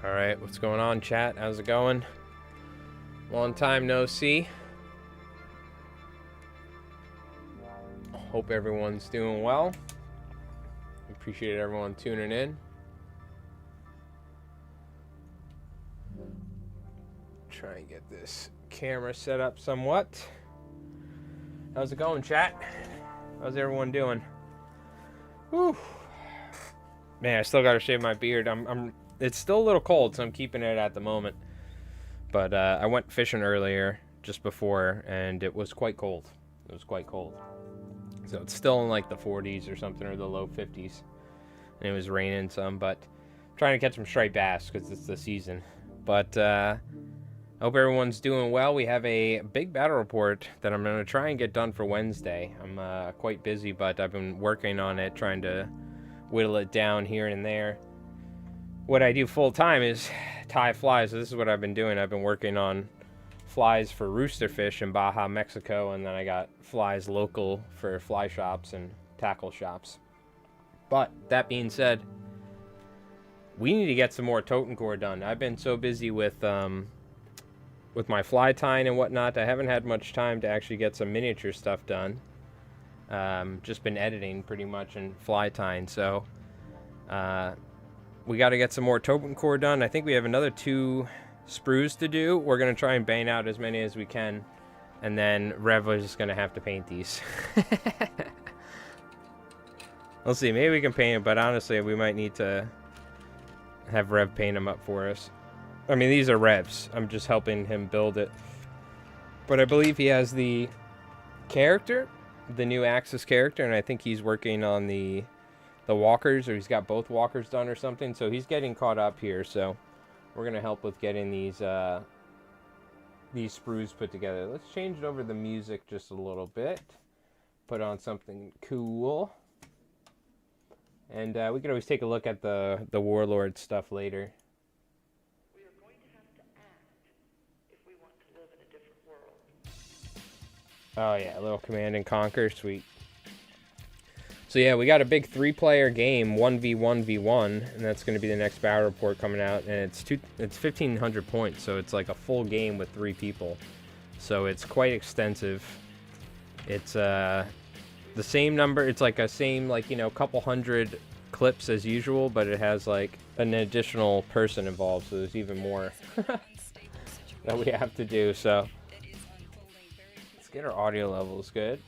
Alright, what's going on, chat? How's it going? Long time no see. Hope everyone's doing well. Appreciate everyone tuning in. Try and get this camera set up somewhat. How's it going, chat? How's everyone doing? Whew. Man, I still gotta shave my beard. It's still a little cold, so I'm keeping it at the moment. But I went fishing earlier, just before, and it was quite cold. It was quite cold. So it's still in like the 40s or something, or the low 50s. And it was raining some, but I'm trying to catch some striped bass because it's the season. But I hope everyone's doing well. We have a big battle report that I'm going to try and get done for Wednesday. I'm quite busy, but I've been working on it, trying to whittle it down here and there. What I do full time is tie flies. So this is what I've been doing. I've been working on flies for rooster fish in Baja, Mexico, and then I got flies local for fly shops and tackle shops. But that being said, we need to get some more Totenkorp done. I've been so busy with my fly tying and whatnot, I haven't had much time to actually get some miniature stuff done. Just been editing pretty much and fly tying, so we got to get some more Totenkorp done. I think we have another 2 sprues to do. We're going to try and bang out as many as we can, and then Rev is just going to have to paint these. We'll see. Maybe we can paint it, but honestly, we might need to have Rev paint them up for us. I mean, these are Rev's. I'm just helping him build it. But I believe he has the character, the new Axis character, and I think he's working on the walkers, or he's got both walkers done or something. So he's getting caught up here. So we're going to help with getting these sprues put together. Let's change it over the music just a little bit. Put on something cool. And we can always take a look at the Warlord stuff later. We are going to have to act if we want to live in a different world. Oh yeah, a little Command and Conquer, sweet. So yeah, we got a big 3-player game, 1v1v1, and that's going to be the next battle report coming out, and it's 1,500 points, so it's like a full game with 3 people. So it's quite extensive. It's the same number, it's like a same, like, you know, couple hundred clips as usual, but it has like an additional person involved, so there's even more that we have to do. So let's get our audio levels good.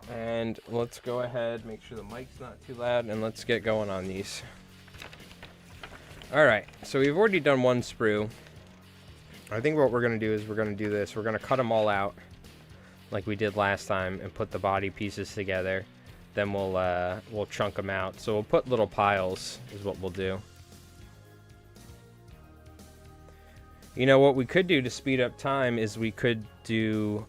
And let's go ahead, make sure the mic's not too loud, and let's get going on these. Alright, so we've already done 1 sprue. I think what we're going to do is we're going to do this. We're going to cut them all out like we did last time and put the body pieces together. Then we'll chunk them out. So we'll put little piles is what we'll do. You know, what we could do to speed up time is we could do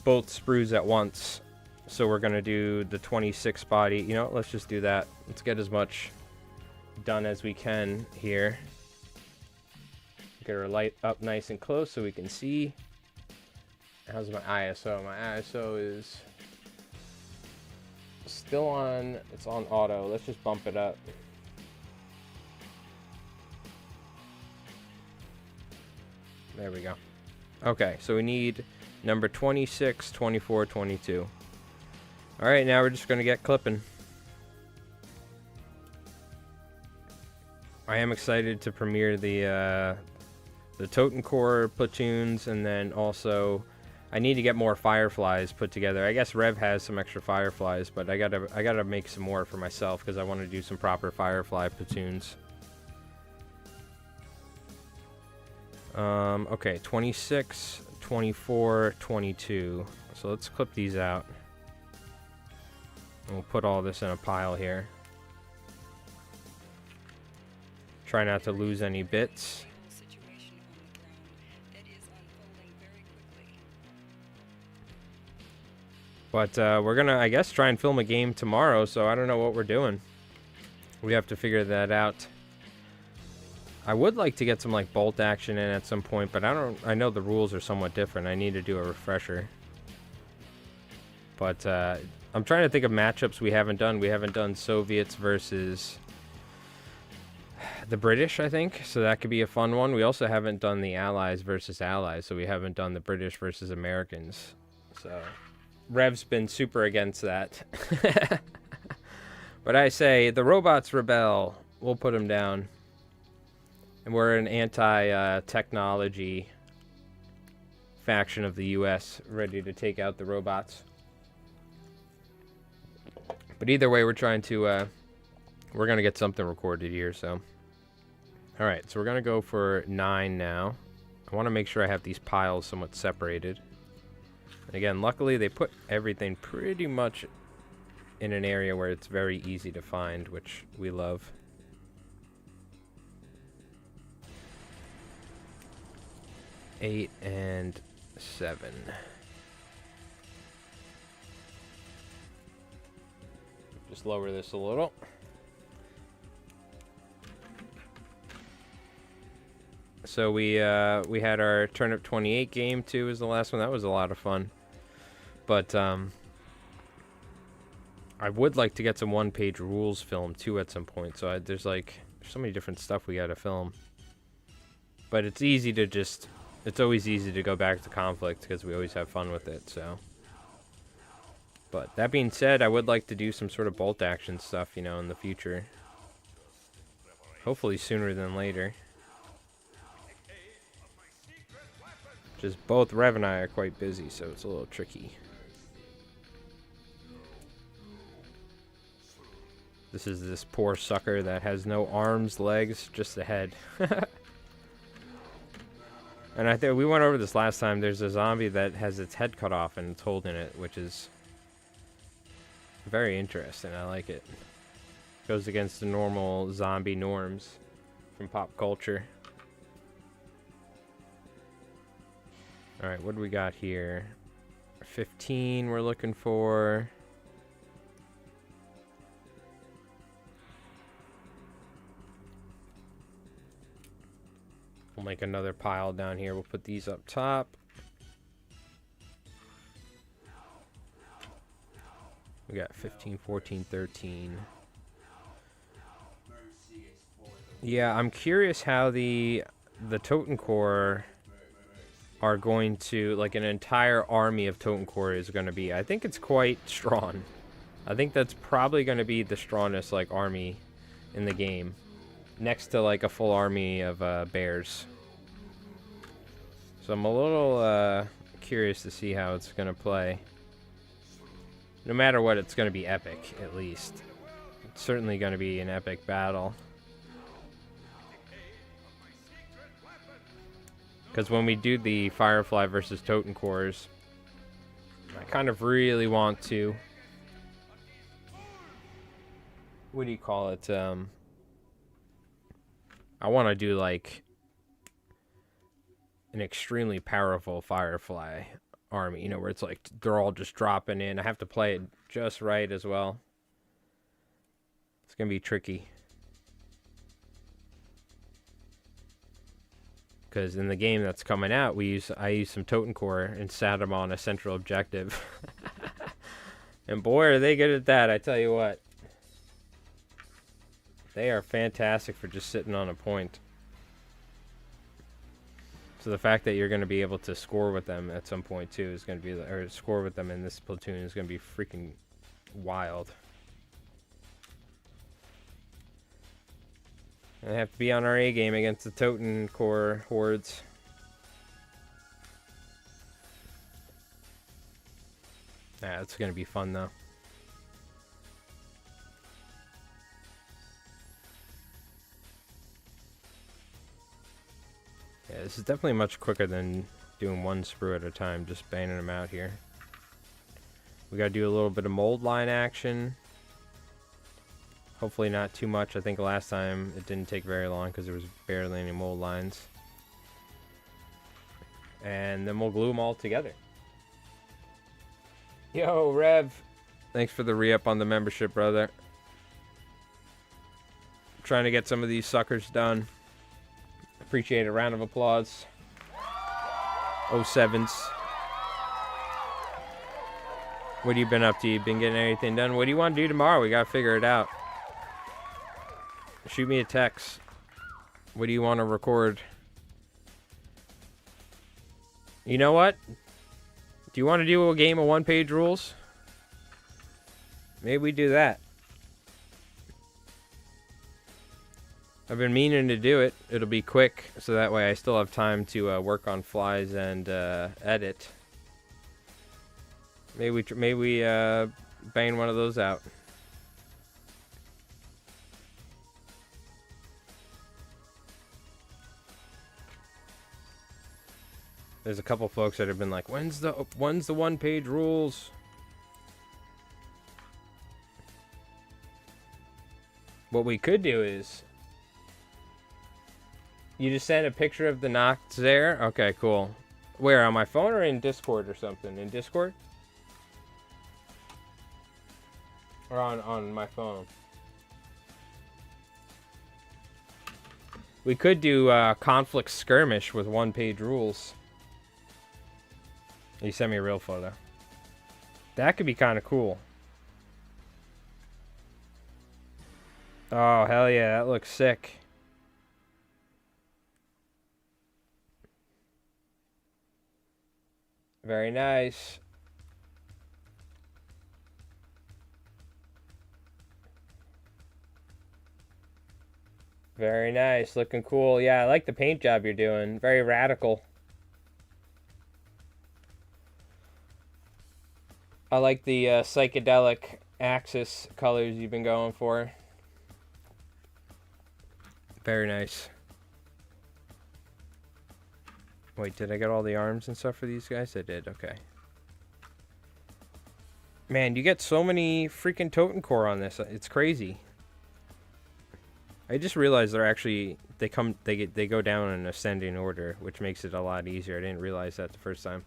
both sprues at once. So we're going to do the 26 body. You know, let's just do that. Let's get as much done as we can here. Get our light up nice and close so we can see. How's my ISO? My ISO is still on, it's on auto. Let's just bump it up. There we go. Okay, so we need number 26, 24, 22. All right, now we're just going to get clipping. I am excited to premiere the Totenkorp platoons, and then also I need to get more fireflies put together. I guess Rev has some extra fireflies, but I gotta make some more for myself because I want to do some proper firefly platoons. Okay, 26, 24, 22. So let's clip these out. And we'll put all this in a pile here. Try not to lose any bits. But we're gonna, I guess, try and film a game tomorrow, so I don't know what we're doing. We have to figure that out. I would like to get some like bolt action in at some point, but I know the rules are somewhat different. I need to do a refresher. But I'm trying to think of matchups we haven't done. We haven't done Soviets versus the British, I think. So that could be a fun one. We also haven't done the Allies versus Allies. So we haven't done the British versus Americans. So Rev's been super against that. But I say, the robots rebel. We'll put them down. And we're an anti-technology faction of the U.S. ready to take out the robots. But either way, we're trying to, we're going to get something recorded here, so. Alright, so we're going to go for 9 now. I want to make sure I have these piles somewhat separated. And again, luckily they put everything pretty much in an area where it's very easy to find, which we love. Eight and 7. Just lower this a little. So we had our Turnip 28 game too. Was the last one. That was a lot of fun. But I would like to get some one-page rules filmed too at some point. So there's so many different stuff we got to film. But it's easy to just. It's always easy to go back to conflict because we always have fun with it. So. But that being said, I would like to do some sort of bolt action stuff, in the future. Hopefully sooner than later. Just both Rev and I are quite busy, so it's a little tricky. This is this poor sucker that has no arms, legs, just a head. And I think we went over this last time. There's a zombie that has its head cut off and it's holding it, which is very interesting. I like it. Goes against the normal zombie norms from pop culture. Alright, what do we got here? 15 we're looking for. We'll make another pile down here. We'll put these up top. We got 15, 14, 13. Yeah, I'm curious how the Totenkorp are going to, an entire army of Totenkorp is going to be. I think it's quite strong. I think that's probably going to be the strongest, army in the game. Next to, a full army of bears. So I'm a little curious to see how it's going to play. No matter what, it's going to be epic, at least. It's certainly going to be an epic battle. Because when we do the Firefly versus Totenkorps, I kind of really want to... What do you call it? I want to do, an extremely powerful Firefly army, where it's they're all just dropping in. I have to play it just right as well. It's gonna be tricky because in the game that's coming out, I use some Totenkorp and sat them on a central objective. And boy, are they good at that! I tell you what, they are fantastic for just sitting on a point. So the fact that you're going to be able to score with them at some point too is going to be, or score with them in this platoon is going to be freaking wild. And I have to be on our A game against the Totenkorp hordes. Yeah, it's going to be fun though. Yeah, this is definitely much quicker than doing one sprue at a time, just banging them out here. We gotta do a little bit of mold line action. Hopefully not too much. I think last time it didn't take very long because there was barely any mold lines. And then we'll glue them all together. Yo, Rev! Thanks for the re-up on the membership, brother. I'm trying to get some of these suckers done. Appreciate a round of applause. 07s. What have you been up to? You been getting anything done? What do you want to do tomorrow? We gotta figure it out. Shoot me a text. What do you want to record? You know what? Do you want to do a game of one-page rules? Maybe we do that. I've been meaning to do it. It'll be quick, so that way I still have time to work on flies and edit. Maybe we bang one of those out. There's a couple folks that have been like, when's the one-page rules? What we could do is you just send a picture of the Nox there. Okay, cool. Where, on my phone or in Discord or something? In Discord? Or on my phone? We could do conflict skirmish with one-page rules. You sent me a real photo. That could be kind of cool. Oh, hell yeah, that looks sick. Very nice. Very nice, looking cool. Yeah, I like the paint job you're doing. Very radical. I like the psychedelic Axis colors you've been going for. Very nice. Wait, did I get all the arms and stuff for these guys? I did, okay. Man, you get so many freaking Totenkorp on this. It's crazy. I just realized they're actually they go down in ascending order, which makes it a lot easier. I didn't realize that the first time.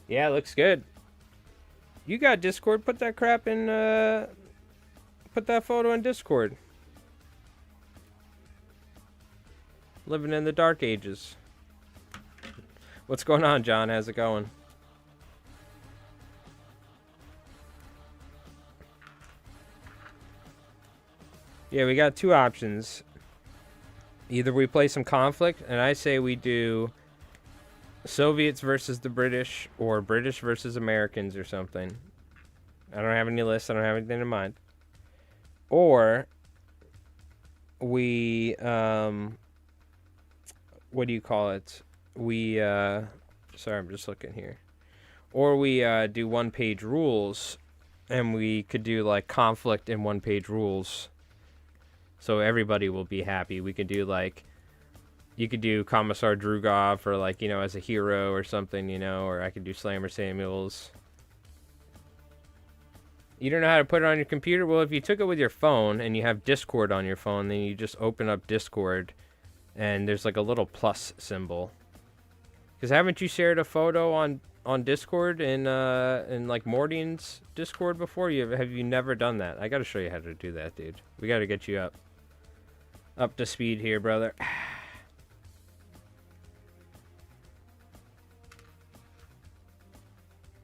Yeah, looks good. You got Discord? Put that crap in. Put that photo in Discord. Living in the dark ages. What's going on, John? How's it going? Yeah, we got two options. Either we play some conflict, and I say we do Soviets versus the British, or British versus Americans, or something. I don't have any lists. I don't have anything in mind. Or we what do you call it? We sorry, I'm just looking here. Or we do one-page rules, and we could do like conflict and one-page rules, so everybody will be happy. We could do like, you could do Commissar Drugov for like, you know, as a hero or something, you know, or I could do Slammer Samuels. You don't know how to put it on your computer? Well, if you took it with your phone and you have Discord on your phone, then you just open up Discord and there's like a little plus symbol. Because haven't you shared a photo on Discord in like Mordian's Discord before? Have you never done that? I gotta show you how to do that, dude. We gotta get you up to speed here, brother.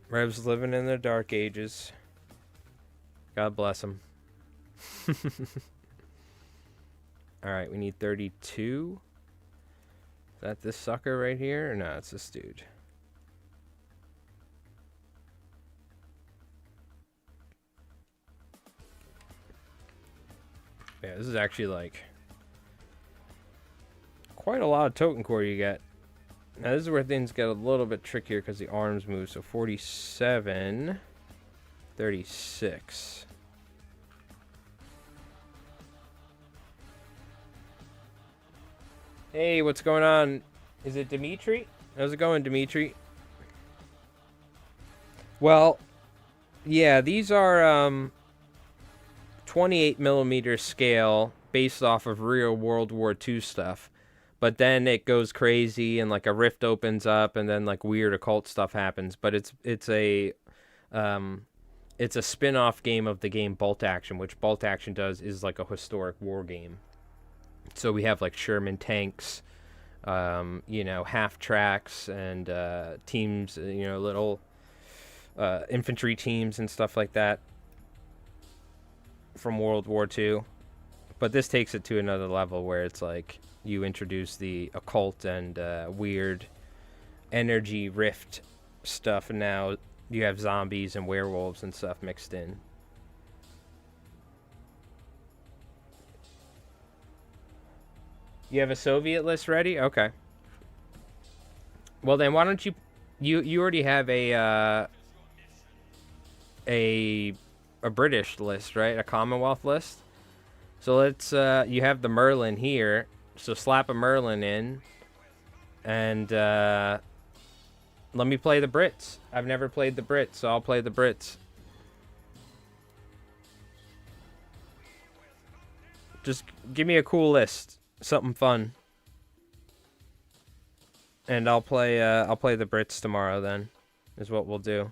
Rev's living in the dark ages. God bless him. Alright, we need 32. Is that this sucker right here? Or no, it's this dude. Yeah, this is actually like quite a lot of Totenkorp you get. Now this is where things get a little bit trickier because the arms move. So 47, 36. Hey, what's going on? Is it Dimitri? How's it going, Dimitri? Well, yeah, these are 28 millimeter scale based off of real World War II stuff. But then it goes crazy and like a rift opens up and then like weird occult stuff happens. But it's a it's a spin-off game of the game Bolt Action, which Bolt Action does is like a historic war game. So we have like Sherman tanks, you know, half tracks and teams, you know, little infantry teams and stuff like that from World War II. But this takes it to another level where it's like you introduce the occult and weird energy rift stuff, and now you have zombies and werewolves and stuff mixed in. You have a Soviet list ready? Okay. Well then, why don't you already have a British list, right? A Commonwealth list. So let's you have the Merlin here, so slap a Merlin in, and let me play the Brits. I've never played the Brits, so I'll play the Brits. Just give me a cool list, something fun, and I'll play the Brits tomorrow. Then, is what we'll do.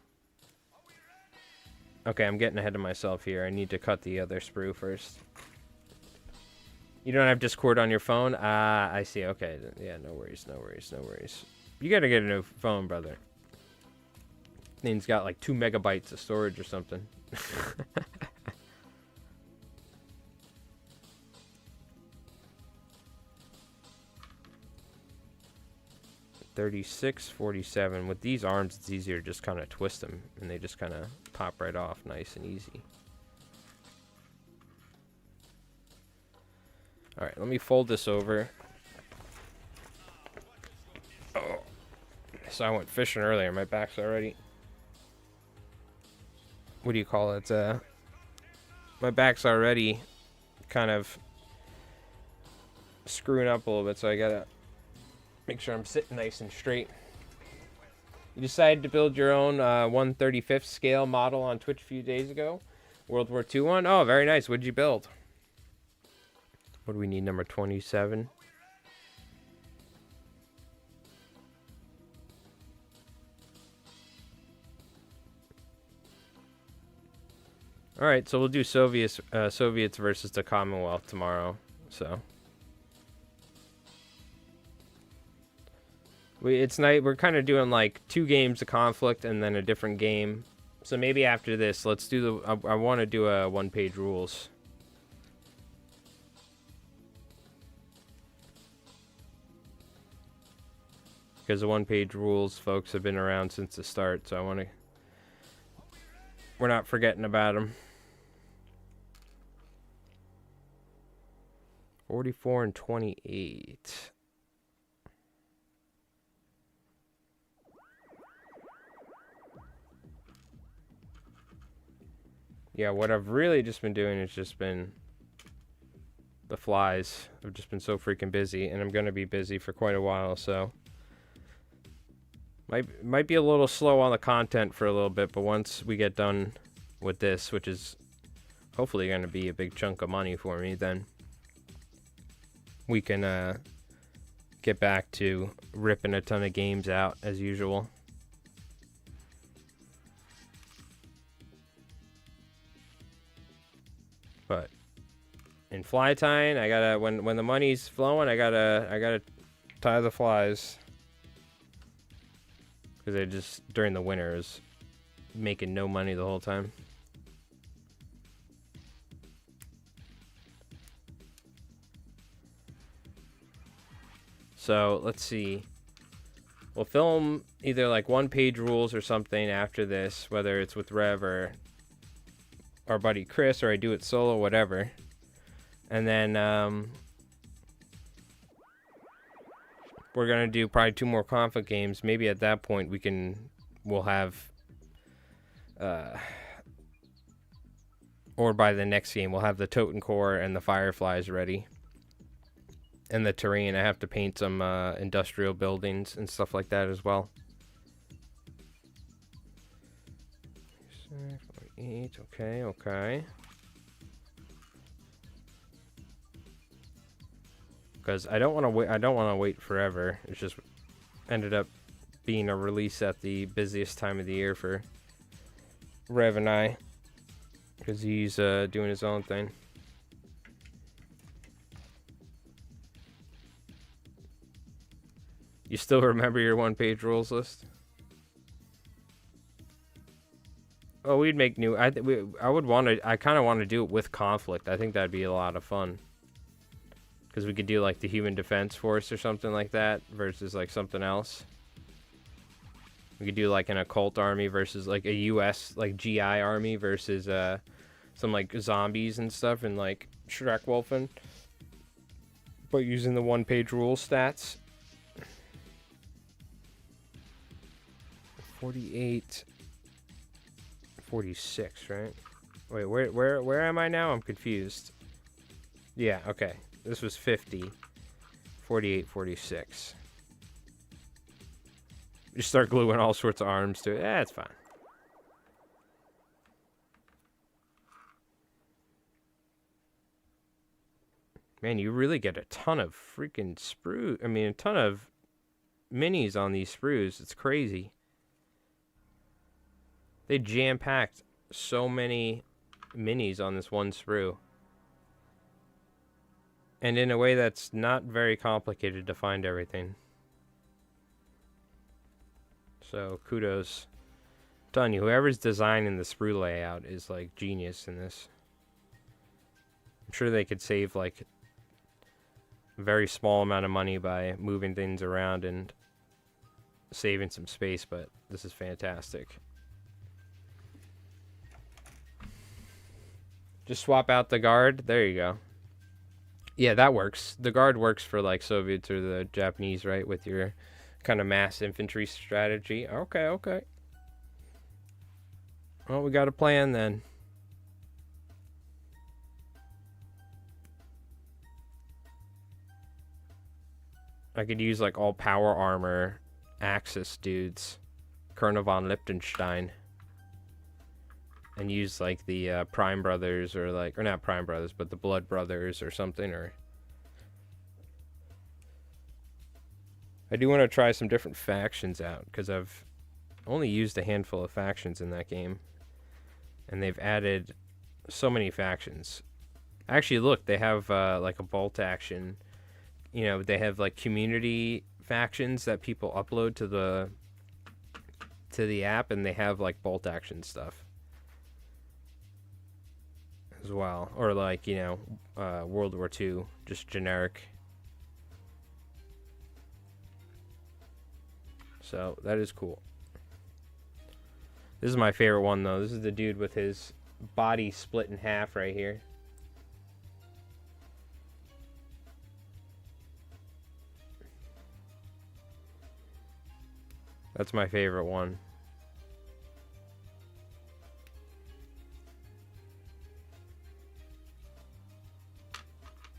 Okay, I'm getting ahead of myself here. I need to cut the other sprue first. You don't have Discord on your phone? Ah, I see. Okay. Yeah, no worries, no worries, no worries. You gotta get a new phone, brother. Thing's got like 2 megabytes of storage or something. 36, 47. With these arms, it's easier to just kind of twist them, and they just kind of pop right off nice and easy. Alright, let me fold this over. Oh. So I went fishing earlier. My back's already... What do you call it? My back's already kind of screwing up a little bit, so I gotta make sure I'm sitting nice and straight. You decided to build your own 1/35th scale model on Twitch a few days ago. World War II one? Oh, very nice. What did you build? What do we need? Number 27. All right, so we'll do Soviets versus the Commonwealth tomorrow. So it's night. We're kind of doing like 2 games of conflict and then a different game. So maybe after this, let's do the. I want to do a 1-page rules. Because the 1-page rules, folks, have been around since the start, so I want to... We're not forgetting about them. 44 and 28. Yeah, what I've really just been doing is just been... The flies. I've just been so freaking busy, and I'm going to be busy for quite a while, so... Might be a little slow on the content for a little bit, but once we get done with this, which is hopefully going to be a big chunk of money for me, then we can get back to ripping a ton of games out as usual. But in fly tying, I gotta when the money's flowing, I gotta tie the flies. Because they just, during the winter, is making no money the whole time. So, let's see. We'll film either like 1-page rules or something after this, whether it's with Rev or our buddy Chris, or I do it solo, whatever. And then, we're gonna do probably 2 more conflict games. Maybe at that point we'll have, or by the next game we'll have the Totenkorp and the Fireflies ready, and the terrain. I have to paint some industrial buildings and stuff like that as well. 8. Okay. Because I don't want to wait. I don't want to wait forever. It's just ended up being a release at the busiest time of the year for Rev and I. because he's doing his own thing. You still remember your one-page rules list? Oh, we'd make new. I would want to. I kind of want to do it with conflict. I think that'd be a lot of fun. Because we could do like the Human Defense Force or something like that versus like something else. We could do like an occult army versus like a U.S. like GI army versus some like zombies and stuff and like Schreckwolfen. But using the one-page rule stats. 48, 46, right? Wait, where am I now? I'm confused. Yeah, okay. This was 50, 48, 46. Just start gluing all sorts of arms to it. Yeah, it's fine. Man, you really get a ton of freaking sprues. I mean, a ton of minis on these sprues. It's crazy. They jam-packed so many minis on this one sprue. And in a way that's not very complicated to find everything. So, kudos. I'm telling you, whoever's designing the sprue layout is, like, genius in this. I'm sure they could save, like, a very small amount of money by moving things around and saving some space, but this is fantastic. Just swap out the guard. There you go. Yeah, that works. The guard works for, like, Soviets or the Japanese, right? With your kind of mass infantry strategy. Okay, okay. Well, we got a plan then. I could use, like, all power armor Axis dudes. Colonel von Liechtenstein. And use, like, the Prime Brothers or, like... Or not Prime Brothers, but the Blood Brothers or something, or... I do want to try some different factions out, because I've only used a handful of factions in that game. And they've added so many factions. Actually, look, they have, like, a bolt action. You know, they have, like, community factions that people upload to the app, and they have, like, bolt action stuff as well. Or, like, you know, World War II, just generic. So, that is cool. This is my favorite one, though. This is the dude with his body split in half right here. That's my favorite one.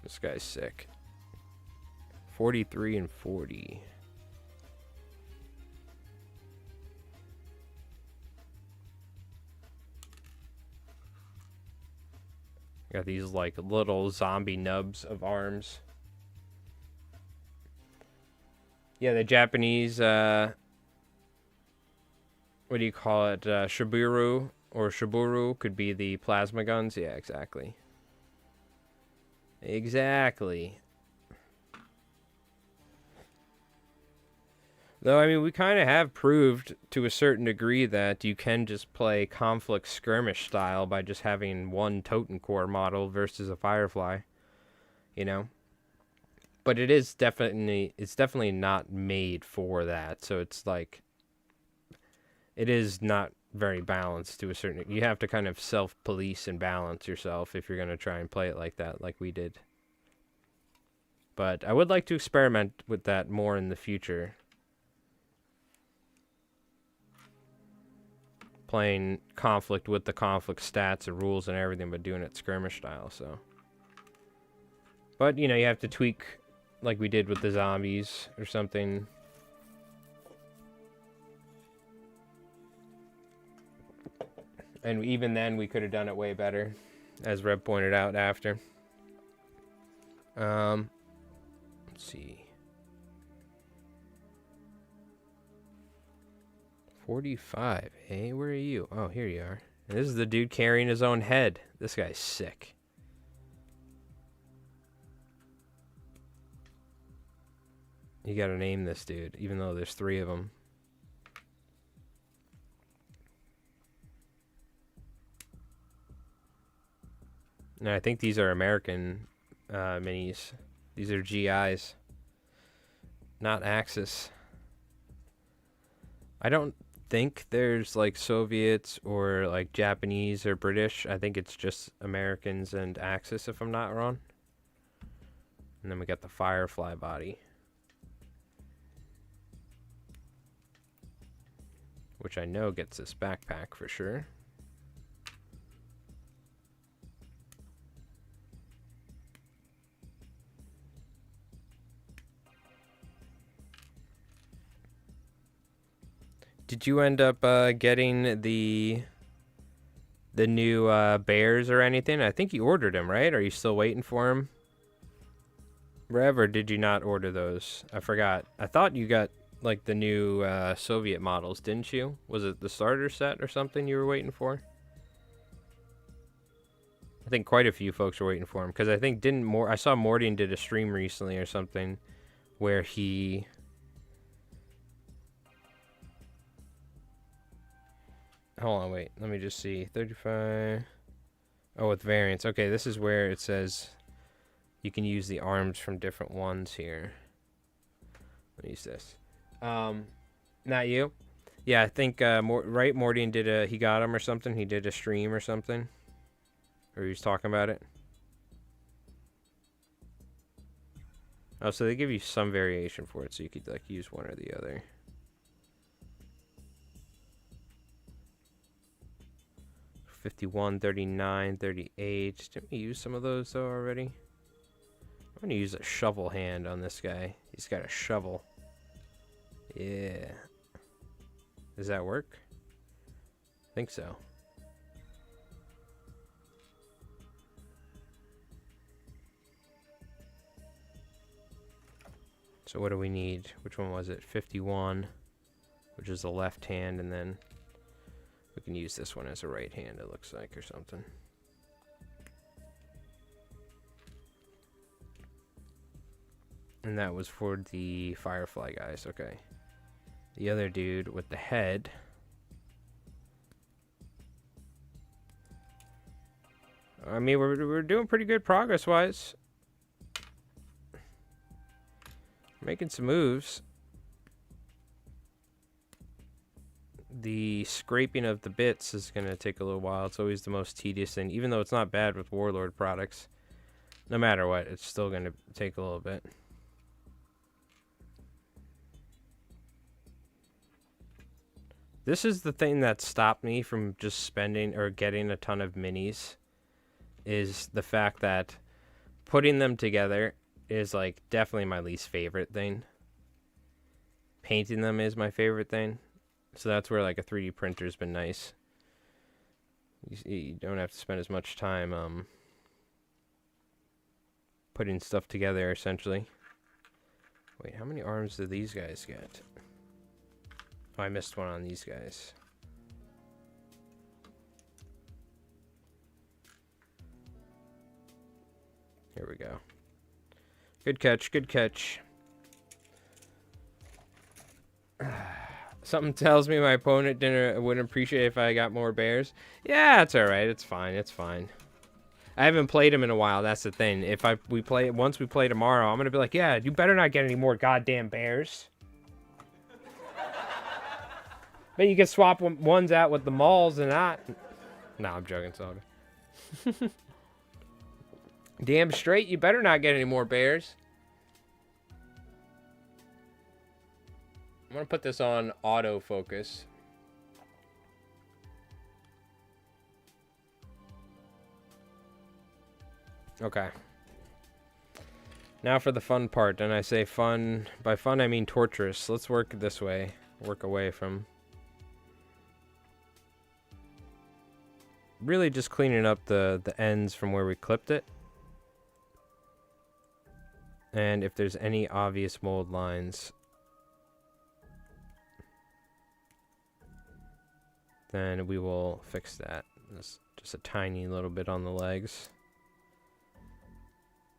This guy's sick. 43 and 40. Got these, like, little zombie nubs of arms. Yeah, the Japanese, what do you call it? Shiburu or Shiburu could be the plasma guns. Yeah, exactly. Exactly. Though, I mean, we kind of have proved to a certain degree that you can just play conflict skirmish style by just having one Totenkorp model versus a Firefly, you know? But it's definitely not made for that, so it's like, it is not very balanced to a certain, you have to kind of self-police and balance yourself if you're going to try and play it like that, like we did. But I would like to experiment with that more in the future. Playing conflict with the conflict stats and rules and everything, but doing it skirmish style, so. But, you know, you have to tweak like we did with the zombies or something. And even then, we could have done it way better, as Reb pointed out after. Let's see. 45. Hey, where are you? Oh, here you are. And this is the dude carrying his own head. This guy's sick. You gotta name this dude, even though there's 3 of them. No, I think these are American minis. These are GIs, not Axis. I don't think there's like Soviets or like Japanese or British. I think it's just Americans and Axis, if I'm not wrong. And then we got the Firefly body, which I know gets this backpack for sure. Did you end up getting the new bears or anything? I think you ordered them, right? Are you still waiting for them? Rev, or did you not order those? I forgot. I thought you got like the new Soviet models, didn't you? Was it the starter set or something you were waiting for? I think quite a few folks were waiting for them, because I think I saw Mordian did a stream recently or something where he... Hold on, wait. Let me just see. 35. Oh, with variants. Okay, this is where it says you can use the arms from different ones here. Let me use this. Not you? Yeah, I think, right? Mordian did he got him or something? He did a stream or something? Or he was talking about it? Oh, so they give you some variation for it, so you could, like, use one or the other. $51, $39, $38. Didn't we use some of those though already? I'm gonna use a shovel hand on this guy. He's got a shovel. Yeah. Does that work? I think so. So what do we need? Which one was it? 51, which is the left hand, and then we can use this one as a right hand, it looks like, or something. And that was for the Firefly guys, okay. The other dude with the head. I mean, we're doing pretty good progress-wise. Making some moves. The scraping of the bits is going to take a little while. It's always the most tedious thing. Even though it's not bad with Warlord products, no matter what, it's still going to take a little bit. This is the thing that stopped me from just spending or getting a ton of minis, is the fact that putting them together is like definitely my least favorite thing. Painting them is my favorite thing. So that's where like a 3D printer has been nice. You don't have to spend as much time putting stuff together, essentially. Wait, how many arms do these guys get? Oh, I missed one on these guys. Here we go. Good catch, good catch. Something tells me my opponent wouldn't appreciate if I got more bears. Yeah, it's alright. It's fine. It's fine. I haven't played him in a while. That's the thing. If once we play tomorrow, I'm gonna be like, yeah, you better not get any more goddamn bears. But you can swap ones out with the malls and not. No, I'm joking. It's all good. Damn straight, you better not get any more bears. I'm gonna put this on autofocus. Okay. Now for the fun part, and I say fun, by fun I mean torturous. Let's work this way. Work away from... Really just cleaning up the ends from where we clipped it. And if there's any obvious mold lines, then we will fix that. Just a tiny little bit on the legs.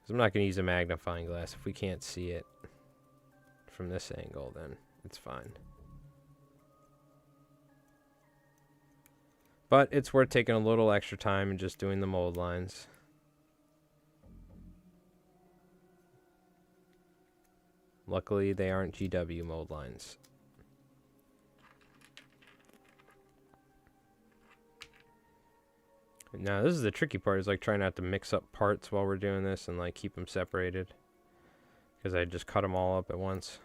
'Cause I'm not going to use a magnifying glass. If we can't see it from this angle, then it's fine. But it's worth taking a little extra time and just doing the mold lines. Luckily, they aren't GW mold lines. Now, this is the tricky part, is like trying not to mix up parts while we're doing this and like keep them separated. Because I just cut them all up at once.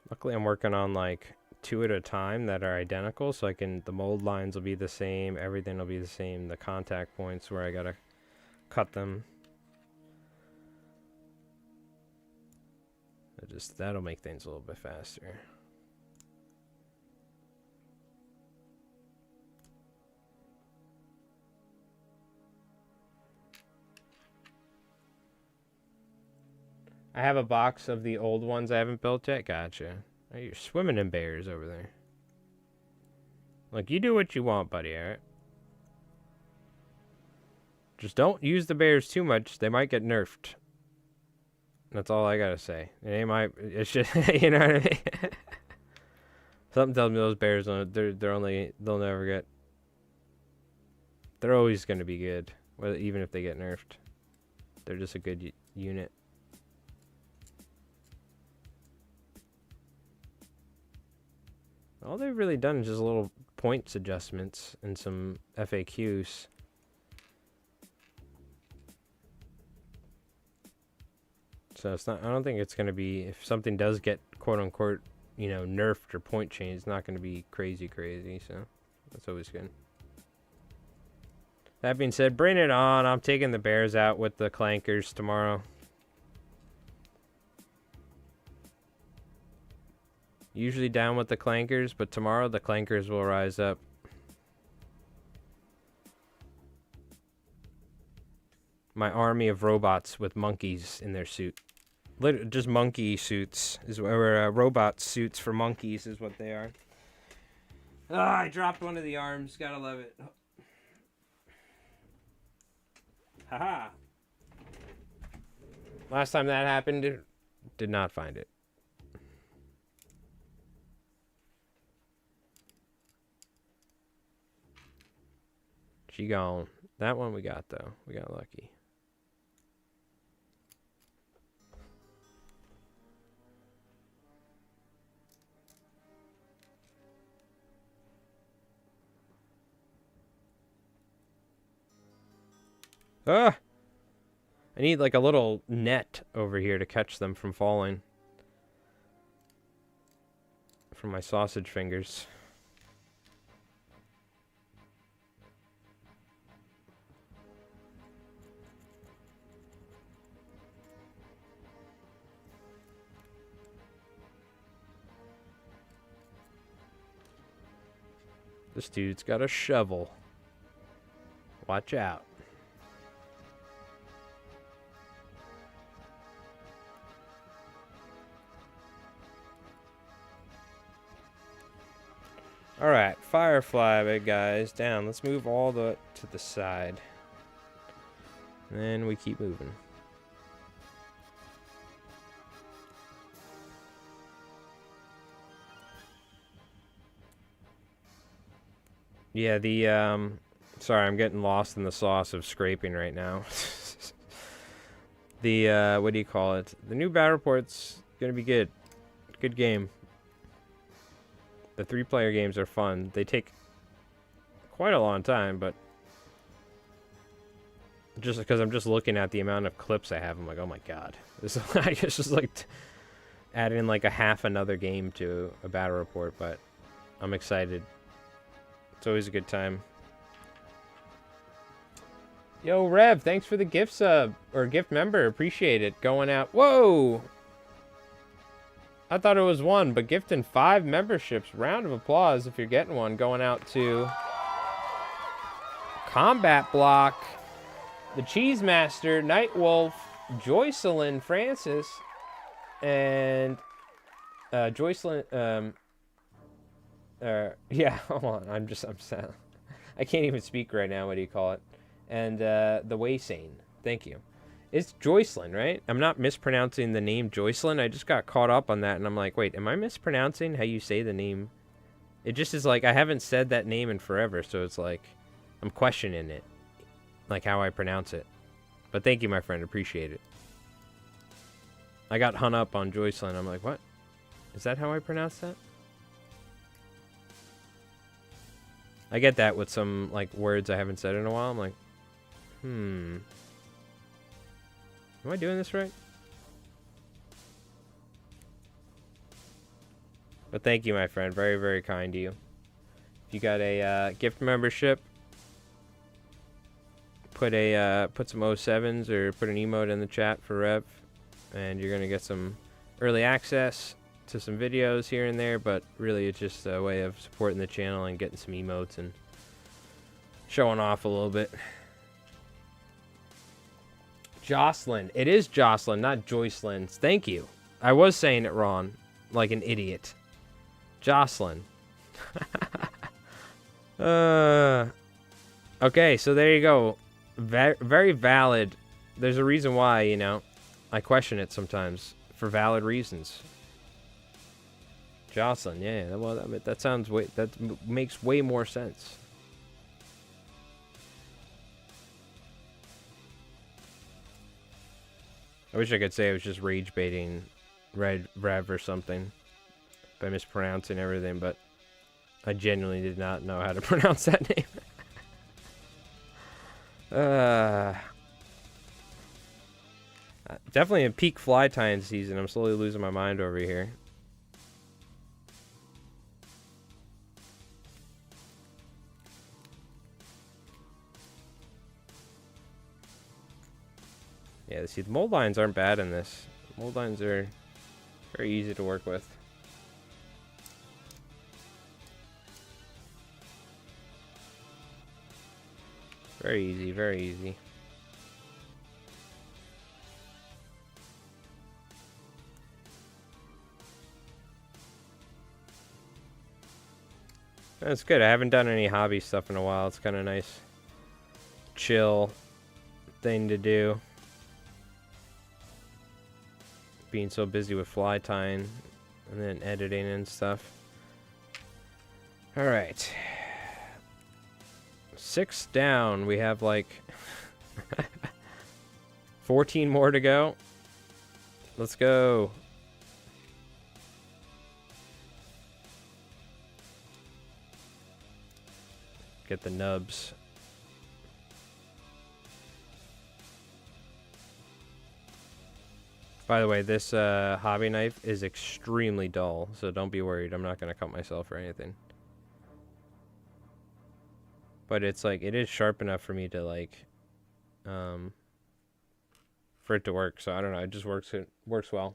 Luckily, I'm working on like 2 at a time that are identical, so the mold lines will be the same, everything will be the same, the contact points where I gotta cut them. That'll make things a little bit faster. I have a box of the old ones I haven't built yet. Gotcha. Oh, you're swimming in bears over there. Like, you do what you want, buddy, alright? Just don't use the bears too much. They might get nerfed. That's all I gotta say. It ain't my... It's just... You know what I mean? Something tells me those bears, they'll never get... They're always gonna be good. Even if they get nerfed. They're just a good unit. All they've really done is just little points adjustments and some FAQs. So it's not, I don't think it's going to be, if something does get quote unquote, you know, nerfed or point changed, it's not going to be crazy, so that's always good. That being said, bring it on. I'm taking the bears out with the clankers tomorrow. Usually down with the clankers, but tomorrow the clankers will rise up. My army of robots with monkeys in their suit. Just monkey suits, or robot suits for monkeys is what they are. Ah, I dropped one of the arms. Gotta love it. Haha. Last time that happened, did not find it. She gone. That one we got, though. We got lucky. Ah! I need like a little net over here to catch them from falling. From my sausage fingers. This dude's got a shovel. Watch out. Alright, Firefly, big guys, down. Let's move all to the side. And then we keep moving. Yeah, sorry, I'm getting lost in the sauce of scraping right now. What do you call it? The new battle report's gonna be good. Good game. The 3-player games are fun. They take quite a long time, but just because I'm just looking at the amount of clips I have, I'm like, oh my god. This is, I guess just like adding like a half another game to a battle report, but I'm excited. It's always a good time. Yo, Rev, thanks for the gift sub, or gift member. Appreciate it. Going out. Whoa! I thought it was 1, but gifting 5 memberships. Round of applause if you're getting one. Going out to Combat Block, the Cheese Master, Nightwolf, Joycelyn Francis, and Joycelyn. Yeah, hold on. I'm sad. I can't even speak right now. What do you call it? And the Waysane. Thank you. It's Joycelyn, right? I'm not mispronouncing the name Joycelyn. I just got caught up on that, and I'm like, wait, am I mispronouncing how you say the name? It just is like, I haven't said that name in forever, so it's like, I'm questioning it. Like, how I pronounce it. But thank you, my friend. Appreciate it. I got hung up on Joycelyn. I'm like, what? Is that how I pronounce that? I get that with some, like, words I haven't said in a while. I'm like, am I doing this right? But thank you, my friend. Very, very kind to you. If you got a gift membership, put some 07s or put an emote in the chat for Rev, and you're gonna get some early access to some videos here and there. But really, it's just a way of supporting the channel and getting some emotes and showing off a little bit. Jocelyn. It is Jocelyn, not Joycelyn. Thank you. I was saying it wrong, like an idiot. Jocelyn. Okay, so there you go. Very valid. There's a reason why, you know, I question it sometimes for valid reasons. Jocelyn, yeah. Well, that sounds that makes way more sense. I wish I could say I was just rage baiting Rev or something by mispronouncing everything, but I genuinely did not know how to pronounce that name. Definitely a peak fly tying season. I'm slowly losing my mind over here. Yeah, see, the mold lines aren't bad in this. Mold lines are very easy to work with. Very easy, very easy. That's good. I haven't done any hobby stuff in a while. It's kind of nice, chill thing to do. Being so busy with fly tying and then editing and stuff. All right. 6 down. We have like 14 more to go. Let's go. Get the nubs. By the way, this hobby knife is extremely dull, so don't be worried. I'm not going to cut myself or anything. But it's like, it is sharp enough for me to like, for it to work. So I don't know, it just works well.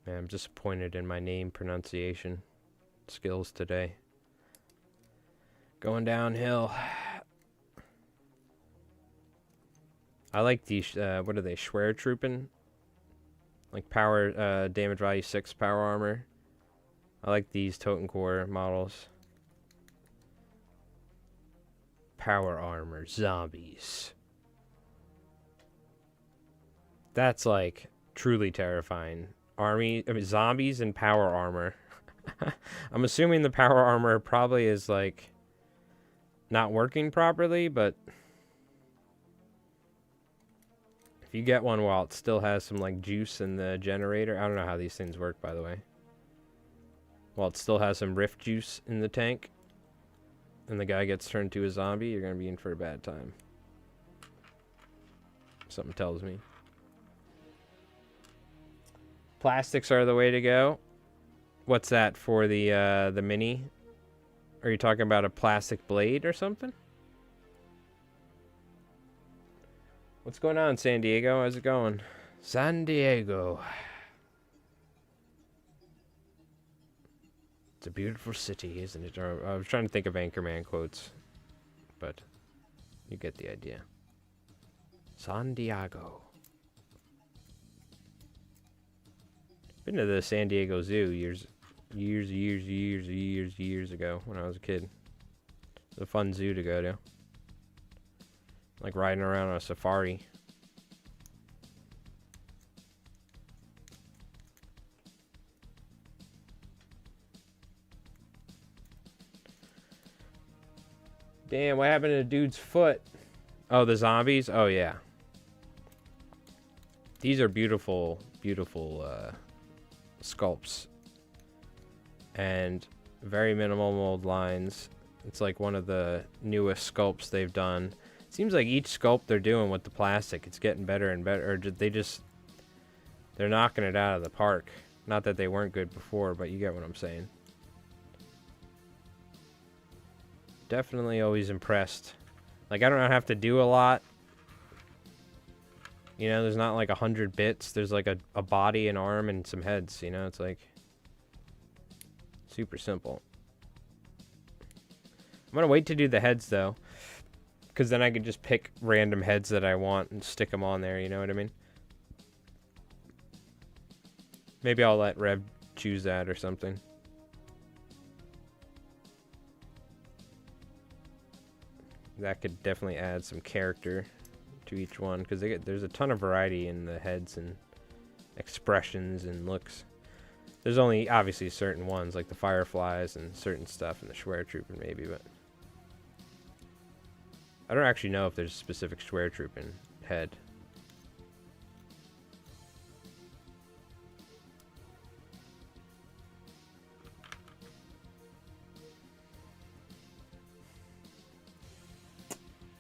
Man, I'm disappointed in my name pronunciation skills today. Going downhill. I like these, what are they, Schwertruppen? Like power, damage value 6 power armor. I like these Totenkorp models. Power armor, zombies. That's like truly terrifying. Zombies and power armor. I'm assuming the power armor probably is like not working properly, but if you get one while it still has some like juice in the generator, I don't know how these things work, by the way. While it still has some rift juice in the tank and the guy gets turned to a zombie, you're gonna be in for a bad time. Something tells me. Plastics are the way to go. What's that for the mini? Are you talking about a plastic blade or something? What's going on, San Diego? How's it going? San Diego. It's a beautiful city, isn't it? Or, I was trying to think of Anchorman quotes, but you get the idea. San Diego. Been to the San Diego Zoo years ago when I was a kid. It's a fun zoo to go to. Like riding around on a safari. Damn, what happened to the dude's foot? Oh, the zombies? Oh, yeah. These are beautiful, beautiful sculpts. And very minimal mold lines. It's like one of the newest sculpts they've done. It seems like each sculpt they're doing with the plastic, it's getting better and better. Or they're knocking it out of the park. Not that they weren't good before, but you get what I'm saying. Definitely always impressed. Like, I don't have to do a lot. You know, there's not like 100 bits. There's like a body, an arm, and some heads. You know, it's like super simple. I'm gonna wait to do the heads though, because then I can just pick random heads that I want and stick them on there. You know what I mean? Maybe I'll let Rev choose that or something. That could definitely add some character to each one, because there's a ton of variety in the heads and expressions and looks. There's only obviously certain ones like the fireflies and certain stuff and the Schwertruppen maybe, but I don't actually know if there's a specific Schwertruppen head.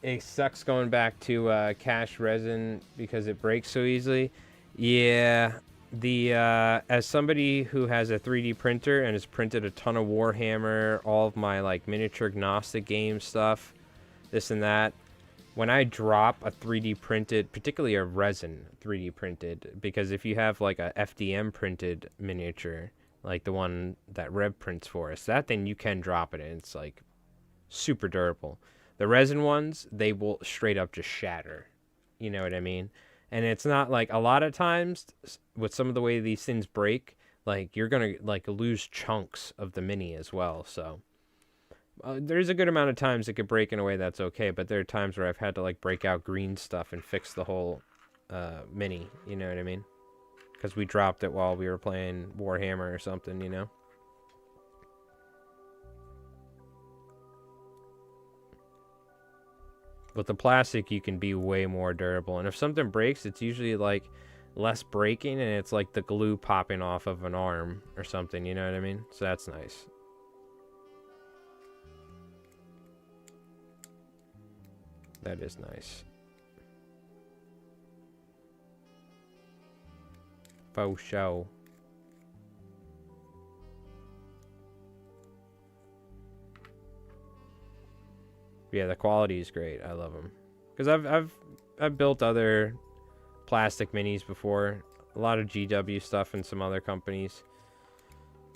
It sucks going back to cash resin because it breaks so easily. Yeah, as somebody who has a 3D printer and has printed a ton of Warhammer, all of my like miniature agnostic game stuff, this and that, when I drop a 3D printed, particularly a resin 3D printed, because if you have like a FDM printed miniature, like the one that Rev prints for us, that thing you can drop it and it's like super durable. The resin ones, they will straight up just shatter. You know what I mean? And it's not like, a lot of times with some of the way these things break, like you're going to like lose chunks of the mini as well. So there's a good amount of times it could break in a way that's okay. But there are times where I've had to like break out green stuff and fix the whole mini. You know what I mean? Because we dropped it while we were playing Warhammer or something, you know? With the plastic, you can be way more durable. And if something breaks, it's usually like less breaking and it's like the glue popping off of an arm or something, you know what I mean? So that's nice. That is nice. Faux show. Yeah, the quality is great. I love them because I've built other plastic minis before, a lot of GW stuff and some other companies,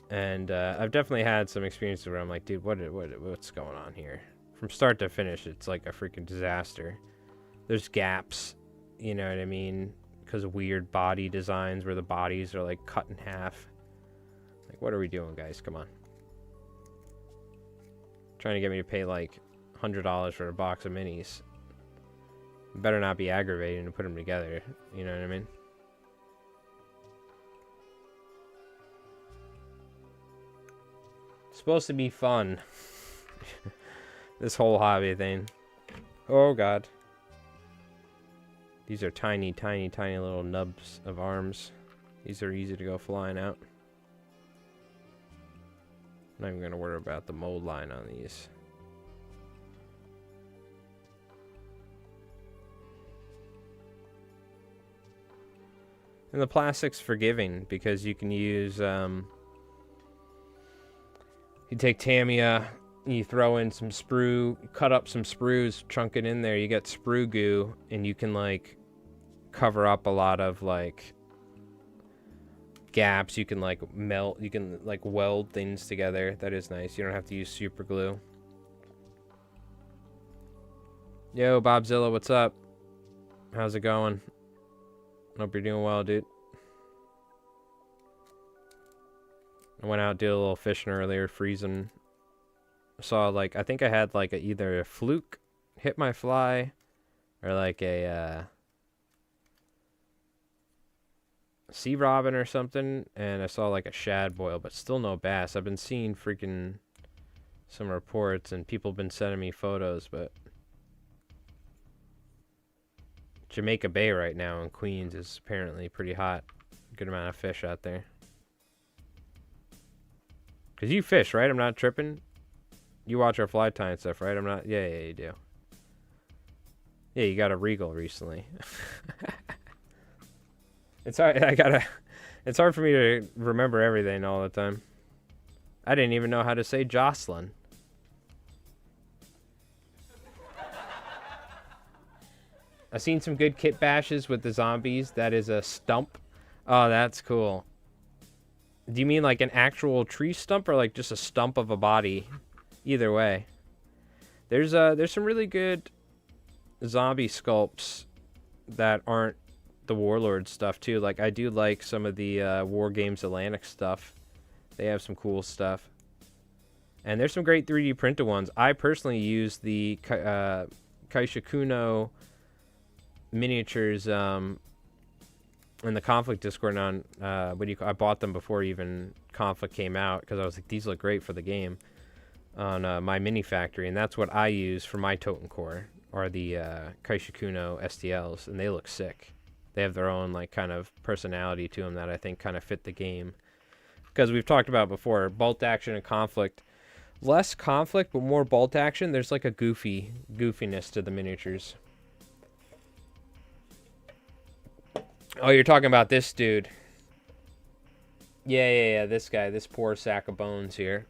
and I've definitely had some experiences where I'm like, dude, what's going on here? From start to finish, it's like a freaking disaster. There's gaps, you know what I mean, because of weird body designs where the bodies are like cut in half. Like, what are we doing, guys? Come on, trying to get me to pay like $100 for a box of minis. Better not be aggravating to put them together, you know what I mean? It's supposed to be fun. This whole hobby thing. Oh god. These are tiny, tiny, tiny little nubs of arms. These are easy to go flying out. I'm not even gonna worry about the mold line on these. And the plastic's forgiving because you can use, you take Tamiya You throw in some sprue, cut up some sprues, chunk it in there. You get sprue goo, and you can like cover up a lot of like gaps. You can like melt, you can like weld things together. That is nice. You don't have to use super glue. Yo, Bobzilla, what's up? How's it going? Hope you're doing well, dude. I went out, did a little fishing earlier, freezing. Saw like, I think I had like either a fluke hit my fly or like a sea robin or something, and I saw like a shad boil, but still no bass. I've been seeing freaking some reports and people have been sending me photos, but Jamaica Bay right now in Queens is apparently pretty hot. Good amount of fish out there. Cause you fish, right? I'm not tripping. You watch our fly tying stuff, right? I'm not. Yeah, you do. Yeah, you got a Regal recently. It's hard. It's hard for me to remember everything all the time. I didn't even know how to say Jocelyn. I've seen some good kit bashes with the zombies. That is a stump. Oh, that's cool. Do you mean like an actual tree stump or like just a stump of a body? Either way. There's some really good zombie sculpts that aren't the Warlord stuff too. Like I do like some of the War Games Atlantic stuff. They have some cool stuff. And there's some great 3D printed ones. I personally use the Kaishakuno miniatures in the Conflict Discord on I bought them before even Conflict came out because I was like, these look great for the game on my mini factory, and that's what I use for my Totenkorp, or the Kaishakuno STLs, and they look sick. They have their own like kind of personality to them that I think kind of fit the game. Because we've talked about before, bolt action and Conflict. Less Conflict, but more bolt action. There's like a goofiness to the miniatures. Oh, you're talking about this dude. Yeah, this guy. This poor sack of bones here.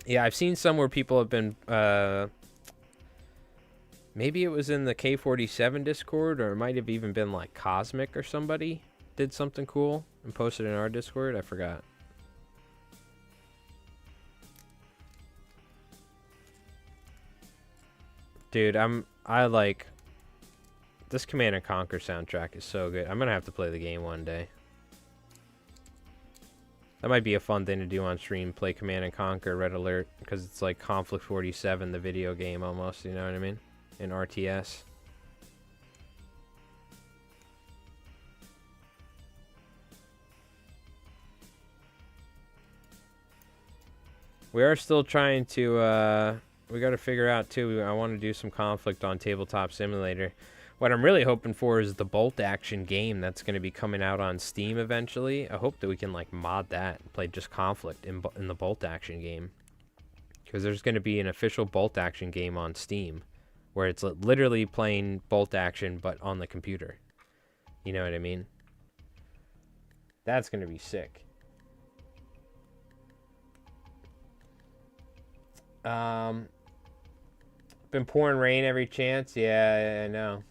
Yeah, I've seen some where people have been... maybe it was in the K47 Discord, or it might have even been like Cosmic or somebody did something cool and posted in our Discord. I forgot. Dude, I like... This Command & Conquer soundtrack is so good. I'm going to have to play the game one day. That might be a fun thing to do on stream. Play Command & Conquer Red Alert. Because it's like Conflict 47, the video game almost. You know what I mean? In RTS. We are still trying to... we got to figure out too. I want to do some Conflict on Tabletop Simulator. What I'm really hoping for is the bolt action game that's going to be coming out on Steam eventually. I hope that we can like mod that and play just Conflict in the bolt action game. Because there's going to be an official bolt action game on Steam where it's literally playing bolt action but on the computer. You know what I mean? That's going to be sick. Been pouring rain every chance. Yeah, I know.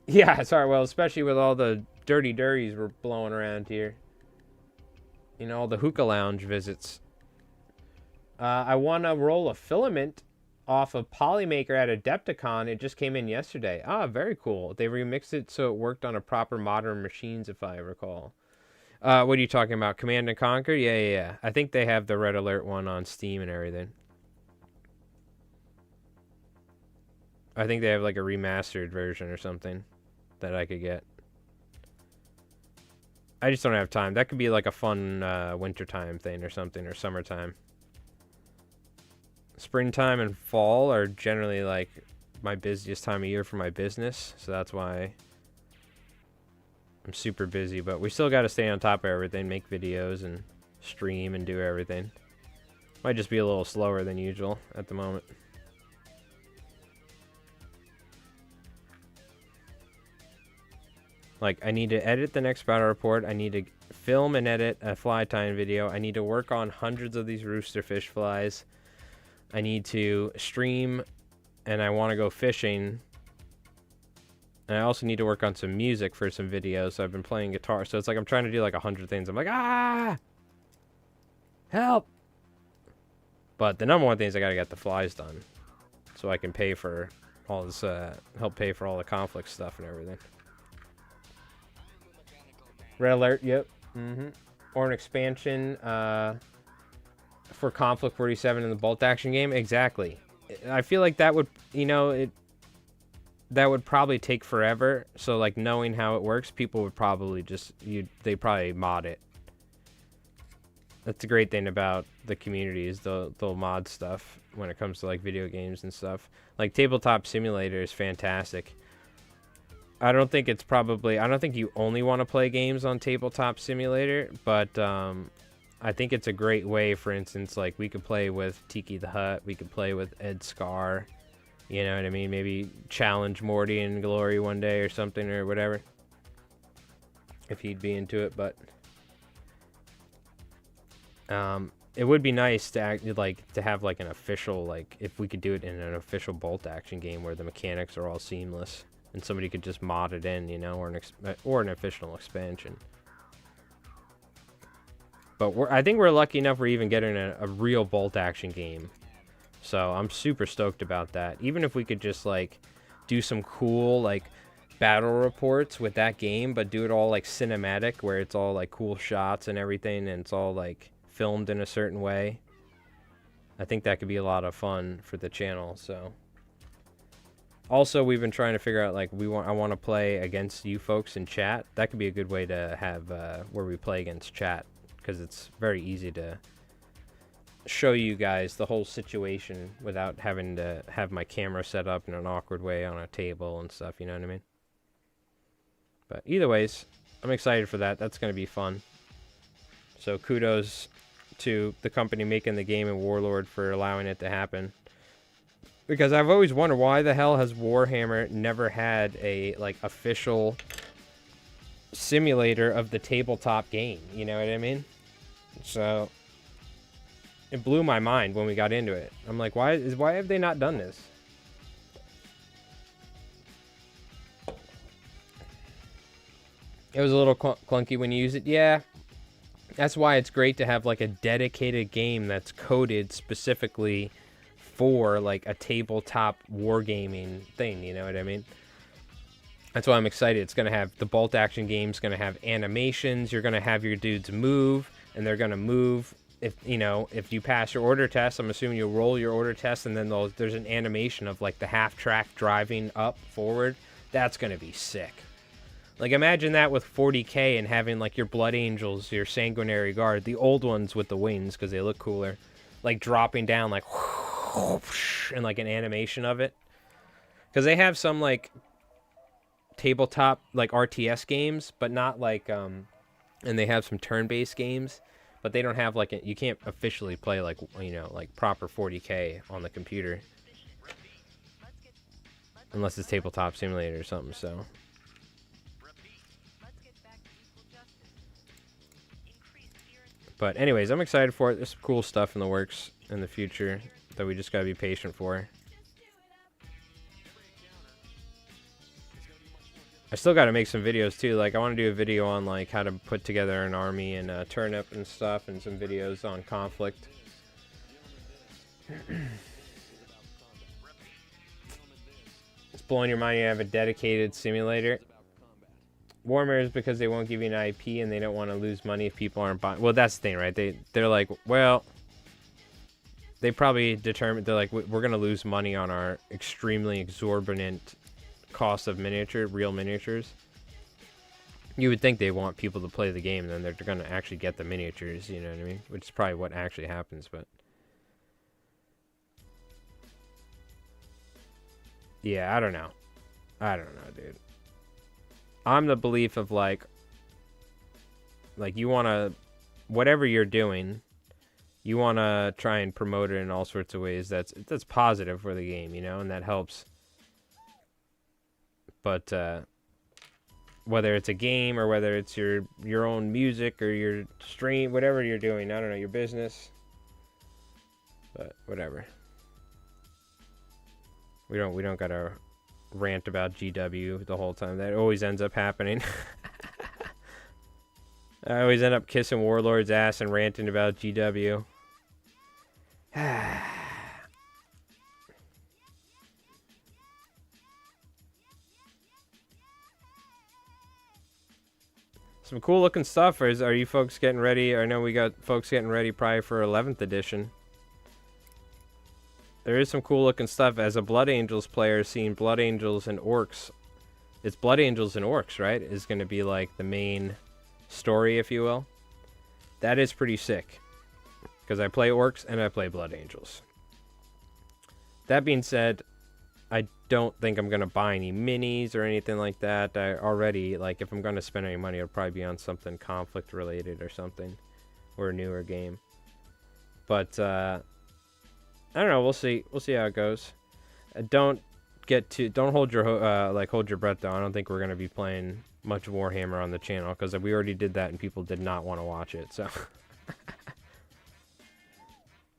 Yeah, sorry. Well, especially with all the dirties we're blowing around here. You know, all the hookah lounge visits. I won a roll of filament off of Polymaker at Adepticon. It just came in yesterday. Ah, very cool. They remixed it so it worked on a proper modern machines, if I recall. What are you talking about? Command & Conquer? Yeah. I think they have the Red Alert one on Steam and everything. I think they have like a remastered version or something that I could get. I just don't have time. That could be like a fun wintertime thing or something, or summertime. Springtime and fall are generally like my busiest time of year for my business, so that's why I'm super busy, but we still got to stay on top of everything, make videos and stream and do everything. Might just be a little slower than usual at the moment. Like, I need to edit the next battle report. I need to film and edit a fly tying video. I need to work on hundreds of these roosterfish flies. I need to stream, and I want to go fishing. And I also need to work on some music for some videos. So I've been playing guitar. So it's like I'm trying to do like 100 things. I'm like, ah! Help! But the number one thing is I gotta get the flies done. So I can pay for all this, help pay for all the conflict stuff and everything. Red alert, yep. Or an expansion, for Conflict 47 in the bolt action game. Exactly. I feel like that would, you know, that would probably take forever. So like knowing how it works, people would probably just they probably mod it. That's the great thing about the community is they'll mod stuff when it comes to like video games and stuff. Like Tabletop Simulator is fantastic. I don't think you only want to play games on Tabletop Simulator, but I think it's a great way. For instance, like we could play with Tiki the Hut, we could play with Ed Scar, you know what I mean? Maybe challenge Morty and Glory one day or something or whatever, if he'd be into it. But it would be nice to have like an official, like if we could do it in an official bolt action game where the mechanics are all seamless and somebody could just mod it in, you know, or an official expansion. But I think we're lucky enough we're even getting a real bolt action game. So I'm super stoked about that. Even if we could just like do some cool like battle reports with that game, but do it all like cinematic where it's all like cool shots and everything and it's all like filmed in a certain way. I think that could be a lot of fun for the channel. So also we've been trying to figure out like I want to play against you folks in chat. That could be a good way to have where we play against chat, because it's very easy to show you guys the whole situation without having to have my camera set up in an awkward way on a table and stuff, you know what I mean? But either ways, I'm excited for that. That's going to be fun. So kudos to the company making the game and Warlord for allowing it to happen. Because I've always wondered, why the hell has Warhammer never had a like official simulator of the tabletop game, you know what I mean? So it blew my mind when we got into it. I'm like, why have they not done this? It was a little clunky when you use it. Yeah, that's why it's great to have like a dedicated game that's coded specifically for like a tabletop wargaming thing, you know what I mean? That's why I'm excited. It's going to have the bolt action game's going to have animations. You're going to have your dudes move, and they're going to move. If you pass your order test, I'm assuming you'll roll your order test, and then there's an animation of like the half track driving up forward. That's going to be sick. Like imagine that with 40K and having like your Blood Angels, your Sanguinary Guard, the old ones with the wings because they look cooler, like dropping down like and like an animation of it. Because they have some like tabletop like RTS games, but not like and they have some turn-based games, but they don't have like you can't officially play like, you know, like proper 40K on the computer unless it's Tabletop Simulator or something. So but anyways, I'm excited for it. There's some cool stuff in the works in the future that we just gotta be patient for. I still got to make some videos too. Like I want to do a video on like how to put together an army and turnip and stuff, and some videos on conflict. It's blowing your mind. You have a dedicated simulator. Warhammer is because they won't give you an IP and they don't want to lose money if people aren't buying. Well, that's the thing, right? They're like, well, they probably determined, they're like, we're gonna lose money on our extremely exorbitant cost of real miniatures. You would think they want people to play the game, and then they're going to actually get the miniatures, you know what I mean? Which is probably what actually happens, but yeah, I don't know, dude. I'm the belief of like you want to, whatever you're doing, you want to try and promote it in all sorts of ways that's positive for the game, you know, and that helps. But whether it's a game or whether it's your own music or your stream, whatever you're doing. I don't know, your business. But whatever. We don't gotta rant about GW the whole time. That always ends up happening. I always end up kissing Warlord's ass and ranting about GW. Some cool looking stuff. Are you folks getting ready? I know we got folks getting ready probably for 11th edition. There is some cool looking stuff. As a Blood Angels player, seeing Blood Angels and Orcs. It's Blood Angels and Orcs, right? Is going to be like the main story, if you will. That is pretty sick. Because I play Orcs and I play Blood Angels. That being said, I don't think I'm going to buy any minis or anything like that. I already, like, if I'm going to spend any money, it'll probably be on something conflict related or something. Or a newer game. But, I don't know. We'll see. We'll see how it goes. Don't hold your breath though. I don't think we're going to be playing much Warhammer on the channel. Because we already did that and people did not want to watch it, so...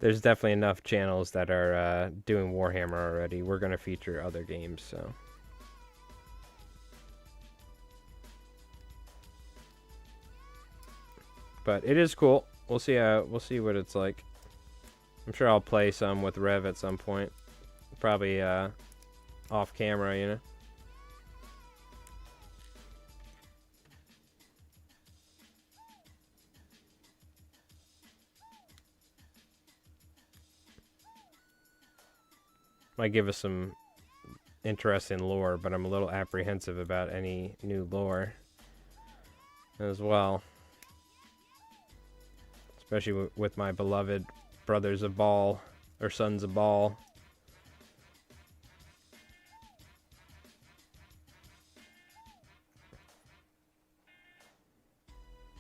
There's definitely enough channels that are doing Warhammer already. We're going to feature other games, so. But it is cool. We'll see what it's like. I'm sure I'll play some with Rev at some point. Probably off camera, you know. Might give us some interesting lore, but I'm a little apprehensive about any new lore as well. Especially with my beloved brothers of Baal, or sons of Baal.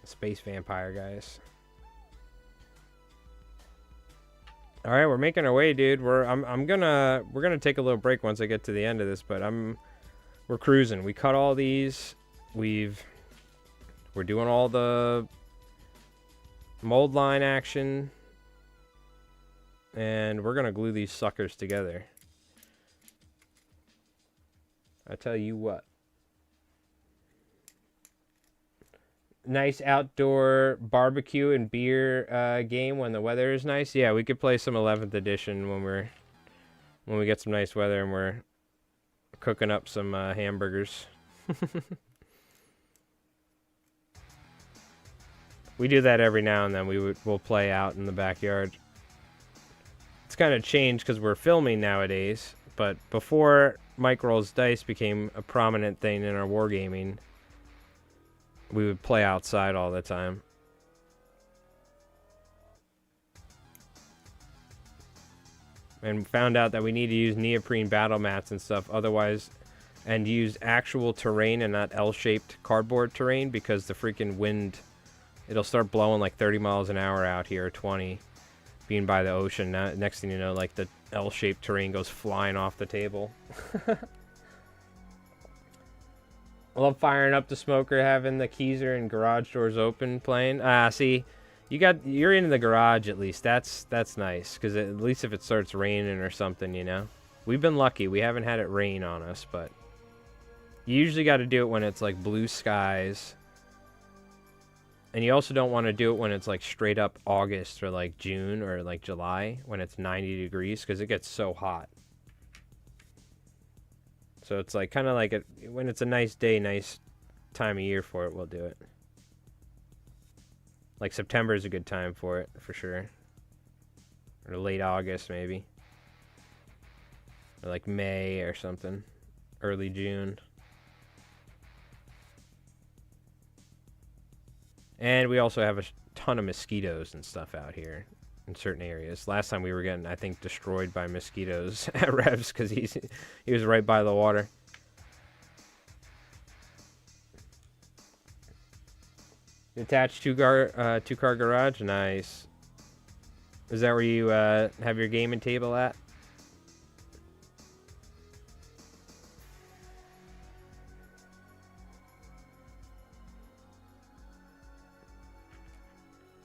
Space vampire guys. All right, we're making our way, dude. We're gonna take a little break once I get to the end of this, but we're cruising. We cut all these. We're doing all the mold line action, and we're gonna glue these suckers together. I tell you what. Nice outdoor barbecue and beer game when the weather is nice. Yeah, we could play some 11th edition when we get some nice weather and we're cooking up some hamburgers. We do that every now and then. We'll play out in the backyard. It's kind of changed because we're filming nowadays, but before Mike Rolls Dice became a prominent thing in our wargaming, we would play outside all the time. And found out that we need to use neoprene battle mats and stuff otherwise, and use actual terrain and not L-shaped cardboard terrain, because the freaking wind, it'll start blowing like 30 miles an hour out here, 20, being by the ocean. Next thing you know, like the L-shaped terrain goes flying off the table. I love firing up the smoker, having the keezer and garage doors open, playing. See, you're in the garage at least. That's nice, because at least if it starts raining or something, you know. We've been lucky. We haven't had it rain on us, but you usually got to do it when it's like blue skies. And you also don't want to do it when it's like straight up August or like June or like July when it's 90 degrees, because it gets so hot. So it's like kind of like when it's a nice day, nice time of year for it, we'll do it. Like September is a good time for it, for sure. Or late August, maybe. Or like May or something. Early June. And we also have a ton of mosquitoes and stuff out here in certain areas. Last time we were getting, I think, destroyed by mosquitoes at Revs because he was right by the water. Attached two-car garage, nice. Is that where you have your gaming table at?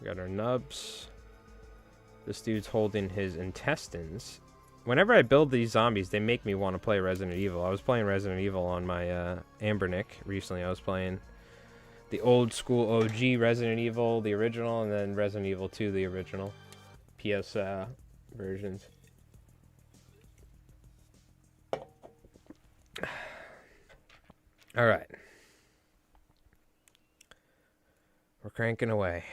We got our nubs. This dude's holding his intestines. Whenever I build these zombies, they make me want to play Resident Evil. I was playing Resident Evil on my Ambernick recently. I was playing the old school OG Resident Evil, the original, and then Resident Evil 2, the original PS versions. All right. We're cranking away.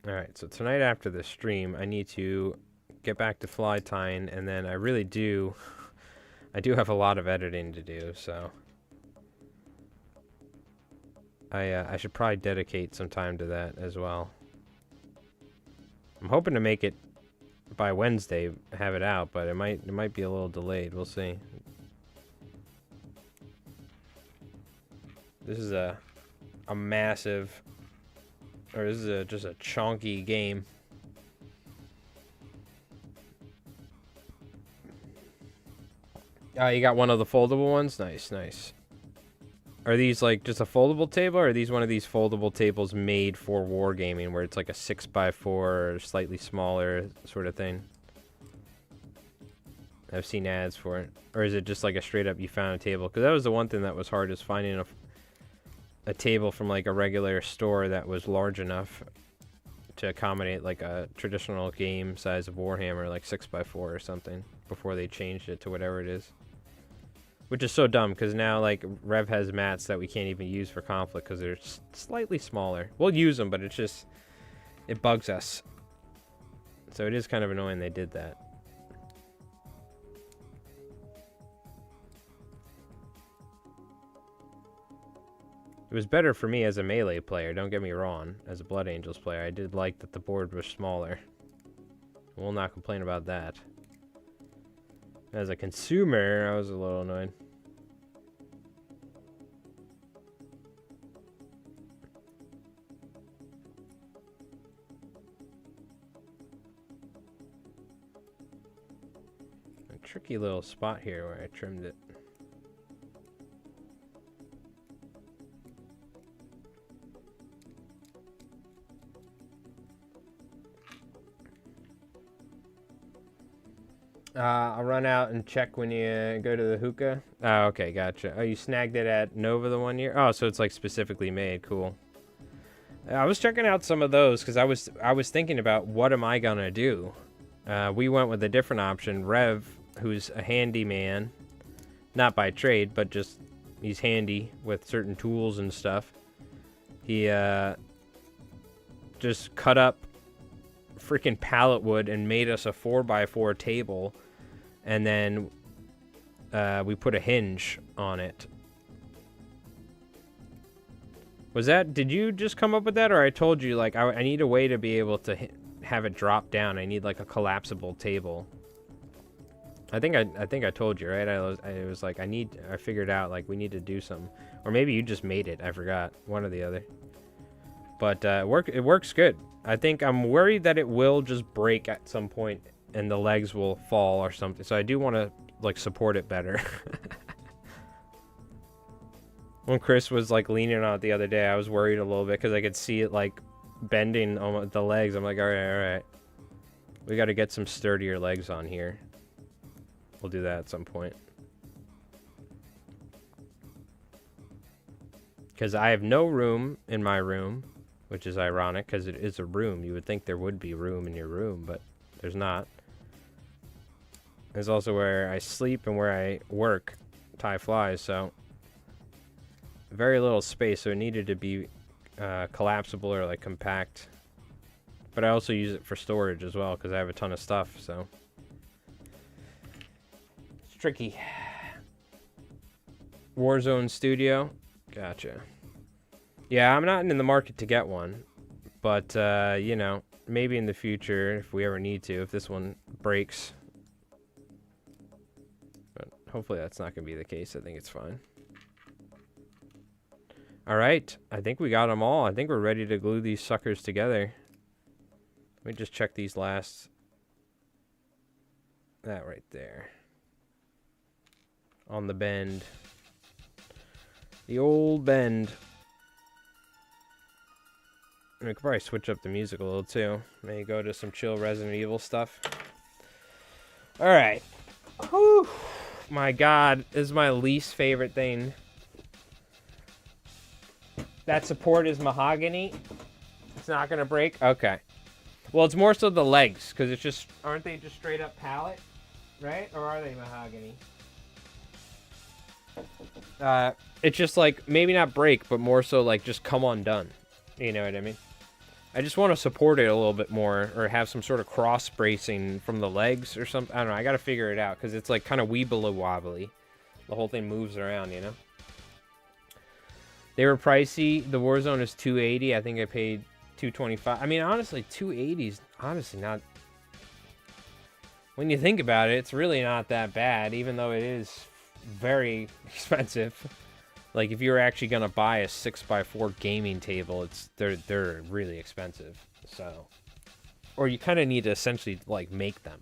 Alright, so tonight after the stream, I need to get back to fly tying, and then I really do... I do have a lot of editing to do, so... I should probably dedicate some time to that as well. I'm hoping to make it by Wednesday, have it out, but it might be a little delayed. We'll see. This is a massive... Or this is just a chunky game. You got one of the foldable ones? Nice, nice. Are these like just a foldable table, or are these one of these foldable tables made for wargaming where it's like a 6x4 or slightly smaller sort of thing? I've seen ads for it. Or is it just like a straight up you found a table? Because that was the one thing that was hard, is finding a table from like a regular store that was large enough to accommodate like a traditional game size of Warhammer, like 6x4 or something, before they changed it to whatever it is. Which is so dumb, because now like Rev has mats that we can't even use for conflict because they're slightly smaller. We'll use them, but it's just, it bugs us. So it is kind of annoying they did that. It was better for me as a melee player, don't get me wrong. As a Blood Angels player, I did like that the board was smaller. We'll not complain about that. As a consumer, I was a little annoyed. A tricky little spot here where I trimmed it. I'll run out and check when you go to the hookah. Oh, okay, gotcha. Oh, you snagged it at Nova the one year? Oh, so it's like specifically made. Cool. I was checking out some of those because I was thinking about what am I gonna do. We went with a different option. Rev, who's a handyman, not by trade, but just he's handy with certain tools and stuff. He just cut up freaking pallet wood and made us a 4x4 table, and then we put a hinge on it. Was that, did you just come up with that, or I told you like I need a way to be able to have it drop down? I need like a collapsible table. I think I told you, right? I was like I figured out like we need to do something, or maybe you just made it. I forgot, one or the other. But it works good. I think I'm worried that it will just break at some point and the legs will fall or something. So I do want to like support it better. When Chris was like leaning on it the other day, I was worried a little bit because I could see it like bending on the legs. I'm like, all right. We got to get some sturdier legs on here. We'll do that at some point. Because I have no room in my room. Which is ironic, because it is a room. You would think there would be room in your room, but there's not. There's also where I sleep and where I work, tie flies, so very little space, so it needed to be collapsible or like compact. But I also use it for storage as well, because I have a ton of stuff, so it's tricky. Warzone Studio, gotcha. Yeah, I'm not in the market to get one, but, you know, maybe in the future, if we ever need to, if this one breaks. But hopefully that's not going to be the case. I think it's fine. All right, I think we got them all. I think we're ready to glue these suckers together. Let me just check these last. That right there. on the bend. The old bend. I could probably switch up the music a little too. Maybe go to some chill Resident Evil stuff. Alright. Whew. My god, this is my least favorite thing. That support is mahogany. It's not gonna break? Okay. Well, it's more so the legs, because it's just... Aren't they just straight up pallet? Right? Or are they mahogany? It's just like, maybe not break, but more so like just come undone. You know what I mean? I just want to support it a little bit more, or have some sort of cross bracing from the legs or something. I don't know. I got to figure it out because it's like kind of weeble wobbly. The whole thing moves around, you know? They were pricey. The Warzone is $280. I think I paid $225. I mean, honestly, $280 is honestly not... When you think about it, it's really not that bad, even though it is very expensive. Like, if you were actually gonna buy a 6x4 gaming table, they're really expensive. So, or you kind of need to essentially like make them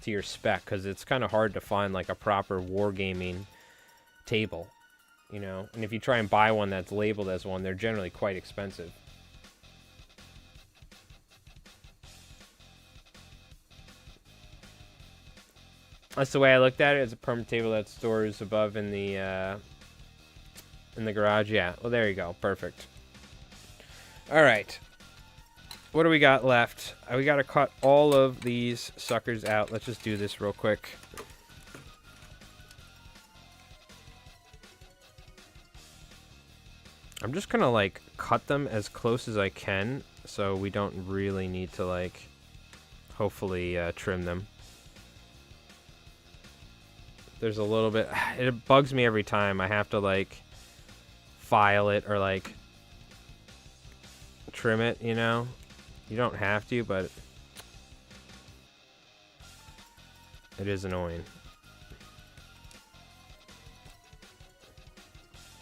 to your spec, because it's kind of hard to find like a proper wargaming table, you know. And if you try and buy one that's labeled as one, they're generally quite expensive. That's the way I looked at it. It's a permanent table that stores above in the garage. Yeah. Well, there you go. Perfect. All right. What do we got left? We got to cut all of these suckers out. Let's just do this real quick. I'm just going to, like, cut them as close as I can, so we don't really need to, like, hopefully trim them. There's a little bit... It bugs me every time. I have to, like, file it or, like, trim it, you know? You don't have to, but it is annoying.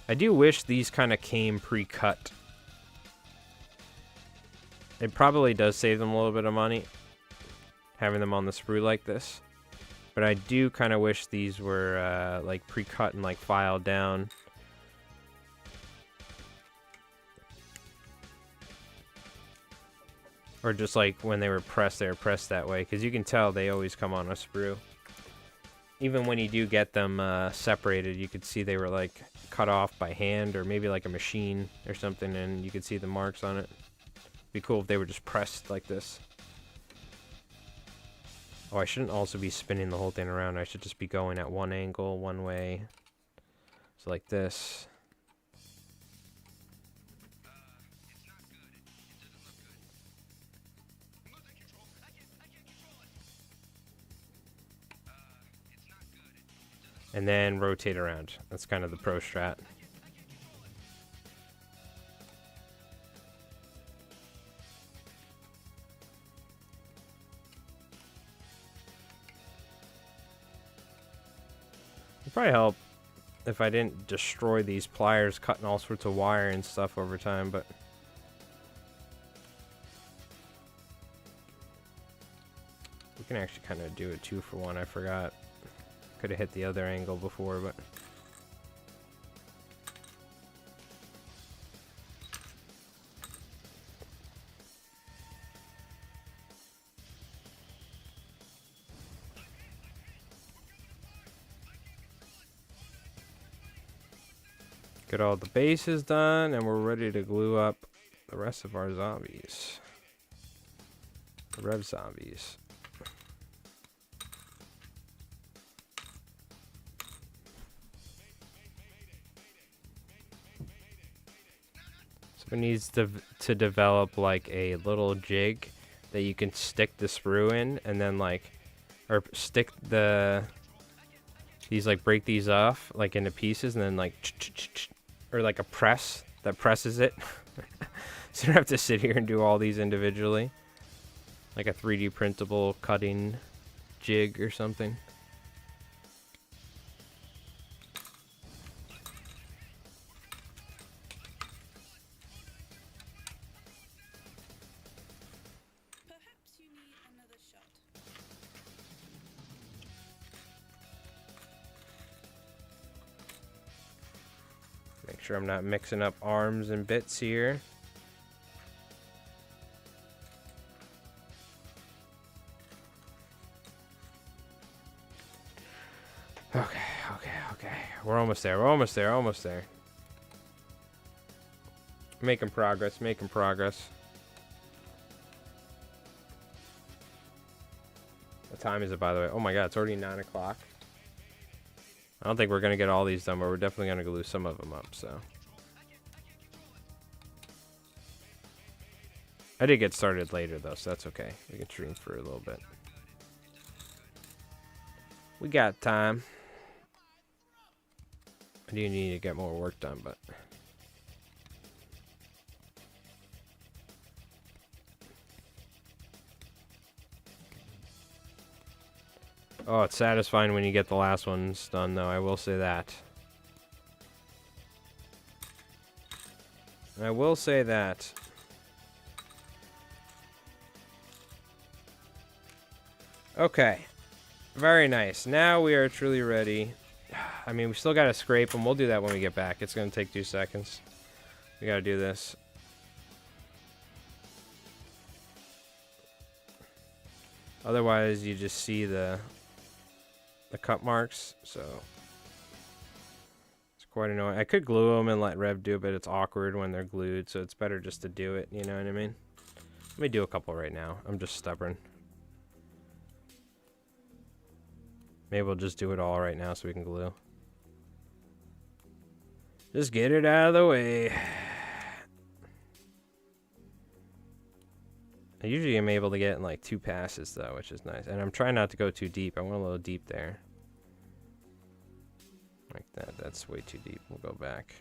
I do wish these kind of came pre-cut. It probably does save them a little bit of money, having them on the sprue like this. But I do kind of wish these were like pre-cut and like filed down. Or just like when they were pressed that way. Because you can tell they always come on a sprue. Even when you do get them separated, you could see they were like cut off by hand or maybe like a machine or something, and you could see the marks on it. It'd be cool if they were just pressed like this. Oh, I shouldn't also be spinning the whole thing around. I should just be going at one angle, one way. So like this. And then rotate around. That's kind of the pro strat. It'd probably help if I didn't destroy these pliers cutting all sorts of wire and stuff over time, but we can actually kind of do it 2-for-1. I forgot. Could have hit the other angle before, but get all the bases done, and we're ready to glue up the rest of our zombies. The rev zombies. It needs to develop like a little jig that you can stick the sprue in, and then like, or stick these like break these off like into pieces, and then like or like a press that presses it. So you don't have to sit here and do all these individually, like a 3D printable cutting jig or something. sure I'm not mixing up arms and bits here. Okay. We're almost there. Almost there. Making progress. What time is it, by the way? Oh my god, it's already 9 o'clock. I don't think we're going to get all these done, but we're definitely going to glue some of them up, so. I did get started later, though, so that's okay. We can stream for a little bit. We got time. I do need to get more work done, but... Oh, it's satisfying when you get the last ones done, though. I will say that. I will say that. Okay. Very nice. Now we are truly ready. I mean, we still got to scrape them. We'll do that when we get back. It's going to take 2 seconds. We got to do this. Otherwise, you just see the cut marks, so it's quite annoying. I could glue them and let Rev do it, but it's awkward when they're glued, so it's better just to do it, you know what I mean? Let me do a couple right now. I'm just stubborn. Maybe we'll just do it all right now so we can glue. Just get it out of the way. I usually am able to get in like 2 passes though, which is nice. And I'm trying not to go too deep. I went a little deep there. Like that. That's way too deep. We'll go back.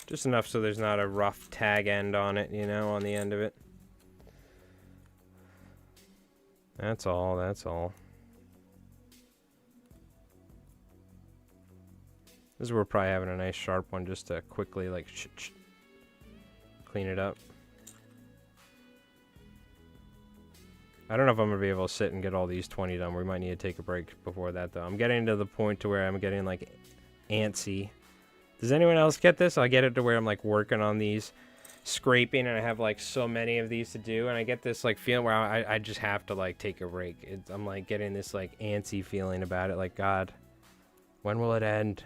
Just enough so there's not a rough tag end on it, you know, on the end of it. That's all, that's all. This is where we're probably having a nice sharp one just to quickly, like, clean it up. I don't know if I'm going to be able to sit and get all these 20 done. We might need to take a break before that, though. I'm getting to the point to where I'm getting, like, antsy. Does anyone else get this? I get it to where I'm, like, working on these, scraping, and I have, like, so many of these to do, and I get this, like, feeling where I just have to, like, take a break. I'm, like, getting this, like, antsy feeling about it. Like, God, when will it end?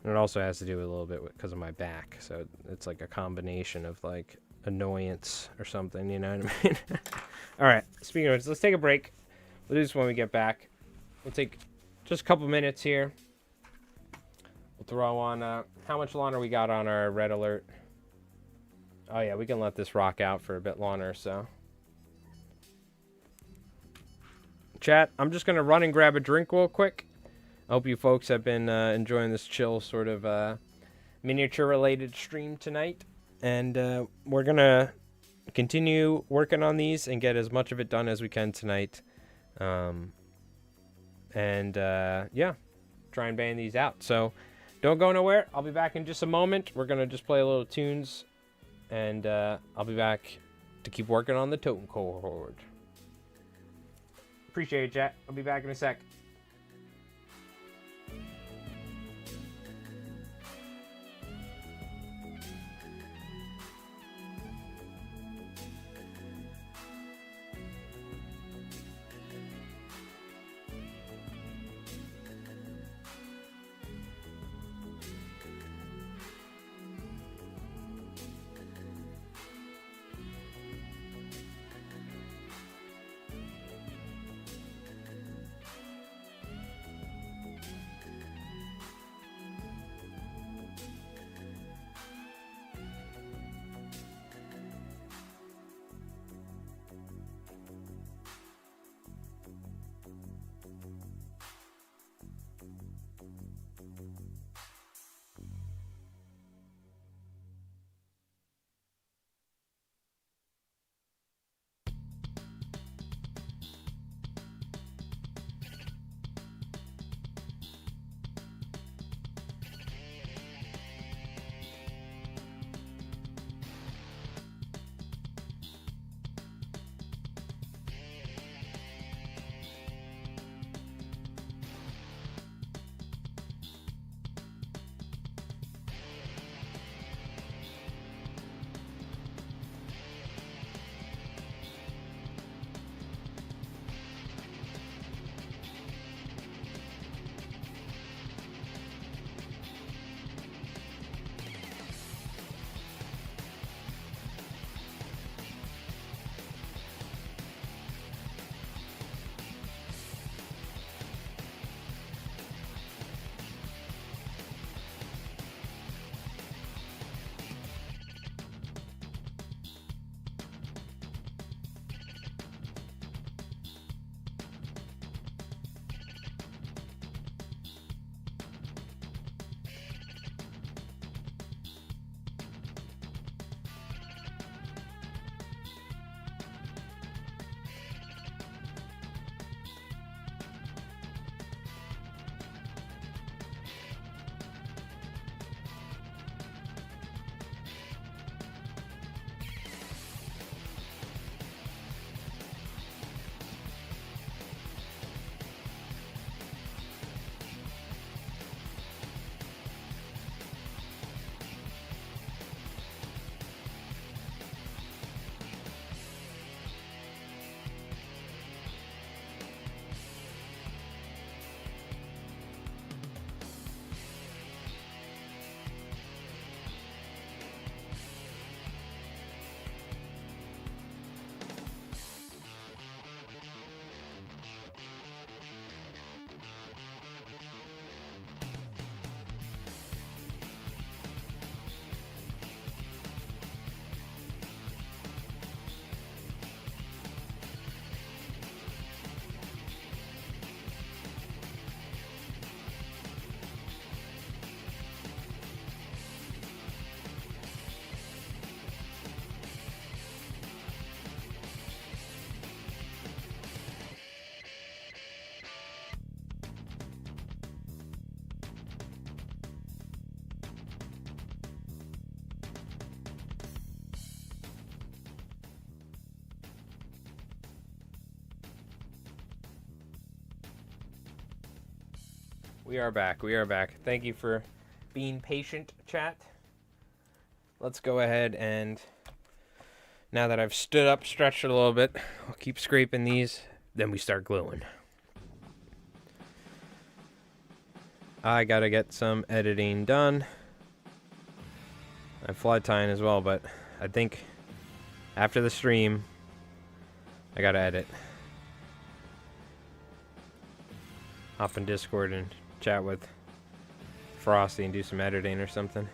And it also has to do a little bit because of my back, so it's, like, a combination of, like, annoyance or something, you know what I mean? All right, speaking of which, let's take a break. We'll do this when we get back. We'll take just a couple minutes here. We'll throw on, how much longer we got on our red alert? Oh yeah, we can let this rock out for a bit longer, so. Chat, I'm just going to run and grab a drink real quick. I hope you folks have been enjoying this chill sort of miniature-related stream tonight. And we're going to continue working on these and get as much of it done as we can tonight. Yeah, try and bang these out. So don't go nowhere. I'll be back in just a moment. We're going to just play a little tunes. And I'll be back to keep working on the Totenkorp. Appreciate it, chat. I'll be back in a sec. We are back. We are back. Thank you for being patient, chat. Let's go ahead and, now that I've stood up, stretched it a little bit, I'll keep scraping these, then we start gluing. I gotta get some editing done. I'm fly tying as well, but I think after the stream, I gotta edit. Hop in Discord and chat with Frosty and do some editing or something.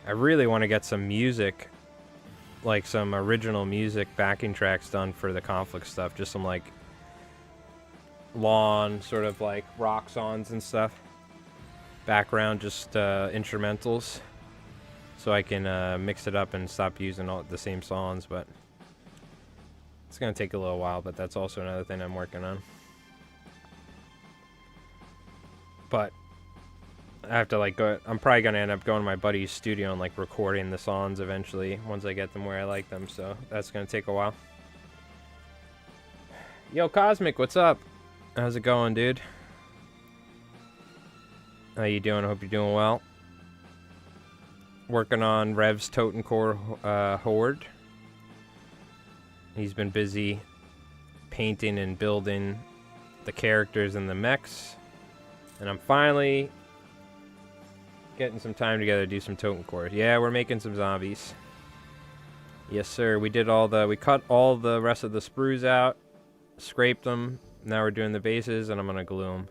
I really want to get some music, like some original music backing tracks done for the conflict stuff. Just some like lawn, sort of like rock songs and stuff. Background, just instrumentals. So I can mix it up and stop using all the same songs, but it's going to take a little while, but that's also another thing I'm working on. But I have to like go, I'm probably going to end up going to my buddy's studio and like recording the songs eventually once I get them where I like them, so that's going to take a while. Yo, Cosmic, what's up? How's it going, dude? How you doing? I hope you're doing well. Working on Rev's Totenkorp Horde. He's been busy painting and building the characters and the mechs. And I'm finally getting some time together to do some Totenkorp. Yeah, we're making some zombies. Yes, sir. We cut all the rest of the sprues out, scraped them. Now we're doing the bases, and I'm gonna glue them.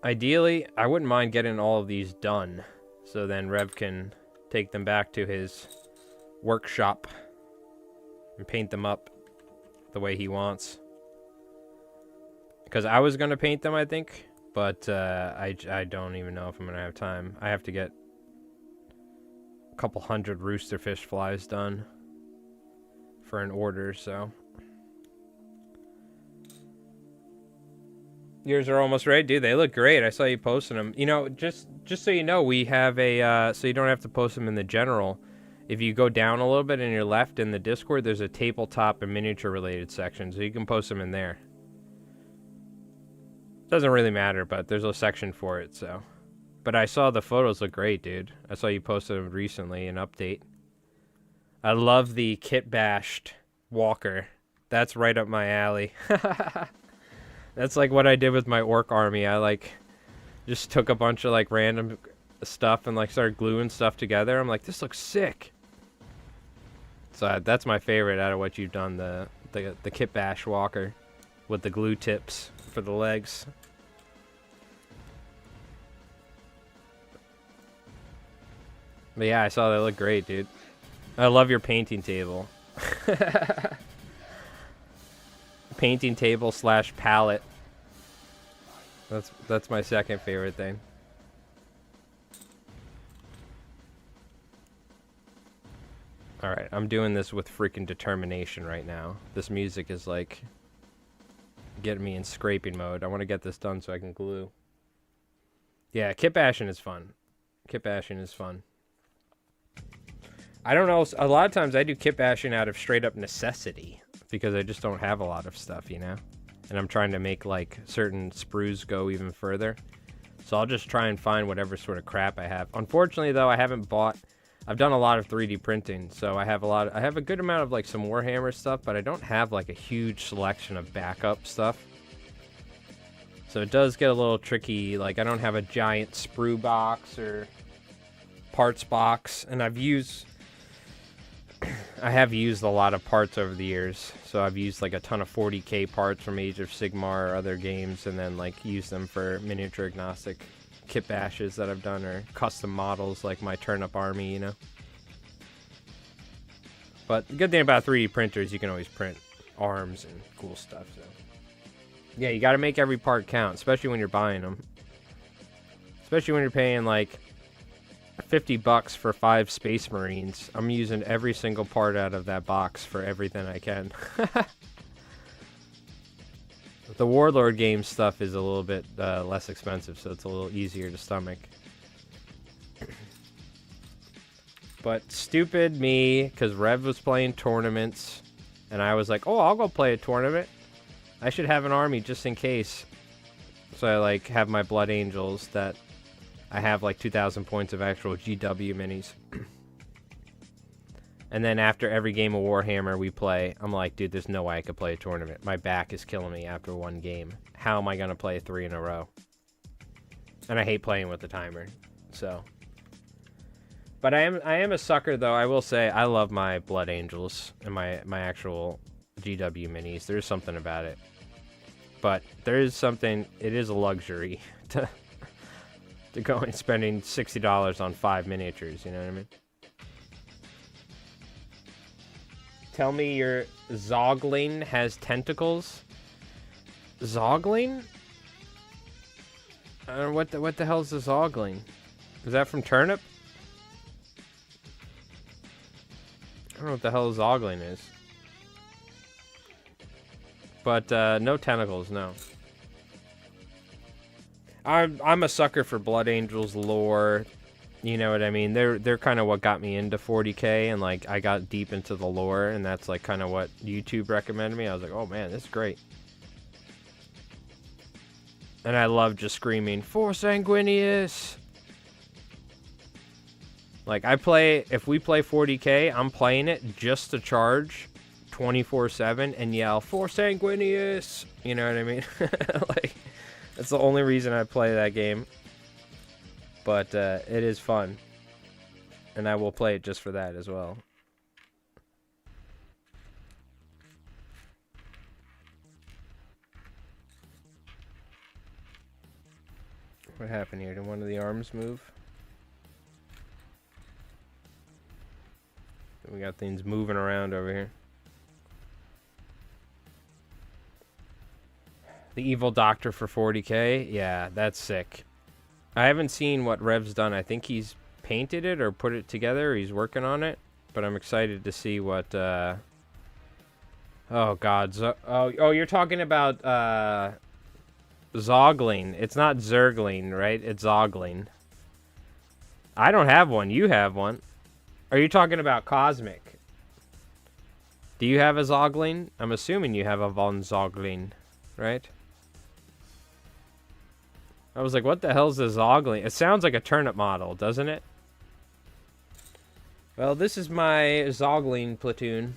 Ideally, I wouldn't mind getting all of these done, so then Rev can take them back to his workshop and paint them up the way he wants. Because I was going to paint them, I think, but I don't even know if I'm going to have time. I have to get a couple hundred roosterfish flies done for an order, so... Yours are almost ready, dude. They look great. I saw you posting them. You know, just so you know, we have a so you don't have to post them in the general. If you go down a little bit in your left in the Discord, there's a tabletop and miniature related section, so you can post them in there. Doesn't really matter, but there's a section for it. So, but I saw the photos look great, dude. I saw you posted them recently, an update. I love the kit bashed walker. That's right up my alley. That's like what I did with my orc army. I like just took a bunch of like random stuff and like started gluing stuff together. I'm like, this looks sick. So that's my favorite out of what you've done, the kit bash walker with the glue tips for the legs. But yeah, I saw they look great, dude. I love your painting table. Painting table / palette. That's my second favorite thing. Alright, I'm doing this with freaking determination right now. This music is like getting me in scraping mode. I want to get this done so I can glue. Yeah, kit bashing is fun. Kit bashing is fun. I don't know, a lot of times I do kit bashing out of straight up necessity because I just don't have a lot of stuff, you know? And I'm trying to make like certain sprues go even further. So I'll just try and find whatever sort of crap I have. Unfortunately though, I've done a lot of 3D printing, so I have a good amount of like some Warhammer stuff, but I don't have like a huge selection of backup stuff. So it does get a little tricky. Like I don't have a giant sprue box or parts box, and I have used a lot of parts over the years. So I've used like a ton of 40K parts from Age of Sigmar or other games, and then like used them for miniature agnostic kit bashes that I've done, or custom models like my turnip army, you know. But the good thing about 3D printers, you can always print arms and cool stuff. So yeah, you got to make every part count, especially when you're buying them. Especially when you're paying like $50 for 5 Space Marines. I'm using every single part out of that box for everything I can. The Warlord game stuff is a little bit less expensive, so it's a little easier to stomach. But stupid me, because Rev was playing tournaments, And I was like, oh, I'll go play a tournament. I should have an army just in case. So I like have my Blood Angels that I have like 2,000 points of actual GW minis. And then after every game of Warhammer we play, I'm like, dude, there's no way I could play a tournament. My back is killing me after one game. How am I going to play 3 in a row? And I hate playing with the timer. So. But I am a sucker, though. I will say I love my Blood Angels and my actual GW minis. There's something about it. But there is something, it is a luxury to go and spending $60 on 5 miniatures, you know what I mean? Tell me your Zogling has tentacles? Zogling? I don't know, what the hell is a Zogling? Is that from Turnip? I don't know what the hell a Zogling is. But no tentacles, no. I'm a sucker for Blood Angels lore. You know what I mean? They're kind of what got me into 40K, and like I got deep into the lore, and that's like kind of what YouTube recommended me. I was like, oh man, this is great. And I love just screaming, "For Sanguinius!" Like if we play 40K, I'm playing it just to charge 24/7 and yell, "For Sanguinius!" You know what I mean? Like, that's the only reason I play that game. But it is fun. And I will play it just for that as well. What happened here? Did one of the arms move? We got things moving around over here. The Evil Doctor for 40K? Yeah, that's sick. I haven't seen what Rev's done. I think he's painted it or put it together. Or he's working on it. But I'm excited to see what... Oh, God. Oh, you're talking about Zogling. It's not Zergling, right? It's Zogling. I don't have one. You have one. Are you talking about Cosmic? Do you have a Zogling? I'm assuming you have a Von Zogling, right? I was like, what the hell's a Zogling? It sounds like a turnip model, doesn't it? Well, this is my Zogling platoon.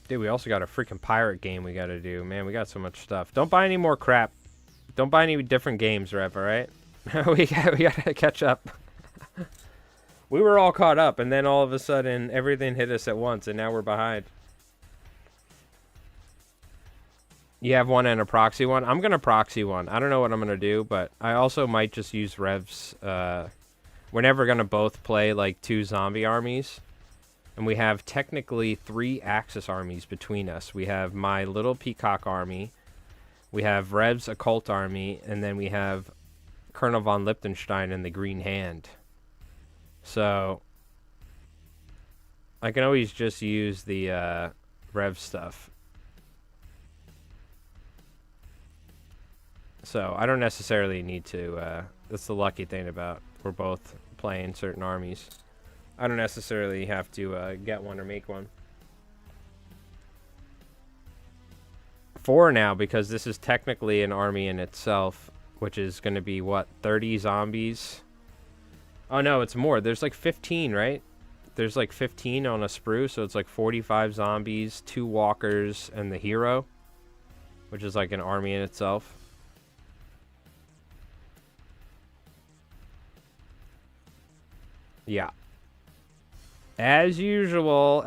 Dude, we also got a freaking pirate game we gotta do. Man, we got so much stuff. Don't buy any more crap. Don't buy any different games, Rev, alright? we gotta catch up. We were all caught up, and then all of a sudden, everything hit us at once, and now we're behind. You have one and a proxy one? I'm gonna proxy one. I don't know what I'm gonna do, but I also might just use Rev's. We're never gonna both play, like, 2 zombie armies. And we have technically 3 Axis armies between us. We have my little Peacock army. We have Rev's Occult army. And then we have Colonel von Liechtenstein and the Green Hand. So I can always just use the Rev stuff. So I don't necessarily need to... that's the lucky thing about we're both playing certain armies. I don't necessarily have to get one or make one. 4 now, because this is technically an army in itself, which is going to be, what, 30 zombies? Oh, no, it's more. There's like 15, right? There's like 15 on a sprue, so it's like 45 zombies, 2 walkers, and the hero, which is like an army in itself. Yeah. As usual,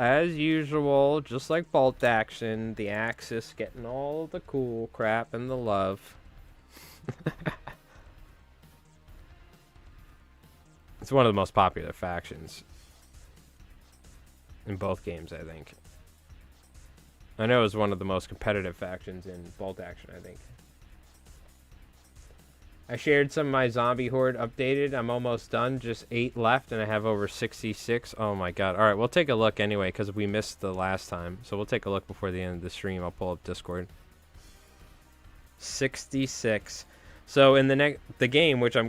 just like Bolt Action, the Axis getting all the cool crap and the love. It's one of the most popular factions in both games, I think. I know it was one of the most competitive factions in Bolt Action, I think. I shared some of my zombie horde updated. I'm almost done. Just 8 left, and I have over 66. Oh, my God. All right, we'll take a look anyway, because we missed the last time. So we'll take a look before the end of the stream. I'll pull up Discord. 66. So in the game, which I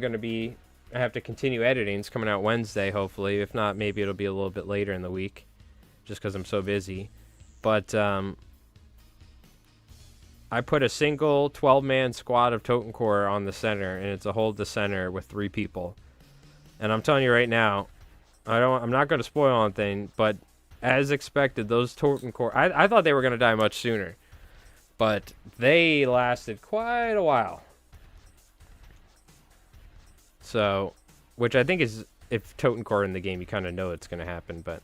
have to continue editing. It's coming out Wednesday, hopefully. If not, maybe it'll be a little bit later in the week, just because I'm so busy. But I put a single 12-man squad of Totenkorp on the center, and it's a hold the center with 3 people. And I'm telling you right now, I'm not going to spoil anything, but as expected, those Totenkorp, I thought they were going to die much sooner, but they lasted quite a while. So, which I think is, if Totenkorp in the game, you kind of know it's going to happen, but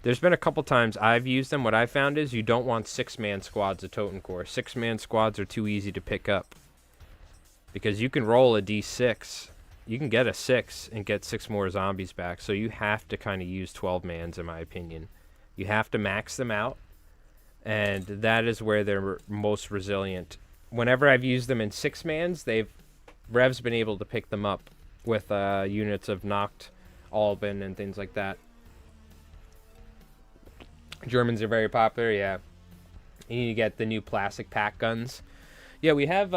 there's been a couple times I've used them. What I found is you don't want 6-man squads of Totenkorp. 6-man squads are too easy to pick up, because you can roll a d6. You can get a 6 and get 6 more zombies back, so you have to kind of use 12-mans, in my opinion. You have to max them out, and that is where they're most resilient. Whenever I've used them in 6-mans, Rev's been able to pick them up with units of Noct, Alban, and things like that. Germans are very popular, yeah. You need to get the new plastic pack guns. Yeah, we have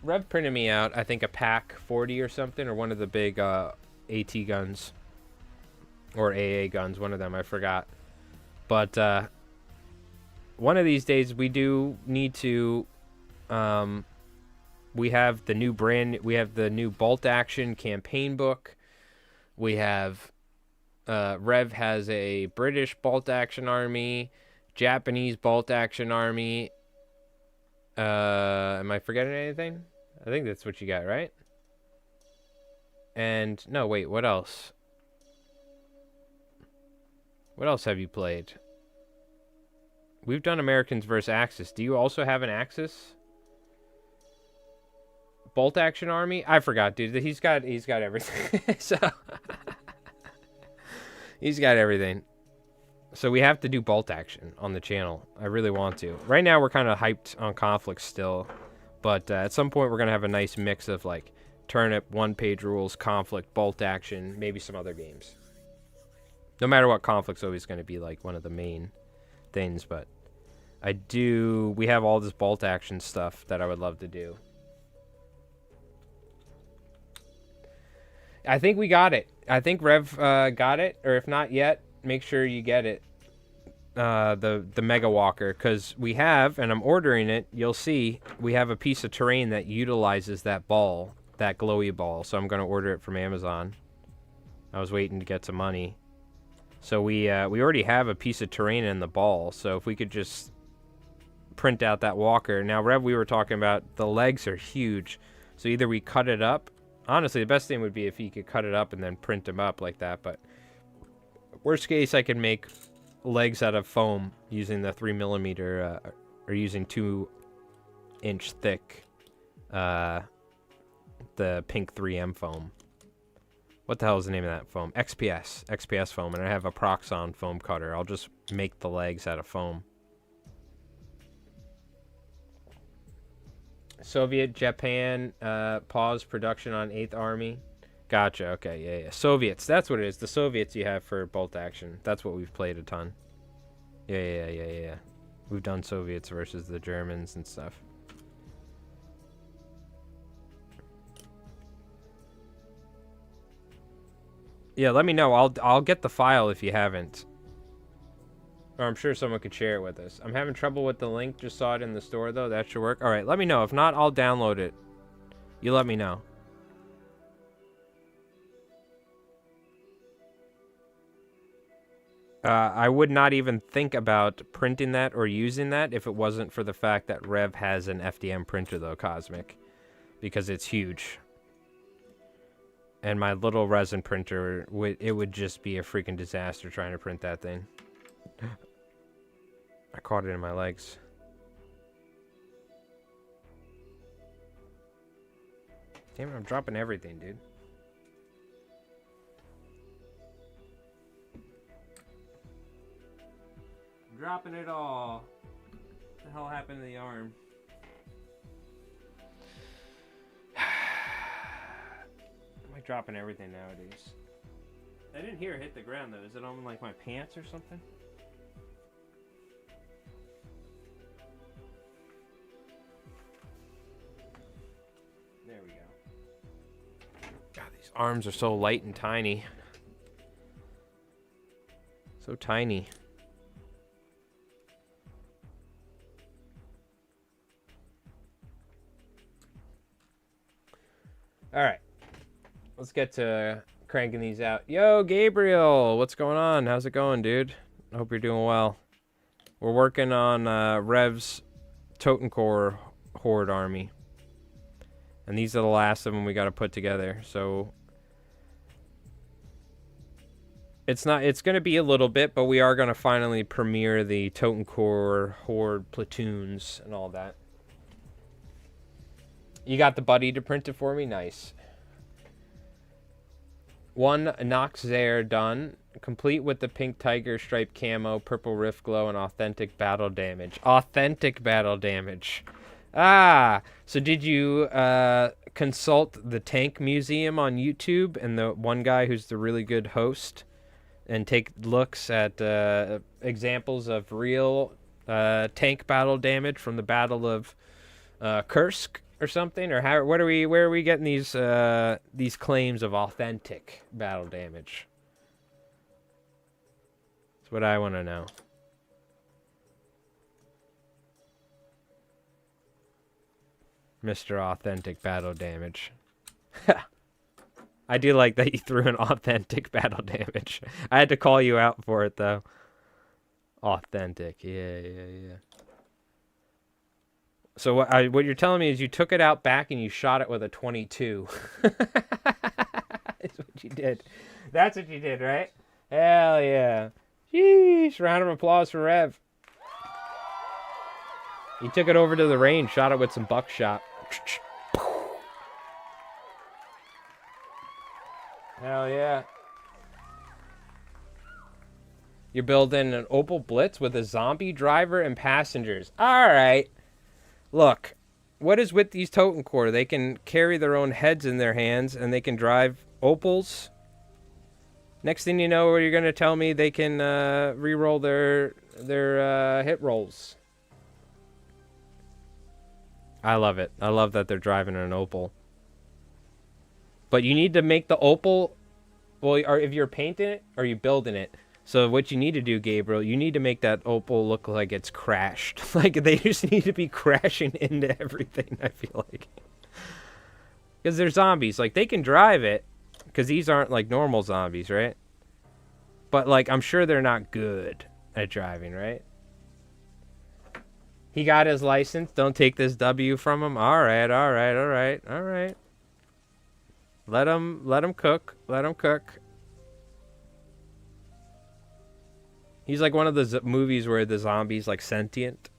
Rev printed me out, I think, a pack 40 or something, or one of the big AT guns. Or AA guns, one of them, I forgot. But one of these days we do need to we have the new bolt action campaign book. We have Rev has a British bolt action army, Japanese bolt action army. Am I forgetting anything? I think that's what you got, right? And no, wait, what else? What else have you played? We've done Americans versus Axis. Do you also have an Axis bolt action army? I forgot, dude. He's got everything. So he's got everything. So we have to do bolt action on the channel. I really want to. Right now we're kind of hyped on conflict still, but at some point we're gonna have a nice mix of like turnip, one-page rules, conflict, bolt action, maybe some other games. No matter what, conflict's always going to be like one of the main things, but we have all this bolt action stuff that I would love to do. I think we got it. I think Rev got it, or if not yet, make sure you get it. The Mega Walker, because we have, and I'm ordering it, you'll see, we have a piece of terrain that utilizes that ball, that glowy ball, so I'm going to order it from Amazon. I was waiting to get some money. So we already have a piece of terrain in the ball, so if we could just print out that walker. Now, Rev, we were talking about the legs are huge, so either we cut it up. Honestly, the best thing would be if you could cut it up and then print them up like that, but worst case, I can make legs out of foam using the 3mm or using 2-inch thick the pink 3M foam. What the hell is the name of that foam? XPS foam, and I have a Proxon foam cutter. I'll just make the legs out of foam. Soviet, Japan, pause production on 8th Army. Gotcha, okay, yeah. Soviets, that's what it is. The Soviets you have for bolt action. That's what we've played a ton. Yeah. We've done Soviets versus the Germans and stuff. Yeah, let me know. I'll get the file if you haven't. Or I'm sure someone could share it with us. I'm having trouble with the link. Just saw it in the store, though. That should work. All right, let me know. If not, I'll download it. You let me know. I would not even think about printing that or using that if it wasn't for the fact that Rev has an FDM printer, though, Cosmic. Because it's huge. And my little resin printer, it would just be a freaking disaster trying to print that thing. I caught it in my legs. Damn it, I'm dropping everything, dude. I'm dropping it all. What the hell happened to the arm? I'm like dropping everything nowadays. I didn't hear it hit the ground though. Is it on like my pants or something? arms are so light and tiny. So tiny. All right. Let's get to cranking these out. Yo, Gabriel, what's going on? How's it going, dude? I hope you're doing well. We're working on Rev's Totenkorp Horde army. And these are the last of them we got to put together. So it's going to be a little bit, but we are going to finally premiere the Totenkorp Horde platoons and all that. You got the buddy to print it for me? Nice. One Nox Zaire done. Complete with the pink tiger stripe camo, purple rift glow, and authentic battle damage. Authentic battle damage. Ah, so did you consult the Tank Museum on YouTube and the one guy who's the really good host and take looks at examples of real tank battle damage from the Battle of Kursk or something? Or how? Where are we getting these claims of authentic battle damage? That's what I want to know. Mr. Authentic Battle Damage. I do like that you threw in authentic battle damage. I had to call you out for it, though. Authentic. Yeah. So what you're telling me is you took it out back and you shot it with a 22. That's what you did. That's what you did, right? Hell yeah. Sheesh. Round of applause for Rev. He took it over to the range, shot it with some buckshot. Hell yeah. You're building an Opel Blitz with a zombie driver and passengers. Alright. Look, what is with these Totenkorp? They can carry their own heads in their hands and they can drive Opels. Next thing you know, you're going to tell me they can re-roll their hit rolls. I love it. I love that they're driving an Opel. But you need to make the Opel... Well, or if you're painting it, or you building it. So what you need to do, Gabriel, you need to make that Opel look like it's crashed. Like, they just need to be crashing into everything, I feel like. Because they're zombies. Like, they can drive it. Because these aren't, like, normal zombies, right? But, like, I'm sure they're not good at driving, right? He got his license. Don't take this W from him. All right. Let him cook. Let him cook. He's like one of the movies where the zombie's like sentient.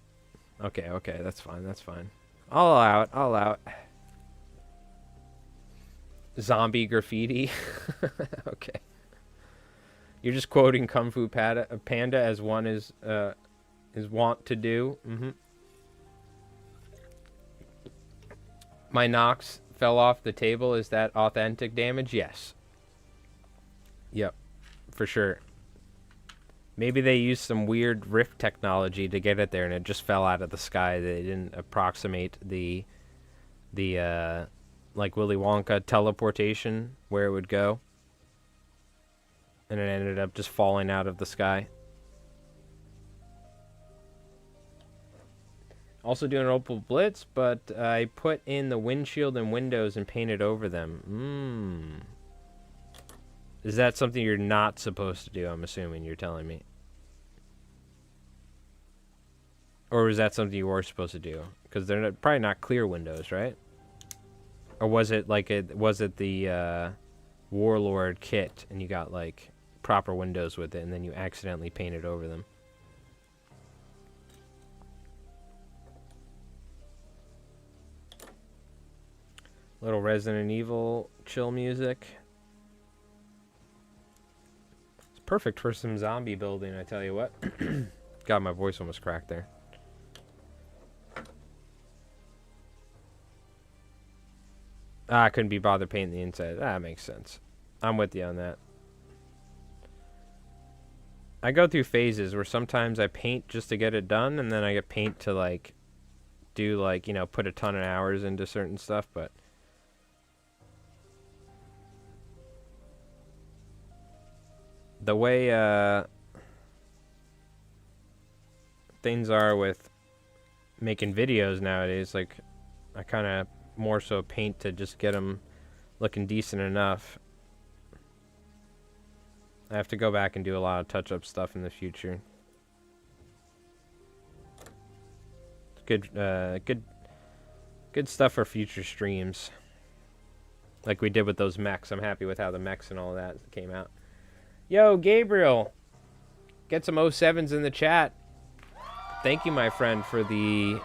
Okay, that's fine. I'll allow it. Zombie graffiti. Okay. You're just quoting Kung Fu Panda as one is wont to do. Mm-hmm. My Nox fell off the table. Is that authentic damage? Yes. Yep. For sure. Maybe they used some weird rift technology to get it there and it just fell out of the sky. They didn't approximate the like Willy Wonka teleportation where it would go. And it ended up just falling out of the sky. Also doing an Opel Blitz, but I put in the windshield and windows and painted over them. Is that something you're not supposed to do, I'm assuming you're telling me? Or was that something you were supposed to do? Because they're probably not clear windows, right? Or was it like the Warlord kit and you got like proper windows with it and then you accidentally painted over them? Little Resident Evil chill music. It's perfect for some zombie building, I tell you what. God, my voice almost cracked there. I couldn't be bothered painting the inside. That makes sense. I'm with you on that. I go through phases where sometimes I paint just to get it done, and then I get paint to, like, do, like, you know, put a ton of hours into certain stuff, but... the way things are with making videos nowadays, like I kind of more so paint to just get them looking decent enough. I have to go back and do a lot of touch-up stuff in the future. Good, good stuff for future streams. Like we did with those mechs. I'm happy with how the mechs and all that came out. Yo, Gabriel, get some 07s in the chat. Thank you, my friend, for the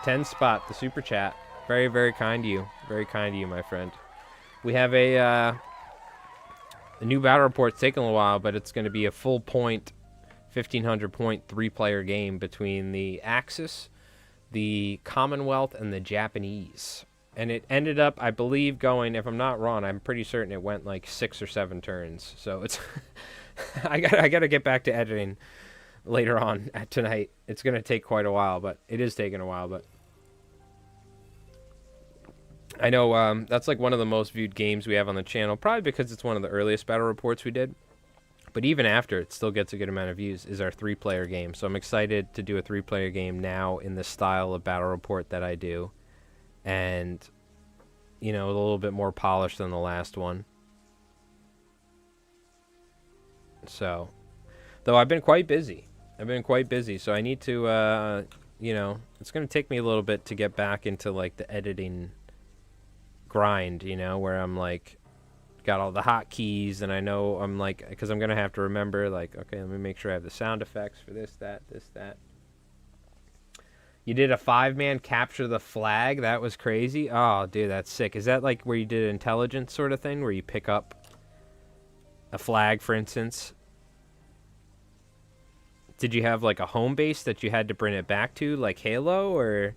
10 spot, the super chat. Very, very kind to you. Very kind to you, my friend. We have a new battle report's taking a while, but it's going to be a full point, 1,500 point 3-player game between the Axis, the Commonwealth, and the Japanese. And it ended up, I believe, going, if I'm not wrong, I'm pretty certain it went like 6 or 7 turns. So it's, I got to get back to editing later on tonight. It's going to take quite a while, but it is taking a while, but I know that's like one of the most viewed games we have on the channel, probably because it's one of the earliest battle reports we did. But even after, it still gets a good amount of views, is our 3-player game. So I'm excited to do a 3-player game now in the style of battle report that I do. And, you know, a little bit more polished than the last one. So, though I've been quite busy. So I need to, you know, it's going to take me a little bit to get back into, like, the editing grind, you know, where I'm like got all the hotkeys and I know I'm like, because I'm gonna have to remember, like, okay, let me make sure I have the sound effects for this, that. You did a 5-man capture the flag. That was crazy. Oh, dude, that's sick. Is that like where you did intelligence sort of thing, where you pick up a flag, for instance? Did you have like a home base that you had to bring it back to, like Halo, or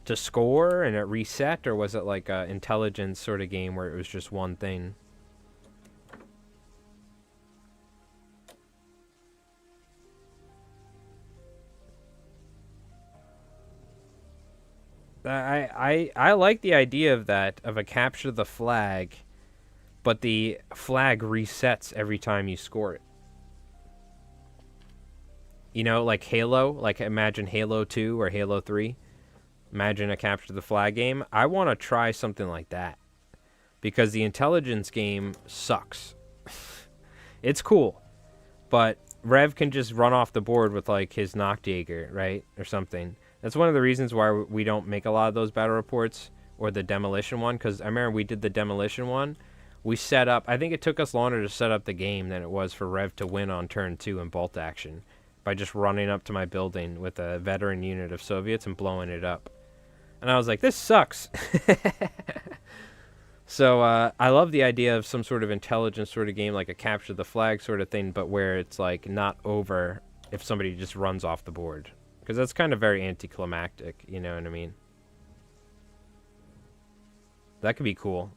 to score and it reset, or was it like a intelligence sort of game where it was just one thing? I like the idea of that, of a capture the flag, but the flag resets every time you score it. You know, like Halo, like imagine Halo 2 or Halo 3. Imagine a capture the flag game. I want to try something like that, because the intelligence game sucks. It's cool, but Rev can just run off the board with like his Nachtjäger, right, or something. That's one of the reasons why we don't make a lot of those battle reports, or the demolition one, because I remember we did the demolition one. We set up, I think it took us longer to set up the game than it was for Rev to win on turn 2 in bolt action, by just running up to my building with a veteran unit of Soviets and blowing it up. And I was like, this sucks. So I love the idea of some sort of intelligence sort of game, like a capture the flag sort of thing, but where it's like not over if somebody just runs off the board. Because that's kind of very anticlimactic, you know what I mean? That could be cool.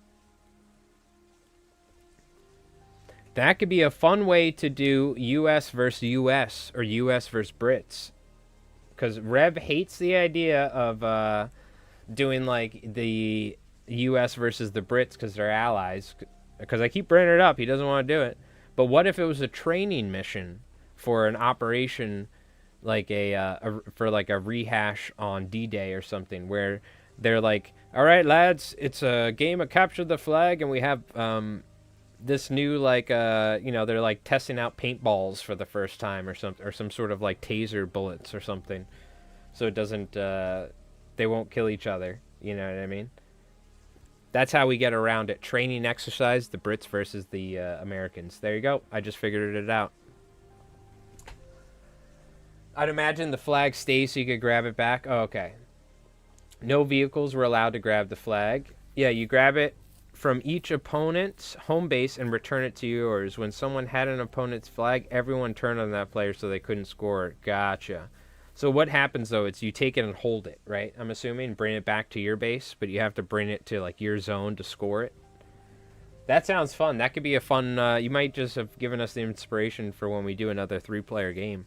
That could be a fun way to do US versus US, or US versus Brits. Because Rev hates the idea of doing like the US versus the Brits because they're allies. Because I keep bringing it up, he doesn't want to do it. But what if it was a training mission for an operation, like for like a rehash on D-Day or something, where they're like, all right, lads, it's a game of capture the flag, and we have this new, like, you know, they're like testing out paintballs for the first time, or some sort of like taser bullets or something, so it doesn't, they won't kill each other, you know what I mean? That's how we get around it. Training exercise, the Brits versus the Americans. There you go. I just figured it out. I'd imagine the flag stays so you could grab it back. Oh, okay. No vehicles were allowed to grab the flag. Yeah, you grab it from each opponent's home base and return it to yours. When someone had an opponent's flag, everyone turned on that player so they couldn't score it. Gotcha. So what happens, though, it's you take it and hold it, right? I'm assuming bring it back to your base, but you have to bring it to like your zone to score it. That sounds fun. That could be a fun, you might just have given us the inspiration for when we do another 3-player game.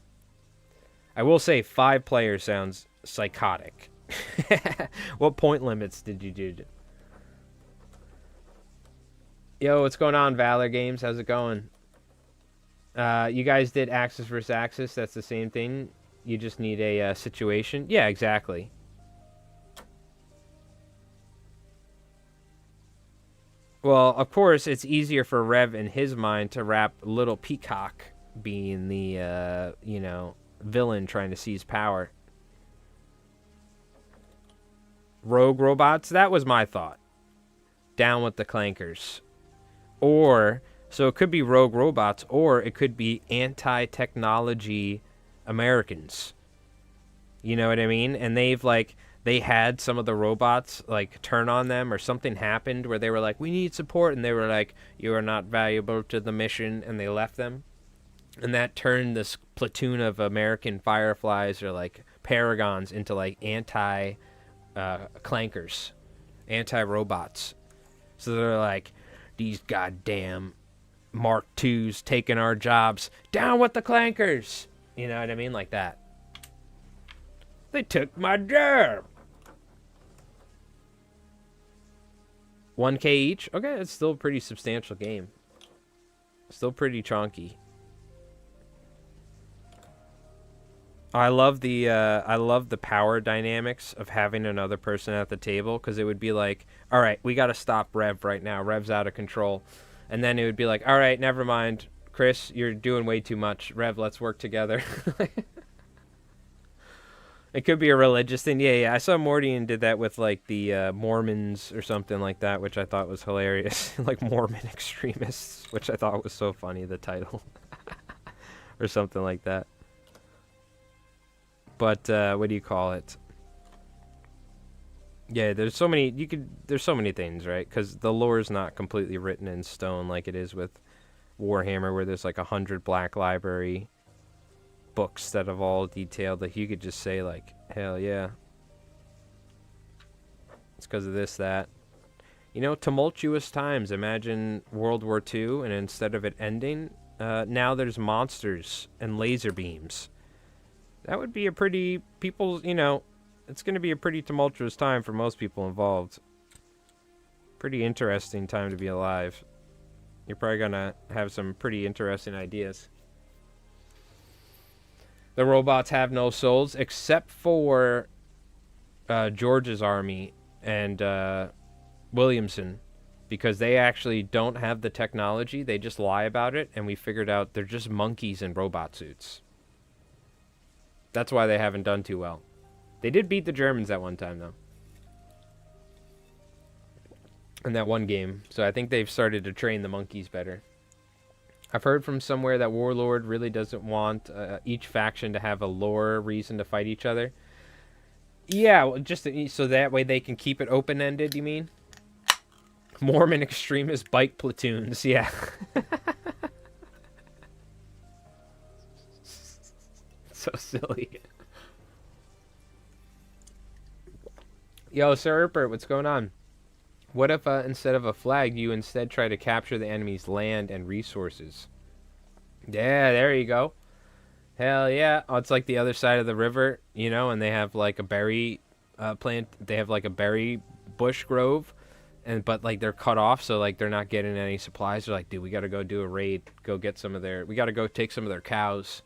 I will say 5 players sounds psychotic. What point limits did you do? Yo, what's going on, Valor Games? How's it going? You guys did Axis versus Axis. That's the same thing. You just need a situation. Yeah, exactly. Well, of course, it's easier for Rev in his mind to wrap Little Peacock being the, villain trying to seize power. Rogue robots, that was my thought. Down with the clankers. Or, so it could be rogue robots, or it could be anti-technology Americans. You know what I mean? And they had some of the robots, turn on them, or something happened where they were like, we need support, and they were like, you are not valuable to the mission, and they left them. And that turned this platoon of American Fireflies, or, Paragons, into, anti-clankers, anti-robots. So they're like, these goddamn Mark IIs taking our jobs. Down with the clankers! You know what I mean? Like that. They took my job! 1K each? Okay, it's still a pretty substantial game. Still pretty chonky. I love the power dynamics of having another person at the table, because it would be like, all right, we got to stop Rev right now. Rev's out of control. And then it would be like, all right, never mind. Chris, you're doing way too much. Rev, let's work together. It could be a religious thing. Yeah. I saw Mordian did that with, the Mormons or something like that, which I thought was hilarious. Mormon extremists, which I thought was so funny, the title. Or something like that. But what do you call it? Yeah, there's so many things, right? Because the lore is not completely written in stone like it is with Warhammer, where there's 100 Black Library books that have all detailed. You could just say hell yeah, it's because of this, that. Tumultuous times. Imagine World War II, and instead of it ending, now there's monsters and laser beams. That would be it's going to be a pretty tumultuous time for most people involved. Pretty interesting time to be alive. You're probably going to have some pretty interesting ideas. The robots have no souls, except for George's army and Williamson, because they actually don't have the technology. They just lie about it, and we figured out they're just monkeys in robot suits. That's why they haven't done too well. They did beat the Germans at one time, though. In that one game. So I think they've started to train the monkeys better. I've heard from somewhere that Warlord really doesn't want each faction to have a lore reason to fight each other. Yeah, well, just so that way they can keep it open-ended, you mean? Mormon extremist bike platoons, yeah. So silly. Yo, Sir Rupert, what's going on? What if instead of a flag, you instead try to capture the enemy's land and resources? Yeah, there you go. Hell yeah. Oh, it's like the other side of the river, and they have a berry plant. They have a berry bush grove, but they're cut off, so they're not getting any supplies. They're like, dude, we got to go do a raid. Go get we got to go take some of their cows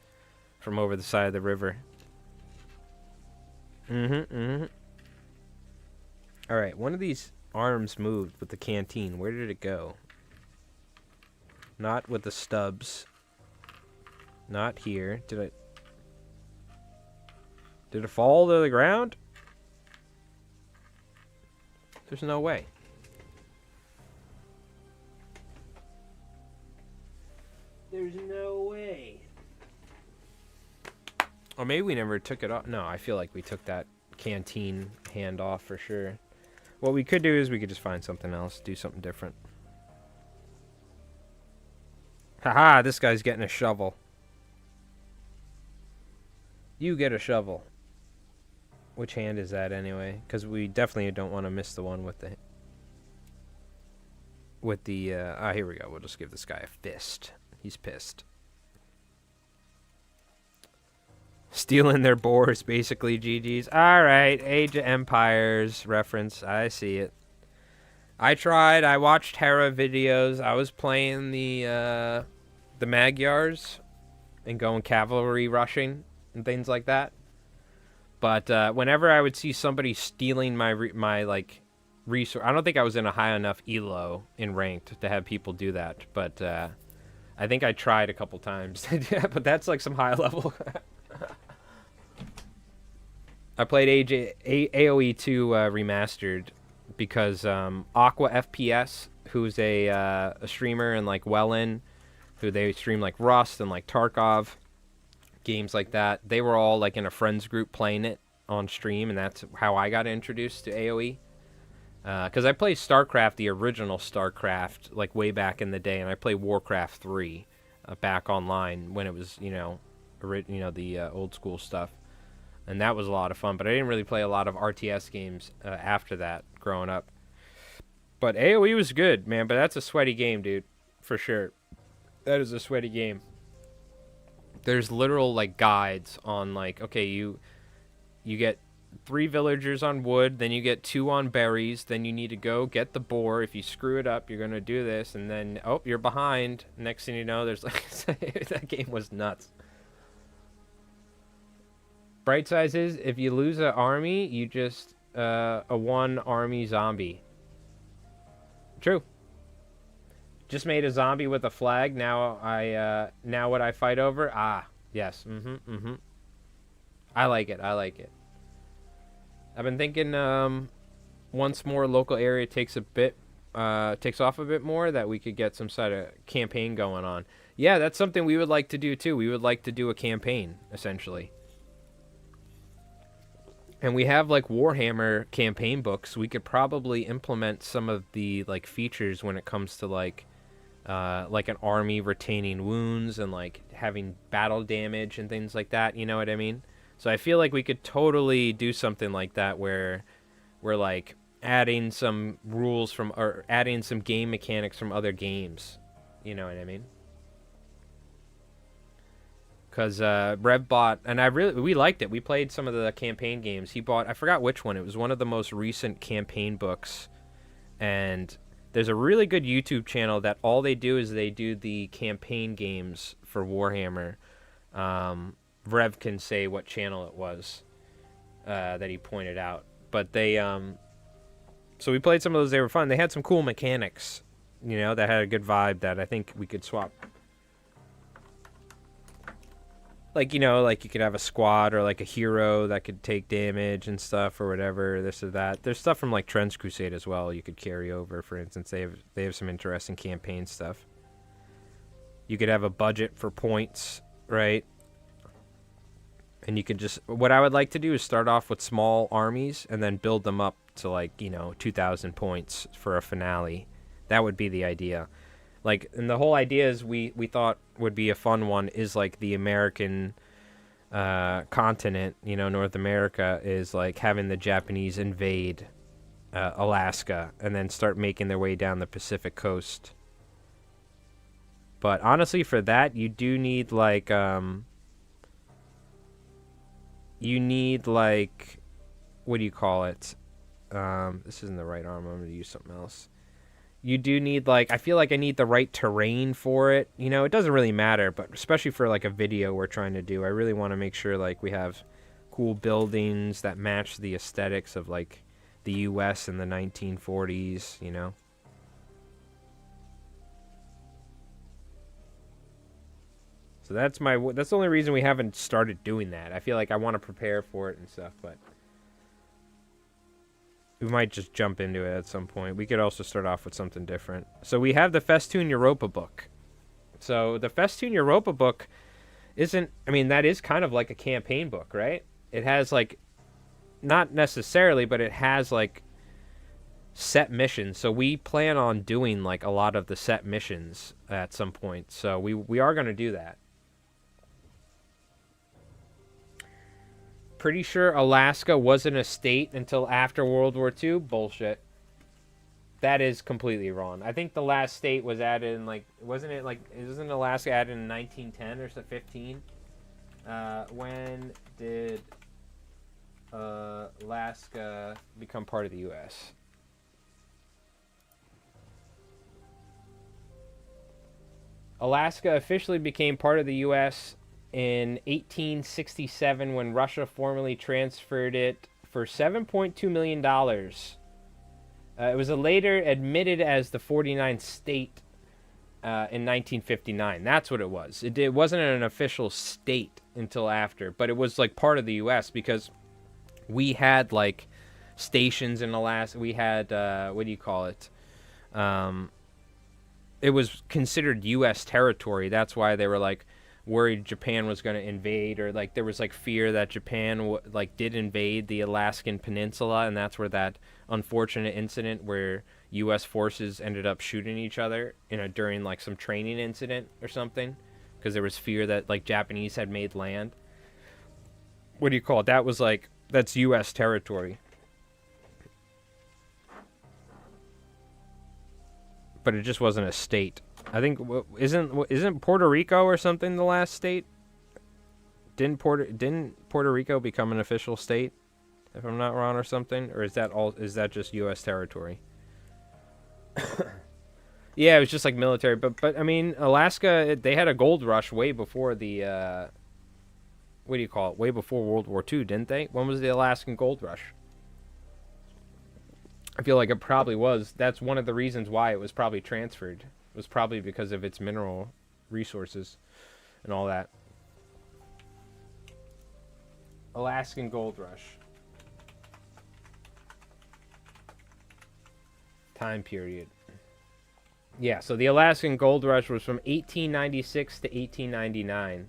from over the side of the river. All right, one of these arms moved with the canteen. Where did it go? Not with the stubs. Not here. Did it fall to the ground? There's no way. There's no way. Or maybe we never took it off. No, I feel like we took that canteen hand off for sure. What we could do is we could just find something else, do something different. Haha, this guy's getting a shovel. You get a shovel. Which hand is that anyway? Because we definitely don't want to miss the one with the... here we go. We'll just give this guy a fist. He's pissed. Stealing their boars, basically, GG's. Alright, Age of Empires reference. I see it. I tried. I watched Hera videos. I was playing the the Magyars and going cavalry rushing and things like that. But whenever I would see somebody stealing my like resource, I don't think I was in a high enough elo in ranked to have people do that. But I think I tried a couple times. But that's like some high level. I played AOE 2 remastered because Aqua FPS, who's a streamer and like Wellen, who they stream like Rust and like Tarkov, games like that. They were all like in a friends group playing it on stream, and that's how I got introduced to AOE. Because I played StarCraft, the original StarCraft, like way back in the day, and I played Warcraft 3 back online when it was, the old school stuff. And that was a lot of fun, but I didn't really play a lot of RTS games after that growing up. But AOE was good, man, but that's a sweaty game, dude, for sure. That is a sweaty game. There's literal like guides on like, okay, you get 3 villagers on wood, then you get 2 on berries, then you need to go get the boar. If you screw it up, you're gonna do this, and then you're behind. Next thing you know, there's like that game was nuts. Bright size is if you lose an army, you just a 1 army zombie. True. Just made a zombie with a flag. Now what I fight over? Ah, yes. I like it. I've been thinking once more local area takes off a bit more, that we could get some sort of campaign going on. Yeah, that's something we would like to do too. We would like to do a campaign, essentially. And we have like Warhammer campaign books. We could probably implement some of the like features when it comes to like an army retaining wounds and like having battle damage and things like that. You know what I mean? So I feel like we could totally do something like that where we're like adding some rules from, or adding some game mechanics from other games. You know what I mean? Because Rev bought, and we liked it. We played some of the campaign games. He bought, I forgot which one. It was one of the most recent campaign books. And there's a really good YouTube channel that all they do is they do the campaign games for Warhammer. Rev can say what channel it was that he pointed out. But they, so we played some of those. They were fun. They had some cool mechanics, that had a good vibe that I think we could swap. Like, like you could have a squad or like a hero that could take damage and stuff or whatever, this or that. There's stuff from like Trends Crusade as well you could carry over, for instance. They have some interesting campaign stuff. You could have a budget for points, right? And you could just, what I would like to do is start off with small armies and then build them up to like, 2,000 points for a finale. That would be the idea. Like, and the whole idea is we thought would be a fun one is like the American continent, North America, is like having the Japanese invade Alaska and then start making their way down the Pacific coast. But honestly, for that, you do need like what do you call it? This isn't the right arm. I'm going to use something else. You do need, like, I feel like I need the right terrain for it. It doesn't really matter, but especially for, like, a video we're trying to do, I really want to make sure, like, we have cool buildings that match the aesthetics of, like, the U.S. in the 1940s, So that's the only reason we haven't started doing that. I feel like I want to prepare for it and stuff, but we might just jump into it at some point. We could also start off with something different. So we have the Festoon Europa book. So the Festoon Europa book that is kind of like a campaign book, right? It has like, not necessarily, but it has like set missions. So we plan on doing like a lot of the set missions at some point. So we are going to do that. Pretty sure Alaska wasn't a state until after World War II. Bullshit. That is completely wrong. I think the last state was added in isn't Alaska added in 1910 or so, 15? When did Alaska become part of the U.S.? . Alaska officially became part of the U.S. in 1867 when Russia formally transferred it for $7.2 million. It was later admitted as the 49th state in 1959. That's what it was. It wasn't an official state until after, but it was like part of the U.S. because we had like stations in Alaska. We had what do you call it? It was considered U.S. territory. That's why they were like worried Japan was going to invade, or like there was like fear that Japan like did invade the Alaskan Peninsula, and that's where that unfortunate incident where U.S. forces ended up shooting each other during like some training incident or something, because there was fear that like Japanese had made land. What do you call it? That was like that's U.S. territory. But it just wasn't a state. I think isn't Puerto Rico or something the last state? Didn't Puerto Rico become an official state, if I'm not wrong, or something? Or is that just U.S. territory? Yeah, it was just like military. But I mean, Alaska, they had a gold rush way before the what do you call it? Way before World War II, didn't they? When was the Alaskan gold rush? I feel like it probably was. That's one of the reasons why it was probably transferred. It was probably because of its mineral resources and all that. Alaskan gold rush. Time period. Yeah, so the Alaskan gold rush was from 1896 to 1899.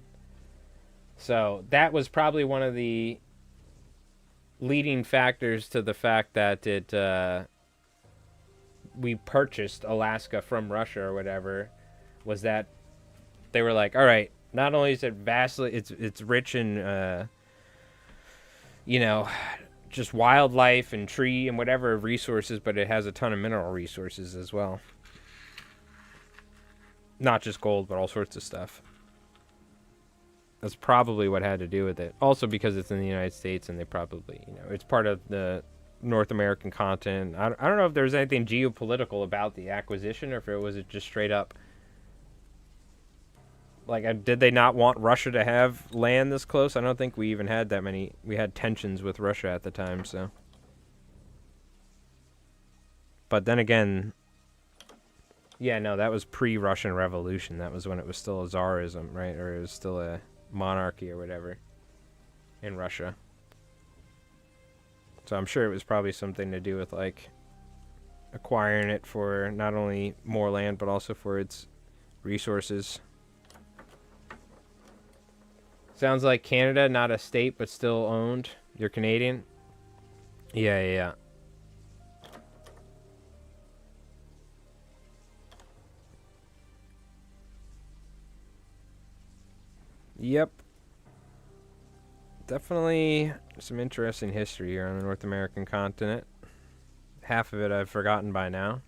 So that was probably one of the leading factors to the fact that we purchased Alaska from Russia or whatever, was that they were like, all right, not only is it vastly, it's rich in just wildlife and tree and whatever resources, but it has a ton of mineral resources as well. Not just gold, but all sorts of stuff. That's probably what had to do with it. Also because it's in the United States and they probably, it's part of the North American continent. I don't know if there's anything geopolitical about the acquisition or if it was just straight up. Like, did they not want Russia to have land this close? I don't think we even had that many. We had tensions with Russia at the time, so. But then again, yeah, no, that was pre-Russian Revolution. That was when it was still a Tsarism, right? Or it was still a monarchy or whatever in Russia. So I'm sure it was probably something to do with like acquiring it for not only more land but also for its resources. Sounds like Canada, not a state but still owned. You're Canadian? Yeah. Yep. Definitely some interesting history here on the North American continent. Half of it I've forgotten by now.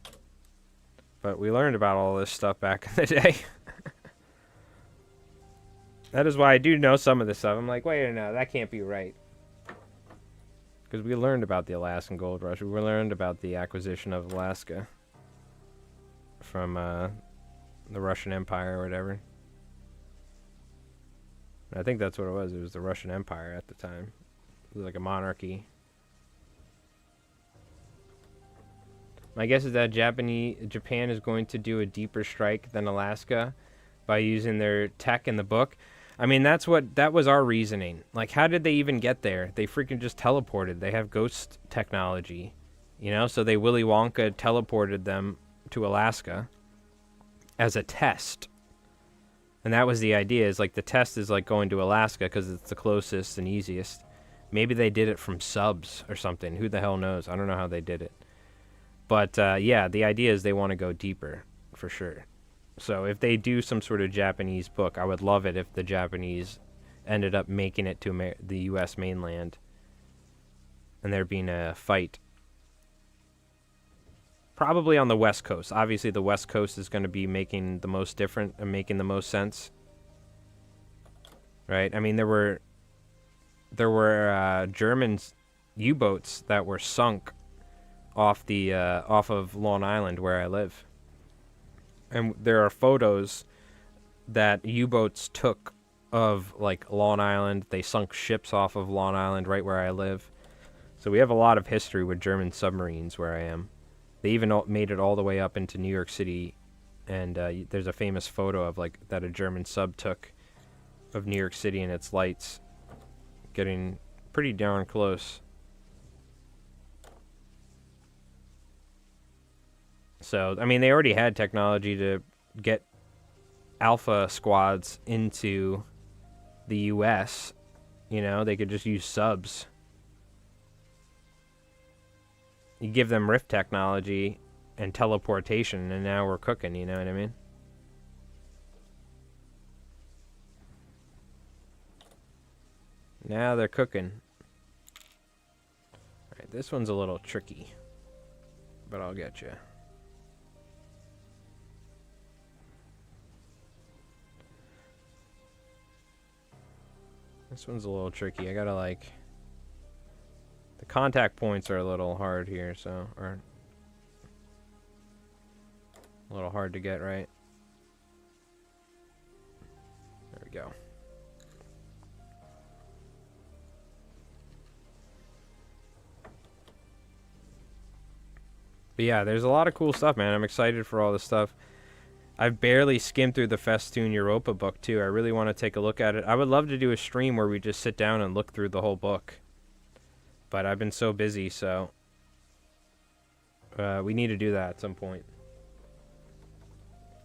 But we learned about all this stuff back in the day. That is why I do know some of this stuff. I'm like, wait a minute, that can't be right. Because we learned about the Alaskan gold rush. We learned about the acquisition of Alaska from the Russian Empire or whatever. I think that's what it was. It was the Russian Empire at the time. It was like a monarchy. My guess is that Japan is going to do a deeper strike than Alaska by using their tech in the book. I mean, that was our reasoning. Like, how did they even get there? They freaking just teleported. They have ghost technology, so they Willy Wonka teleported them to Alaska as a test. And that was the idea, is like the test is like going to Alaska because it's the closest and easiest. Maybe they did it from subs or something. Who the hell knows? I don't know how they did it. But yeah, the idea is they want to go deeper for sure. So if they do some sort of Japanese book, I would love it if the Japanese ended up making it to the U.S. mainland and there being a fight. Probably on the West Coast. Obviously, the West Coast is going to be making the most different and making the most sense. Right? I mean, there were German U-boats that were sunk off of Long Island where I live. And there are photos that U-boats took of like Long Island. They sunk ships off of Long Island right where I live. So we have a lot of history with German submarines where I am. They even made it all the way up into New York City, and there's a famous photo of like that a German sub took of New York City and its lights, getting pretty darn close. So, I mean, they already had technology to get Alpha squads into the U.S. You know, they could just use subs. You give them rift technology and teleportation, and now we're cooking, you know what I mean? Now they're cooking. Alright, this one's a little tricky, but I'll get you. This one's a little tricky. I gotta like... The contact points are a little hard here, so... Or... A little hard to get right. There we go. But yeah, there's a lot of cool stuff, man. I'm excited for all this stuff. I've barely skimmed through the Festoon Europa book, too. I really want to take a look at it. I would love to do a stream where we just sit down and look through the whole book. But I've been so busy, so... we need to do that at some point.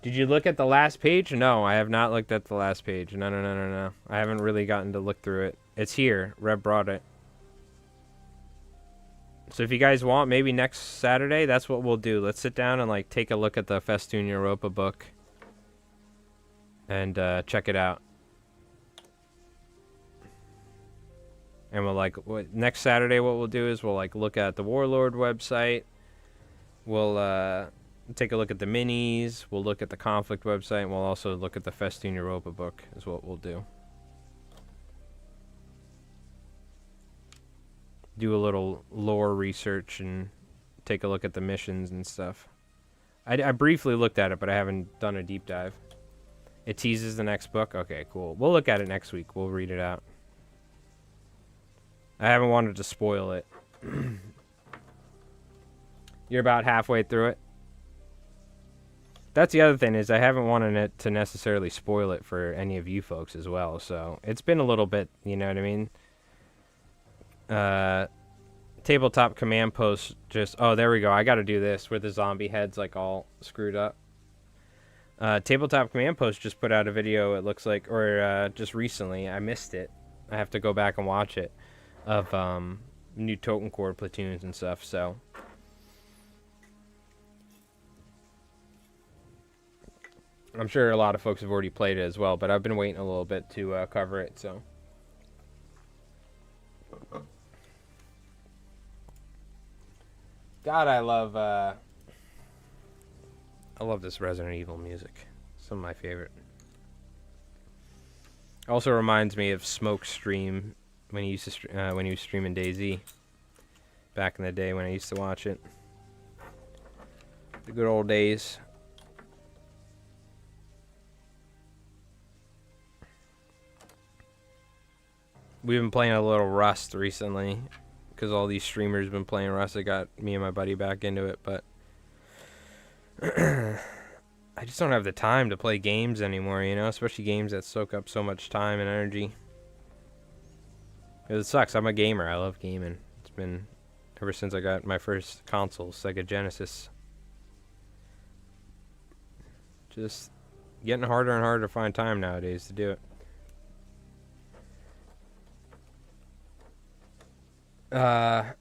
Did you look at the last page? No, I have not looked at the last page. No. I haven't really gotten to look through it. It's here. Reb brought it. So if you guys want, maybe next Saturday, that's what we'll do. Let's sit down and like take a look at the Festoon Europa book and check it out. And we'll like next Saturday, what we'll do is we'll like look at the Warlord website. We'll take a look at the minis. We'll look at the Conflict website. And we'll also look at the Festoon Europa book. Is what we'll do. Do a little lore research and take a look at the missions and stuff. I briefly looked at it, but I haven't done a deep dive. It teases the next book? Okay, cool. We'll look at it next week. We'll read it out. I haven't wanted to spoil it. You're about halfway through it? That's the other thing, is I haven't wanted it to necessarily spoil it for any of you folks as well. So it's been a little bit, you know what I mean? Tabletop command post just... Oh, there we go. I gotta do this where the zombie head's like all screwed up. Tabletop command post just put out a video, it looks like, or just recently. I missed it. I have to go back and watch it. Of new Totenkorp platoons and stuff, so... I'm sure a lot of folks have already played it as well, but I've been waiting a little bit to cover it, so... God, I love this Resident Evil music. Some of my favorite. Also reminds me of Smoke's stream when he used to when he was streaming DayZ back in the day when I used to watch it. The good old days. We've been playing a little Rust recently. Because all these streamers have been playing Rust. It got me and my buddy back into it, but... I just don't have the time to play games anymore, you know? Especially games that soak up so much time and energy. It sucks. I'm a gamer. I love gaming. It's been ever since I got my first console, Sega Genesis. Just getting harder and harder to find time nowadays to do it. I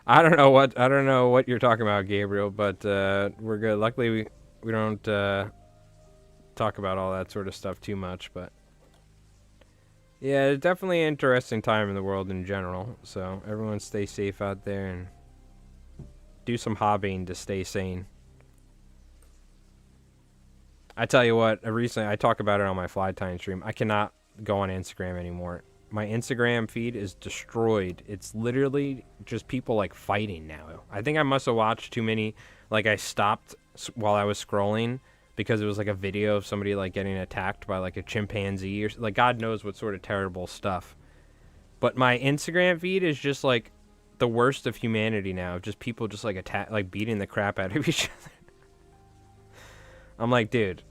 don't know what you're talking about, Gabriel, but we're good. Luckily we don't talk about all that sort of stuff too much, but yeah, it's definitely an interesting time in the world in general. So everyone stay safe out there and do some hobbying to stay sane. I tell you what, recently I talk about it on my Fly Time stream. I cannot go on Instagram anymore. My Instagram feed is destroyed. It's literally just people like fighting now. I think I must have watched too many. Like I stopped while I was scrolling because it was like a video of somebody like getting attacked by like a chimpanzee or like God knows what sort of terrible stuff. But my Instagram feed is just like the worst of humanity now. Just people just like beating the crap out of each other. I'm like, dude,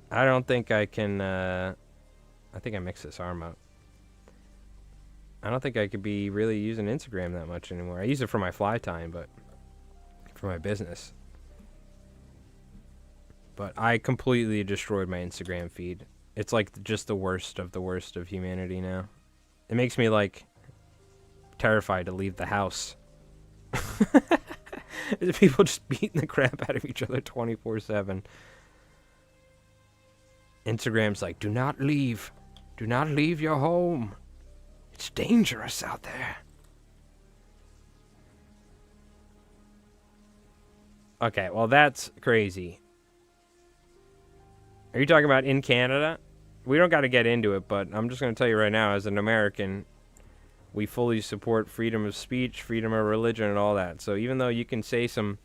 I don't think I can. I think I mixed this arm up. I don't think I could be really using Instagram that much anymore. I use it for my fly time, but for my business. But I completely destroyed my Instagram feed. It's like just the worst of humanity now. It makes me like terrified to leave the house. People just beating the crap out of each other 24/7. Instagram's like, do not leave. Do not leave your home. It's dangerous out there. Okay, well that's crazy. Are you talking about in Canada? We don't got to get into it, but I'm just going to tell you right now, as an American, we fully support freedom of speech, freedom of religion, and all that. So even though you can say some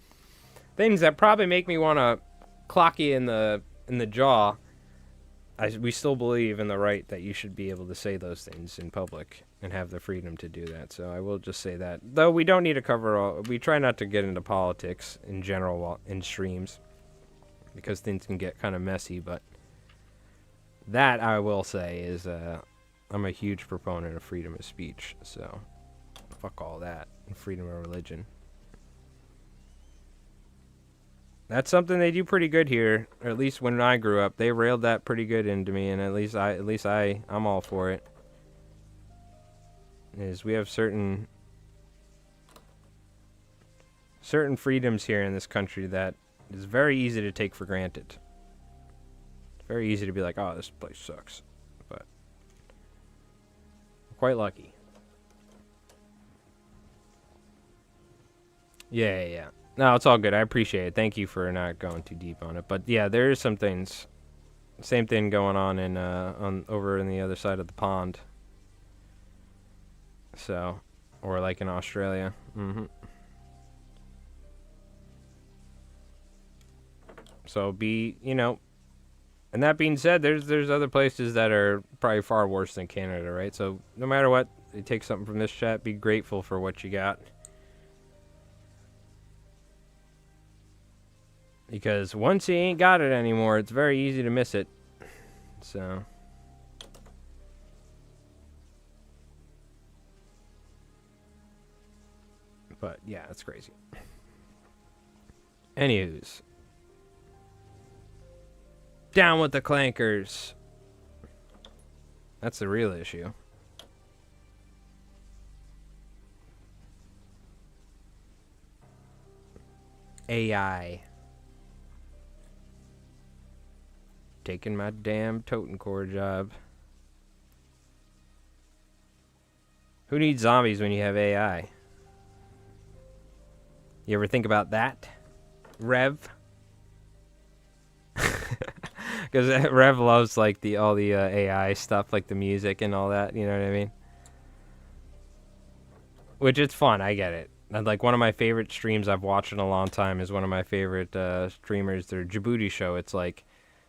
things that probably make me want to clock you in the jaw, we still believe in the right that you should be able to say those things in public and have the freedom to do that. So I will just say that. Though we don't need to cover all... We try not to get into politics in general in streams because things can get kind of messy, but that I will say is I'm a huge proponent of freedom of speech, so fuck all that and freedom of religion. That's something they do pretty good here, or at least when I grew up, they railed that pretty good into me, and at least I'm all for it. Is we have certain freedoms here in this country that is very easy to take for granted. It's very easy to be like, oh, this place sucks, but we're quite lucky. Yeah. No, it's all good. I appreciate it. Thank you for not going too deep on it. But yeah, there is some things. Same thing going on in over in the other side of the pond. So, or like in Australia. So and that being said, there's other places that are probably far worse than Canada, right? So no matter what, you take something from this chat, be grateful for what you got. Because once you ain't got it anymore, it's very easy to miss it. So. But, yeah, it's crazy. Anywho's. Down with the clankers. That's the real issue. AI. Taking my damn Totenkorp job. Who needs zombies when you have AI? You ever think about that, Rev? Because Rev loves like all the AI stuff, like the music and all that. You know what I mean? Which it's fun. I get it. And like one of my favorite streams I've watched in a long time is one of my favorite streamers. Their Djibouti show. It's like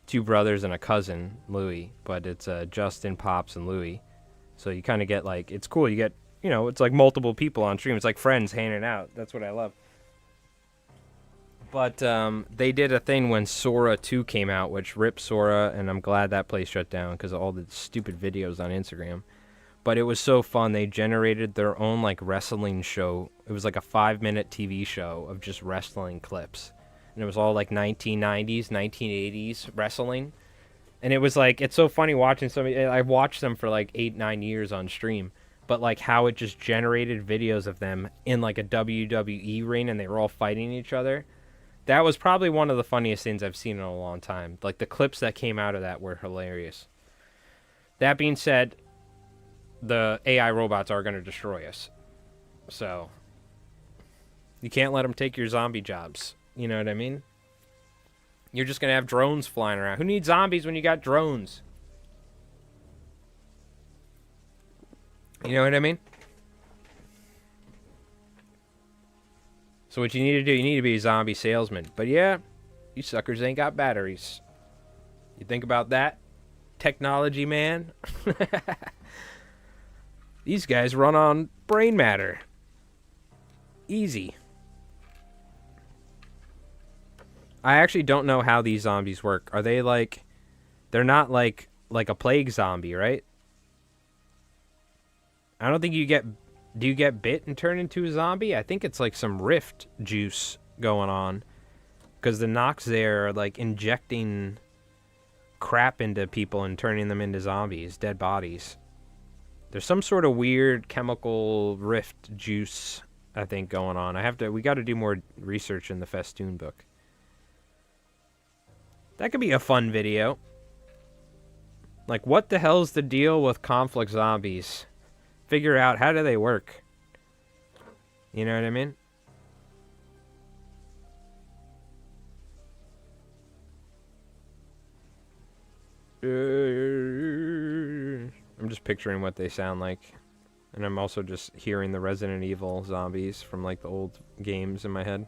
two brothers and a cousin, Louis, but it's Justin, Pops, and Louis. So you kind of get like, it's cool. You get, it's like multiple people on stream. It's like friends hanging out. That's what I love. But they did a thing when Sora 2 came out, which ripped Sora, and I'm glad that place shut down because of all the stupid videos on Instagram. But it was so fun. They generated their own like wrestling show. It was like a 5-minute TV show of just wrestling clips. And it was all like 1990s, 1980s wrestling. And it was like, it's so funny watching somebody. I've watched them for like 8-9 years on stream. But like how it just generated videos of them in like a WWE ring and they were all fighting each other. That was probably one of the funniest things I've seen in a long time. Like the clips that came out of that were hilarious. That being said, the AI robots are going to destroy us. So you can't let them take your zombie jobs. You know what I mean? You're just going to have drones flying around. Who needs zombies when you got drones? You know what I mean? So what you need to do, you need to be a zombie salesman. But yeah, You suckers ain't got batteries. You think about that? Technology, man. These guys run on brain matter. Easy. I actually don't know how these zombies work. Are they like... They're not like a plague zombie, right? I don't think you get... Do you get bit and turn into a zombie? I think it's like some rift juice going on. Because the Nox there are like injecting crap into people and turning them into zombies, dead bodies. There's some sort of weird chemical rift juice, I think, going on. We got to do more research in the Festoon book. That could be a fun video. Like, what the hell's the deal with conflict zombies? Figure out, how do they work? You know what I mean? I'm just picturing what they sound like. And I'm also just hearing the Resident Evil zombies from, like, the old games in my head.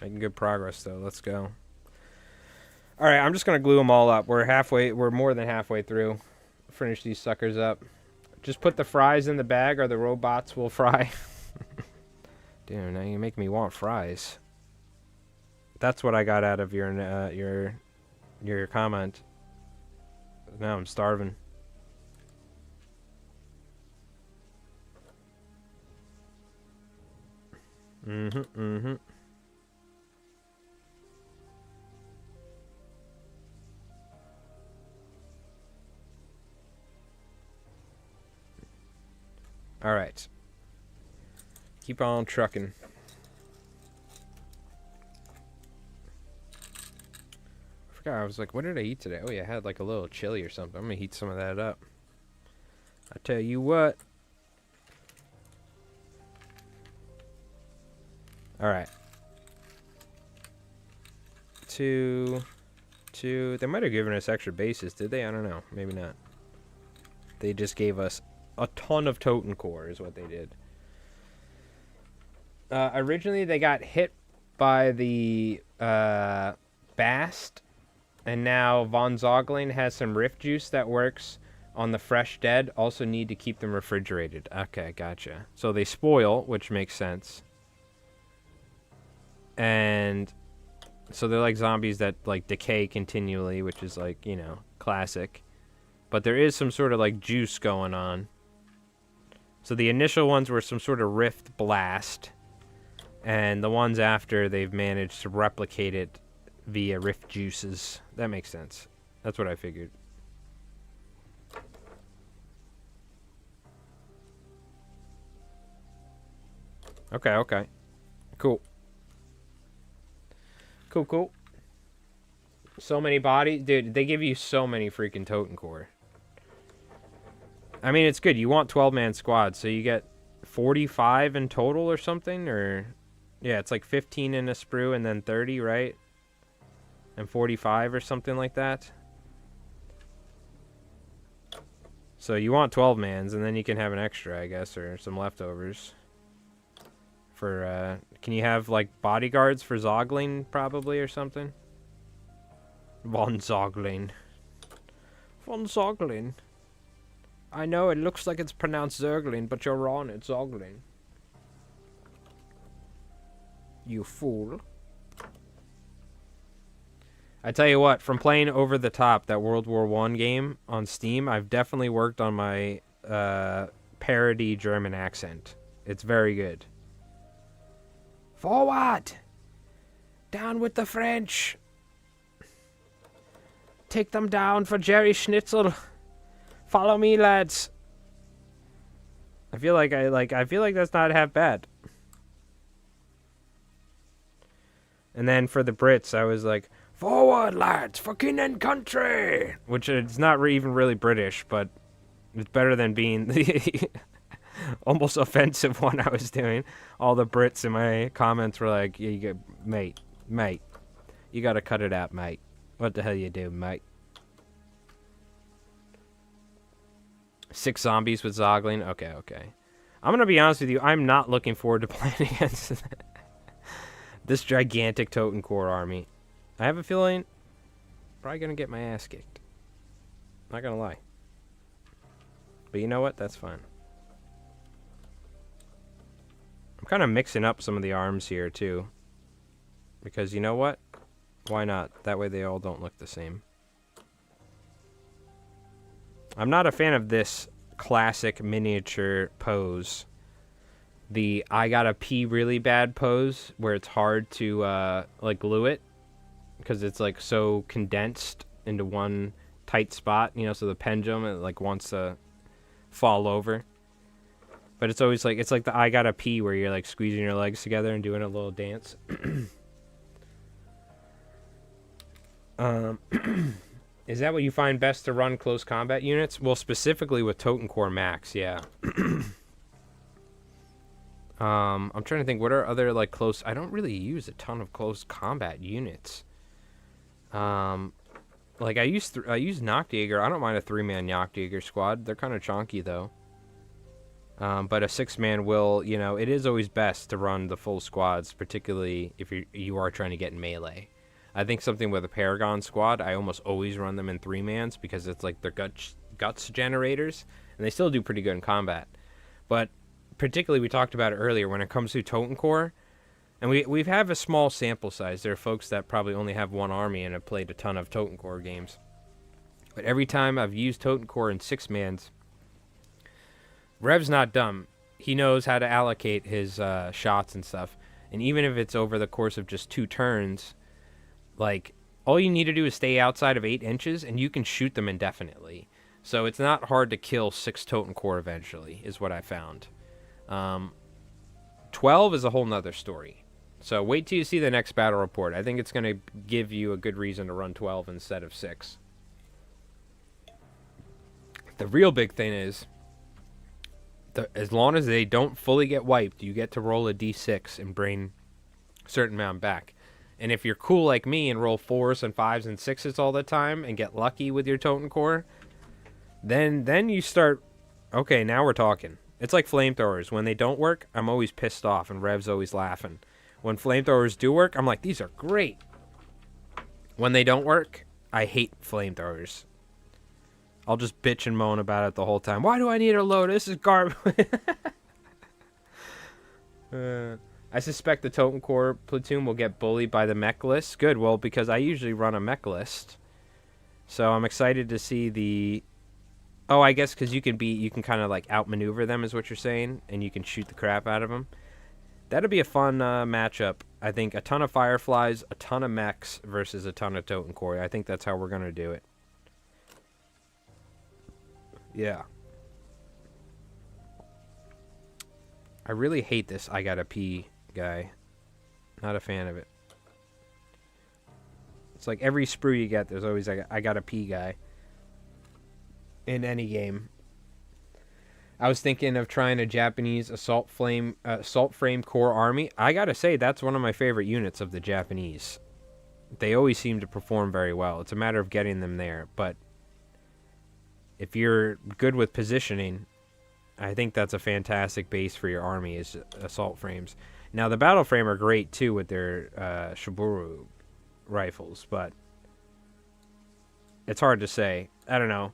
Making good progress, though. Let's go. Alright, I'm just going to glue them all up. We're more than halfway through. Finish these suckers up. Just put the fries in the bag or the robots will fry. Damn, now you make me want fries. That's what I got out of your comment. Now I'm starving. All right. Keep on trucking. I forgot, I was like, what did I eat today? Oh yeah, I had like a little chili or something. I'm gonna heat some of that up. I tell you what. All right. Two. They might have given us extra bases, did they? I don't know. Maybe not. They just gave us a ton of Totenkorp is what they did. Originally, they got hit by the Bast, and now Von Zogling has some Rift Juice that works on the fresh dead. Also need to keep them refrigerated. Okay, gotcha. So they spoil, which makes sense. And so they're like zombies that like decay continually, which is like, you know, classic. But there is some sort of like juice going on. So the initial ones were some sort of rift blast. And the ones after, they've managed to replicate it via rift juices. That makes sense. That's what I figured. Okay, okay. Cool. Cool. So many bodies. Dude, they give you so many freaking Totenkorp. I mean, it's good. You want 12-man squads, so you get 45 in total or something? Or, yeah, it's like 15 in a sprue and then 30, right? And 45 or something like that. So you want 12-mans, and then you can have an extra, I guess, or some leftovers. For, can you have, like, bodyguards for Zogling, probably, or something? Von Zogling. Von Zogling. I know it looks like it's pronounced Zergling, but you're wrong, it's Zogling. You fool. I tell you what, from playing Over the Top, that World War I game on Steam, I've definitely worked on my parody German accent. It's very good. Forward! Down with the French! Take them down for Jerry Schnitzel! Follow me, lads! I feel like that's not half bad. And then for the Brits, I was like, forward, lads, for king and country! Which is not even really British, but it's better than being the almost offensive one I was doing. All the Brits in my comments were like, yeah, mate, you gotta cut it out, mate. What the hell you do, mate? 6 zombies with Zogling. Okay, okay. I'm gonna be honest with you. I'm not looking forward to playing against this gigantic Totenkorp army. I have a feeling probably gonna get my ass kicked. Not gonna lie. But you know what? That's fine. I'm kind of mixing up some of the arms here too. Because you know what? Why not? That way they all don't look the same. I'm not a fan of this classic miniature pose. The I gotta pee really bad pose, where it's hard to like glue it. Because it's like so condensed into one tight spot, you know, so the pendulum it like wants to fall over. But it's always like, it's like the I gotta pee where you're like squeezing your legs together and doing a little dance. Is that what you find best to run close combat units? Well, specifically with Totenkorp Max, yeah. I'm trying to think, what are other like close... I don't really use a ton of close combat units. Like I use Nachtjäger. I don't mind a 3-man Nachtjäger squad. They're kind of chonky though. But a 6-man will, you know, it is always best to run the full squads, particularly if you are trying to get in melee. I think something with a Paragon squad, I almost always run them in 3-mans because it's like they're guts generators, and they still do pretty good in combat. But particularly, we talked about it earlier, when it comes to Totenkorp, and we have a small sample size. There are folks that probably only have one army and have played a ton of Totenkorp games. But every time I've used Totenkorp in 6-mans, Rev's not dumb. He knows how to allocate his shots and stuff. And even if it's over the course of just 2 turns, like, all you need to do is stay outside of 8 inches, and you can shoot them indefinitely. So it's not hard to kill 6 Totenkorp eventually, is what I found. 12 is a whole nother story. So wait till you see the next battle report. I think it's going to give you a good reason to run 12 instead of 6. The real big thing is, as long as they don't fully get wiped, you get to roll a d6 and bring a certain amount back. And if you're cool like me and roll 4s and 5s and 6s all the time and get lucky with your Totenkorp, then you start, okay, now we're talking. It's like flamethrowers. When they don't work, I'm always pissed off and Rev's always laughing. When flamethrowers do work, I'm like, these are great. When they don't work, I hate flamethrowers. I'll just bitch and moan about it the whole time. Why do I need a load? This is garbage. I suspect the Totenkorp platoon will get bullied by the mech list. Good, well, because I usually run a mech list. So I'm excited to see the... Oh, I guess because you can kind of like outmaneuver them is what you're saying. And you can shoot the crap out of them. That'll be a fun matchup. I think a ton of Fireflies, a ton of mechs versus a ton of Totenkorp. I think that's how we're going to do it. Yeah. I really hate this I gotta pee guy. Not a fan of it. It's like every sprue you get, there's always like I gotta pee guy. In any game. I was thinking of trying a Japanese assault frame core army. I gotta say, that's one of my favorite units of the Japanese. They always seem to perform very well. It's a matter of getting them there, but if you're good with positioning, I think that's a fantastic base for your army, is assault frames. Now, the battle frame are great, too, with their Shiburu rifles, but it's hard to say. I don't know.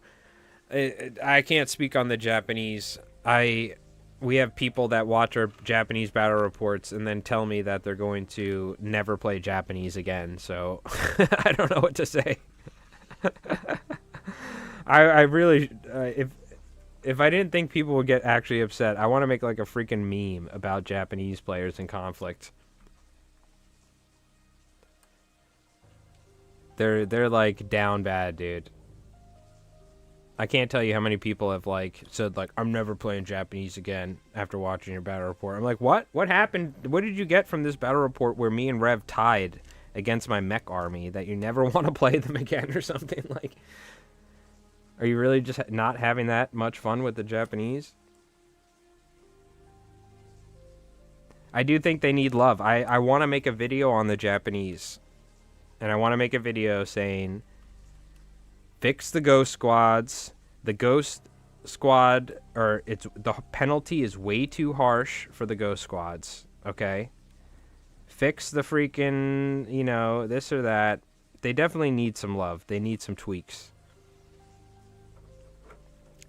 I can't speak on the Japanese. We have people that watch our Japanese battle reports and then tell me that they're going to never play Japanese again, so I don't know what to say. I really, if I didn't think people would get actually upset, I want to make like a freaking meme about Japanese players in conflict. They're like down bad, dude. I can't tell you how many people have like said like, I'm never playing Japanese again after watching your battle report. I'm like, what? What happened? What did you get from this battle report where me and Rev tied against my mech army that you never want to play them again or something? Like, are you really just not having that much fun with the Japanese? I do think they need love. I want to make a video on the Japanese. And I want to make a video saying, fix the ghost squads. The ghost squad, or the penalty is way too harsh for the ghost squads. Okay, fix the freaking, you know, this or that. They definitely need some love. They need some tweaks.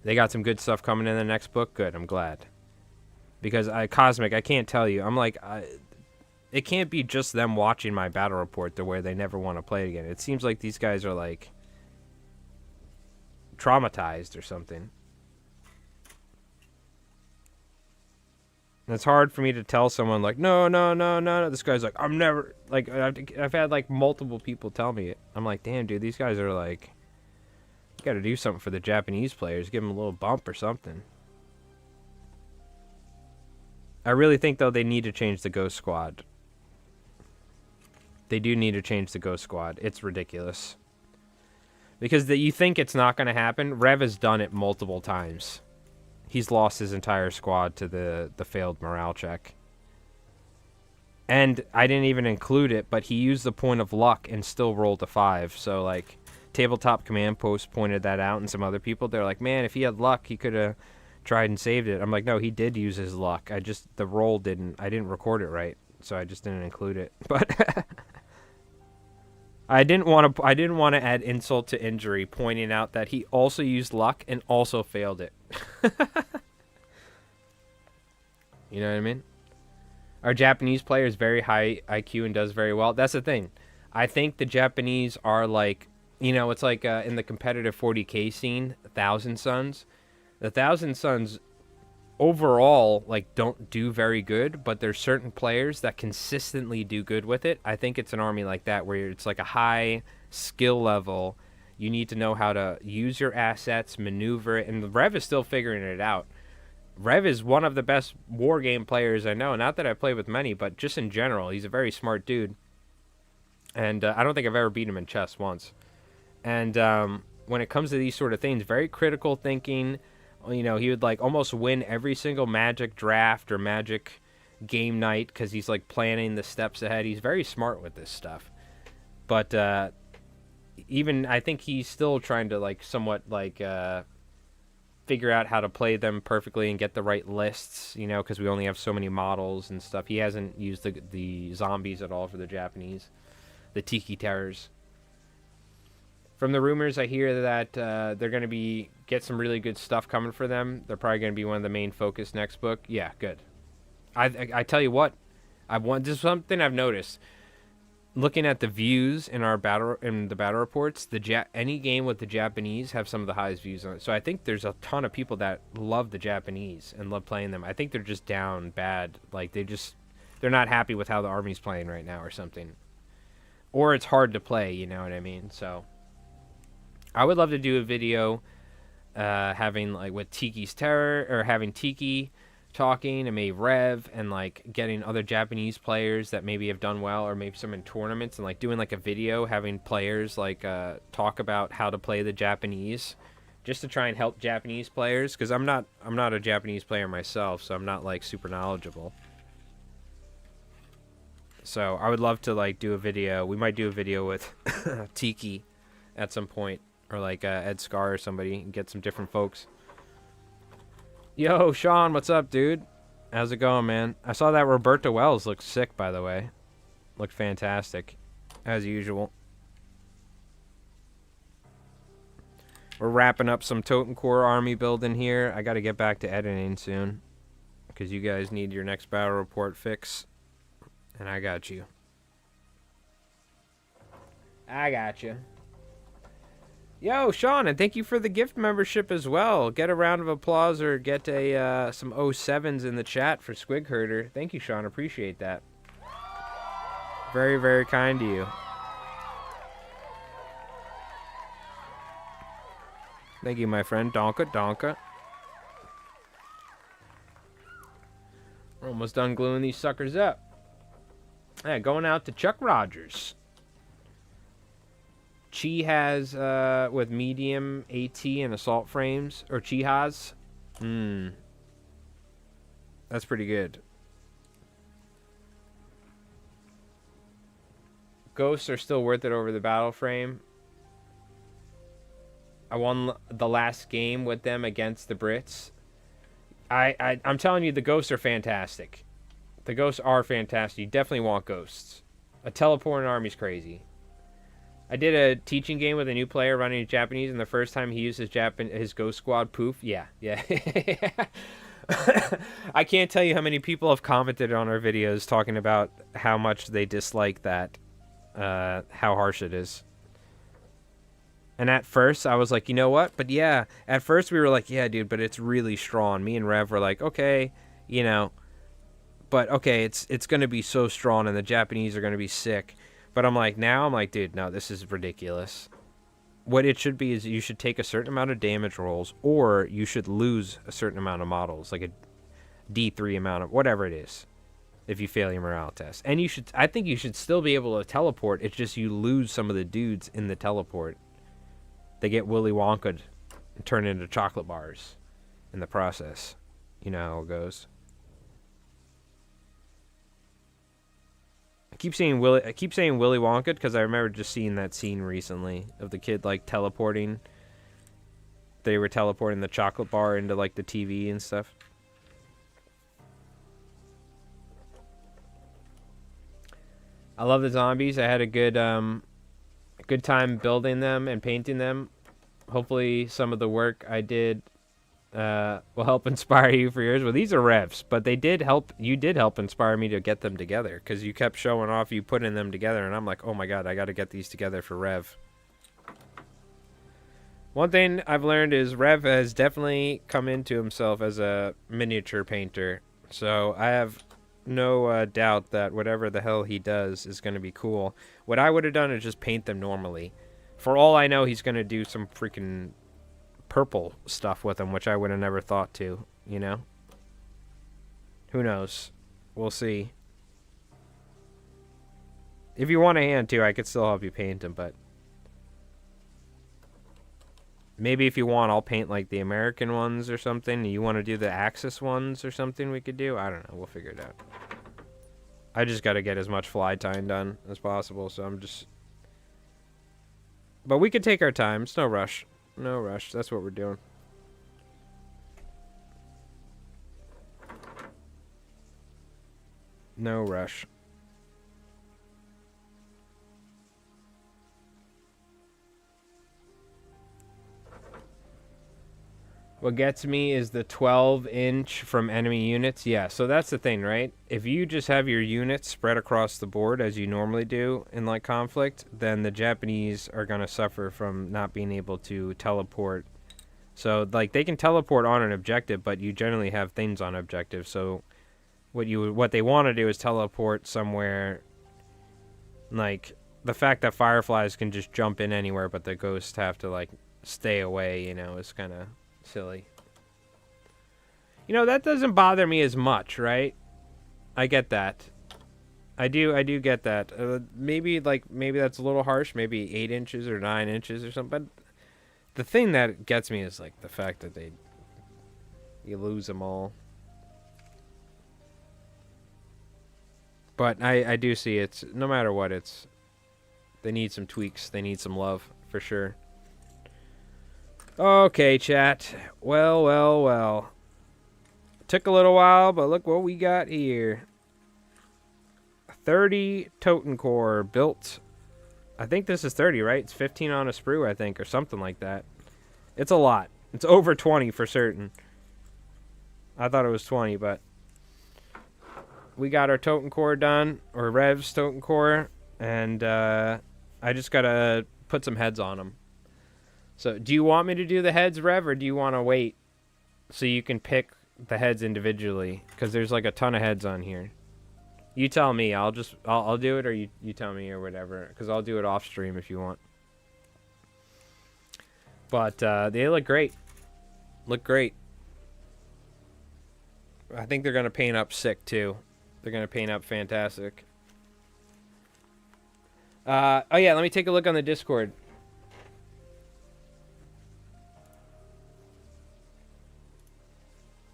They got some good stuff coming in the next book. Good, I'm glad. Because Cosmic, I can't tell you. I'm like, it can't be just them watching my battle report to where they never want to play it again. It seems like these guys are like traumatized or something. And it's hard for me to tell someone like, no. This guy's like, I'm never, like, I've had like multiple people tell me it. I'm like, damn, dude, these guys are like, you got to do something for the Japanese players. Give them a little bump or something. I really think, though, they need to change the Ghost Squad. They do need to change the Ghost Squad. It's ridiculous. Because you think it's not going to happen. Rev has done it multiple times. He's lost his entire squad to the failed morale check. And I didn't even include it, but he used the point of luck and still rolled a 5. So, like, Tabletop Command Post pointed that out, and some other people, they're like, man, if he had luck, he could have tried and saved it. I'm like, no, he did use his luck. I didn't record it right, so I just didn't include it. But I didn't want to add insult to injury, pointing out that he also used luck and also failed it. You know what I mean? Our Japanese player is very high IQ and does very well. That's the thing. I think the Japanese are like, you know, it's like in the competitive 40K scene, Thousand Sons. The Thousand Sons overall, like, don't do very good, but there's certain players that consistently do good with it. I think it's an army like that where it's like a high skill level. You need to know how to use your assets, maneuver it, and Rev is still figuring it out. Rev is one of the best war game players I know. Not that I play with many, but just in general, he's a very smart dude. And I don't think I've ever beat him in chess once. And when it comes to these sort of things, very critical thinking. You know, he would like almost win every single Magic draft or Magic game night because he's like planning the steps ahead. He's very smart with this stuff. But even I think he's still trying to like somewhat like figure out how to play them perfectly and get the right lists, you know, because we only have so many models and stuff. He hasn't used the zombies at all for the Japanese, the Tiki Terrors. From the rumors, I hear that they're going to get some really good stuff coming for them. They're probably going to be one of the main focus next book. Yeah, good. I tell you what, this is something I've noticed. Looking at the views in the battle reports, any game with the Japanese have some of the highest views on it. So I think there's a ton of people that love the Japanese and love playing them. I think they're just down bad. Like they're not happy with how the army's playing right now or something. Or it's hard to play, you know what I mean? So I would love to do a video having like with Tiki's Terror, or having Tiki talking and maybe Rev, and like getting other Japanese players that maybe have done well, or maybe some in tournaments, and like doing like a video having players like talk about how to play the Japanese, just to try and help Japanese players, because I'm not a Japanese player myself, so I'm not like super knowledgeable. So I would love to like do a video. We might do a video with Tiki at some point, or like Ed Scar or somebody, and get some different folks. Yo, Sean, what's up, dude? How's it going, man? I saw that Roberta Wells looked sick, by the way. Looked fantastic, as usual. We're wrapping up some Totenkorp army building here. I got to get back to editing soon, because you guys need your next battle report fix, and I got you. I got you. Yo, Sean, and thank you for the gift membership as well. Get a round of applause, or get some 07s in the chat for Squig Herder. Thank you, Sean. Appreciate that. Very, very kind to you. Thank you, my friend. Donka, donka. We're almost done gluing these suckers up. Yeah, going out to Chuck Rogers. Chi has with medium AT and assault frames, or Chi has. That's pretty good. Ghosts are still worth it over the battle frame. I won the last game with them against the Brits. I'm telling you, the ghosts are fantastic. The ghosts are fantastic. You definitely want ghosts. A teleporting army's crazy. I did a teaching game with a new player running Japanese, and the first time he used his ghost squad, poof. Yeah. I can't tell you how many people have commented on our videos talking about how much they dislike that, how harsh it is. And at first, I was like, you know what? But yeah, at first we were like, yeah, dude, but it's really strong. Me and Rev were like, okay, you know, but okay, it's going to be so strong, and the Japanese are going to be sick. But I'm like, dude, no, this is ridiculous. What it should be is you should take a certain amount of damage rolls, or you should lose a certain amount of models, like a D3 amount of whatever it is, if you fail your morale test. And I think you should still be able to teleport. It's just you lose some of the dudes in the teleport. They get Willy Wonka'd and turn into chocolate bars in the process. You know how it goes. I keep saying Willy Wonka because I remember just seeing that scene recently of the kid like teleporting. They were teleporting the chocolate bar into like the TV and stuff. I love the zombies. I had a good time building them and painting them. Hopefully some of the work I did will help inspire you for yours. Well, these are Revs, but they did help. You did help inspire me to get them together because you kept showing off you putting them together, and I'm like, oh my god, I got to get these together for Rev. One thing I've learned is Rev has definitely come into himself as a miniature painter, so I have no doubt that whatever the hell he does is going to be cool. What I would have done is just paint them normally. For all I know, he's going to do some freaking purple stuff with them, which I would have never thought to, you know? Who knows? We'll see. If you want a hand, too, I could still help you paint them, but maybe if you want, I'll paint, like, the American ones or something. You want to do the Axis ones or something we could do? I don't know. We'll figure it out. I just got to get as much fly tying done as possible, so I'm just... But we could take our time. It's no rush. No rush. That's what we're doing. No rush. What gets me is the 12-inch from enemy units. Yeah, so that's the thing, right? If you just have your units spread across the board as you normally do in like conflict, then the Japanese are going to suffer from not being able to teleport. So like they can teleport on an objective, but you generally have things on objective. So what they want to do is teleport somewhere. Like the fact that fireflies can just jump in anywhere, but the ghosts have to like stay away, you know, is kind of silly. You know, that doesn't bother me as much, right? I get that. I do get that. Maybe that's a little harsh. Maybe 8 inches or 9 inches or something. But the thing that gets me is like the fact that you lose them all. But I do see it's no matter what, they need some tweaks. They need some love for sure. Okay, chat. Well. Took a little while, but look what we got here. 30 Totenkorp built. I think this is 30, right? It's 15 on a sprue, I think, or something like that. It's a lot. It's over 20 for certain. I thought it was 20, but we got our Totenkorp done, or Rev's Totenkorp, and I just gotta put some heads on them. So, do you want me to do the heads, Rev, or do you want to wait so you can pick the heads individually? Because there's like a ton of heads on here. You tell me. I'll do it, or you tell me, or whatever. Because I'll do it off stream if you want. But they look great. Look great. I think they're gonna paint up sick too. They're gonna paint up fantastic. Oh yeah, let me take a look on the Discord.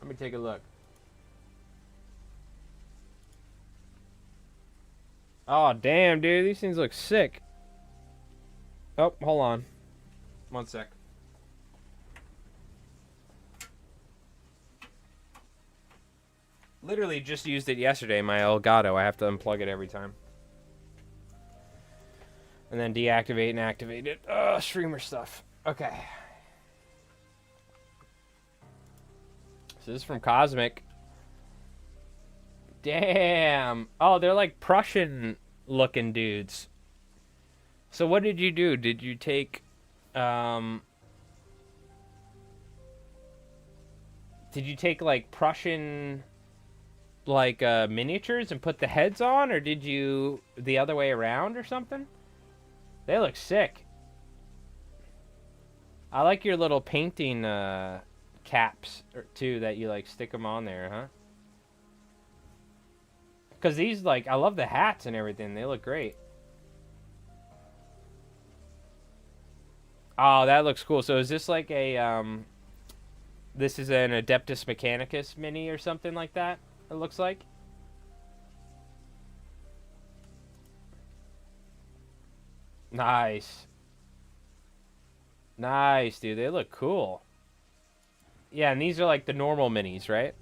Let me take a look. Oh, damn, dude. These things look sick. Oh, hold on. 1 sec. Literally just used it yesterday, my Elgato. I have to unplug it every time. And then deactivate and activate it. Streamer stuff. Okay. So this is from Cosmic. Damn. Oh, they're like Prussian looking dudes. So what did you do? Did you take like Prussian like miniatures and put the heads on, or did you the other way around or something? They look sick. I like your little painting caps too that you like stick them on there, huh? Cuz these like I love the hats and everything. They look great. Oh, that looks cool. So is this like a this is an Adeptus Mechanicus mini or something like that? It looks like. Nice. Nice, dude. They look cool. Yeah, and these are like the normal minis, right?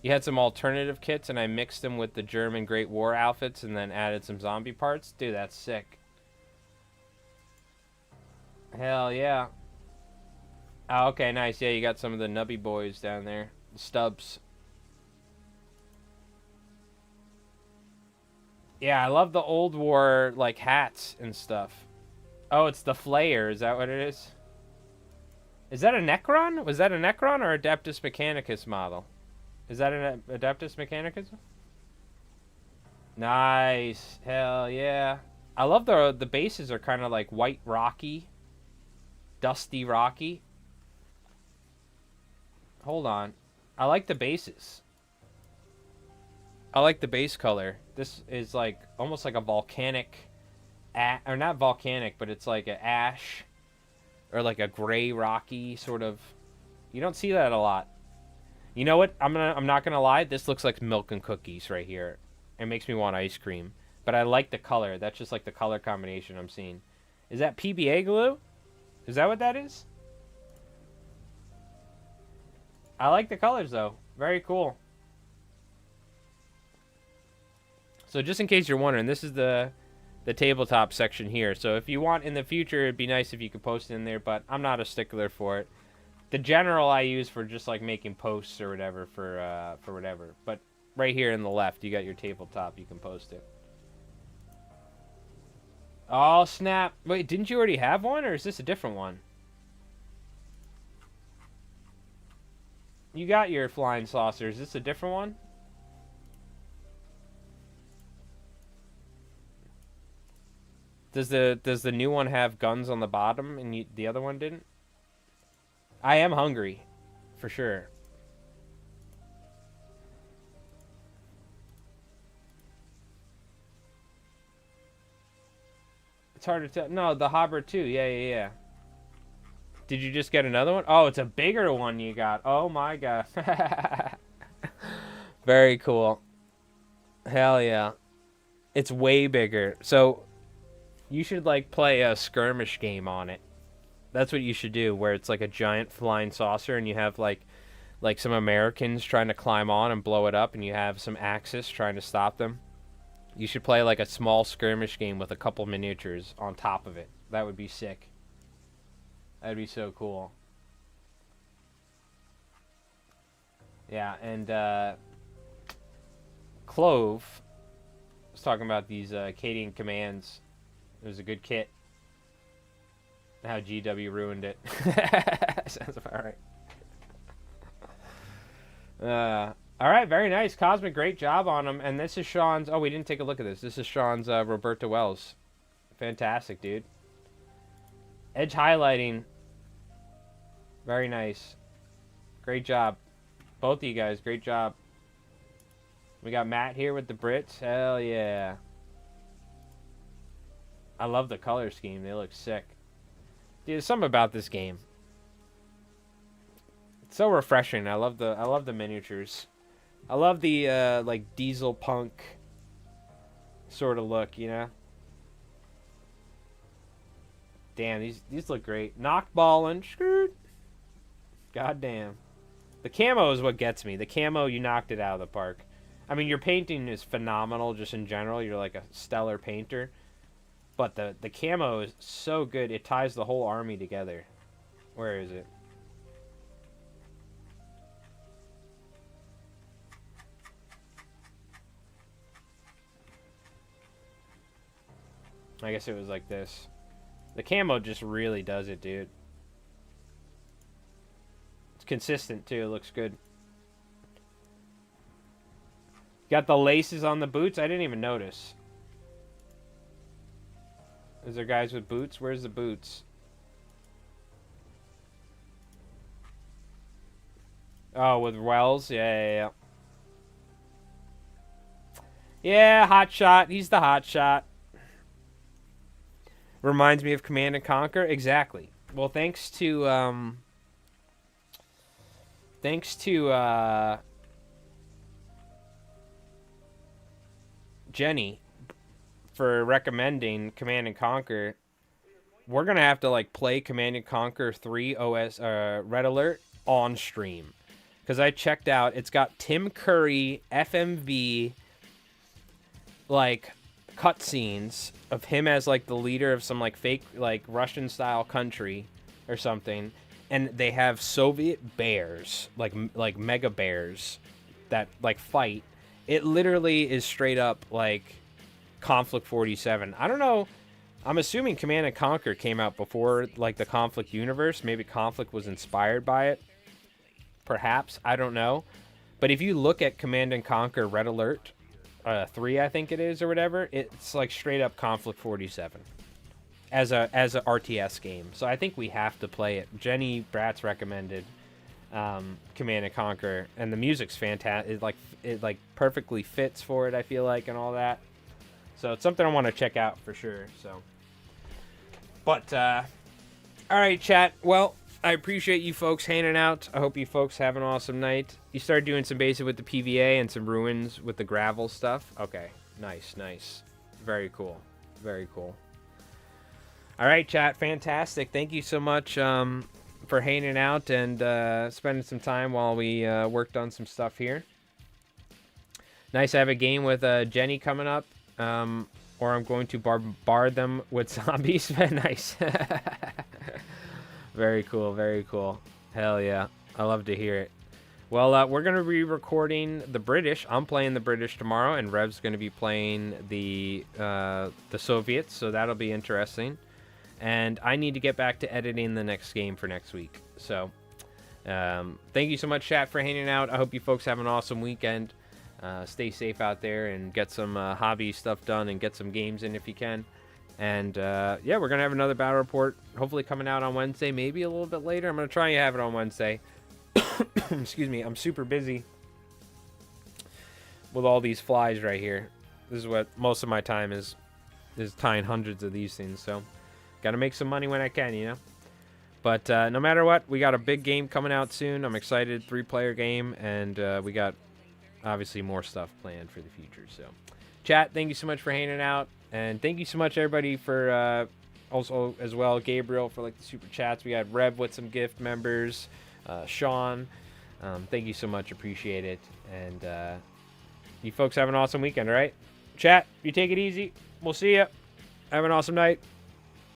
You had some alternative kits, and I mixed them with the German Great War outfits and then added some zombie parts. Dude, that's sick. Hell yeah. Oh, okay, nice. Yeah, you got some of the nubby boys down there. The stubs. Yeah, I love the old war, like, hats and stuff. Oh, it's the Flayer. Is that what it is? Is that a Necron? Was that a Necron or Adeptus Mechanicus model? Is that an Adeptus Mechanicus? Nice. Hell yeah. I love the bases are kind of like white rocky. Dusty rocky. Hold on. I like the bases. I like the base color. This is like almost like a volcanic, or not volcanic, but it's like an ash, or like a gray rocky sort of. You don't see that a lot. You know what? I'm not gonna lie. This looks like milk and cookies right here. It makes me want ice cream. But I like the color. That's just like the color combination I'm seeing. Is that PBA glue? Is that what that is? I like the colors though. Very cool. So just in case you're wondering, this is the tabletop section here. So if you want in the future, it'd be nice if you could post it in there, but I'm not a stickler for it. The general I use for just like making posts or whatever for whatever. But right here in the left, you got your tabletop. You can post it. Oh, snap. Wait, didn't you already have one, or is this a different one? You got your flying saucer. Is this a different one? Does the new one have guns on the bottom and the other one didn't? I am hungry, for sure. It's hard to tell. No, the Hobber too. Yeah. Did you just get another one? Oh, it's a bigger one you got. Oh my god. Very cool. Hell yeah. It's way bigger. So you should like play a skirmish game on it. That's what you should do, where it's like a giant flying saucer and you have like some Americans trying to climb on and blow it up, and you have some Axis trying to stop them. You should play like a small skirmish game with a couple miniatures on top of it. That would be sick. That'd be so cool. Yeah, and Clove was talking about these Cadian commands. It was a good kit. How GW ruined it. Sounds about right. All right, very nice. Cosmic, great job on them. And this is Sean's... Oh, we didn't take a look at this. This is Sean's Roberta Wells. Fantastic, dude. Edge highlighting. Very nice. Great job. Both of you guys, great job. We got Matt here with the Brits. Hell yeah. I love the color scheme. They look sick. Dude, there's something about this game. It's so refreshing. I love the miniatures. I love the like diesel punk sort of look, you know. Damn, these look great. Knockball and skirt. God damn. The camo is what gets me. The camo, you knocked it out of the park. I mean, your painting is phenomenal just in general. You're like a stellar painter. But the camo is so good. It ties the whole army together. Where is it? I guess it was like this. The camo just really does it, dude. It's consistent, too. It looks good. Got the laces on the boots? I didn't even notice. Is there guys with boots? Where's the boots? Oh, with Wells? Yeah. Yeah, hot shot. He's the hot shot. Reminds me of Command and Conquer. Exactly. Well, thanks to Jenny for recommending Command and Conquer. We're gonna have to like play Command and Conquer 3 OS Red Alert on stream, because I checked out. It's got Tim Curry FMV like cutscenes of him as like the leader of some like fake like Russian style country or something, and they have Soviet bears like mega bears that like fight. It literally is straight up like Conflict 47. I don't know. I'm assuming Command and Conquer came out before like the Conflict universe. Maybe Conflict was inspired by it. Perhaps. I don't know. But if you look at Command and Conquer Red Alert 3, I think it is, or whatever, it's like straight up Conflict 47 as a RTS game. So I think we have to play it. Jenny Bratz recommended Command and Conquer, and the music's fantastic. It like perfectly fits for it, I feel like, and all that. So it's something I want to check out for sure. So, but all right, chat. Well, I appreciate you folks hanging out. I hope you folks have an awesome night. You started doing some basic with the PVA and some ruins with the gravel stuff. Okay, nice. Very cool. All right, chat. Fantastic. Thank you so much for hanging out and spending some time while we worked on some stuff here. Nice to have a game with Jenny coming up. Or I'm going to bombard them with zombies. Nice. Very cool. Hell yeah. I love to hear it. Well, we're going to be recording the British. I'm playing the British tomorrow, and Rev's going to be playing the Soviets, so that'll be interesting. And I need to get back to editing the next game for next week. So, thank you so much, chat, for hanging out. I hope you folks have an awesome weekend. Stay safe out there and get some hobby stuff done and get some games in if you can. And yeah, we're going to have another battle report hopefully coming out on Wednesday, maybe a little bit later. I'm going to try and have it on Wednesday. Excuse me, I'm super busy with all these flies right here. This is what most of my time is tying hundreds of these things. So got to make some money when I can, you know. But no matter what, we got a big game coming out soon. I'm excited, 3-player game, and we got obviously more stuff planned for the future. So chat, thank you so much for hanging out, and thank you so much everybody for also as well Gabriel for like the super chats. We got Rev with some gift members, Sean, thank you so much, appreciate it. And you folks have an awesome weekend. All right, chat, you take it easy. We'll see ya. Have an awesome night.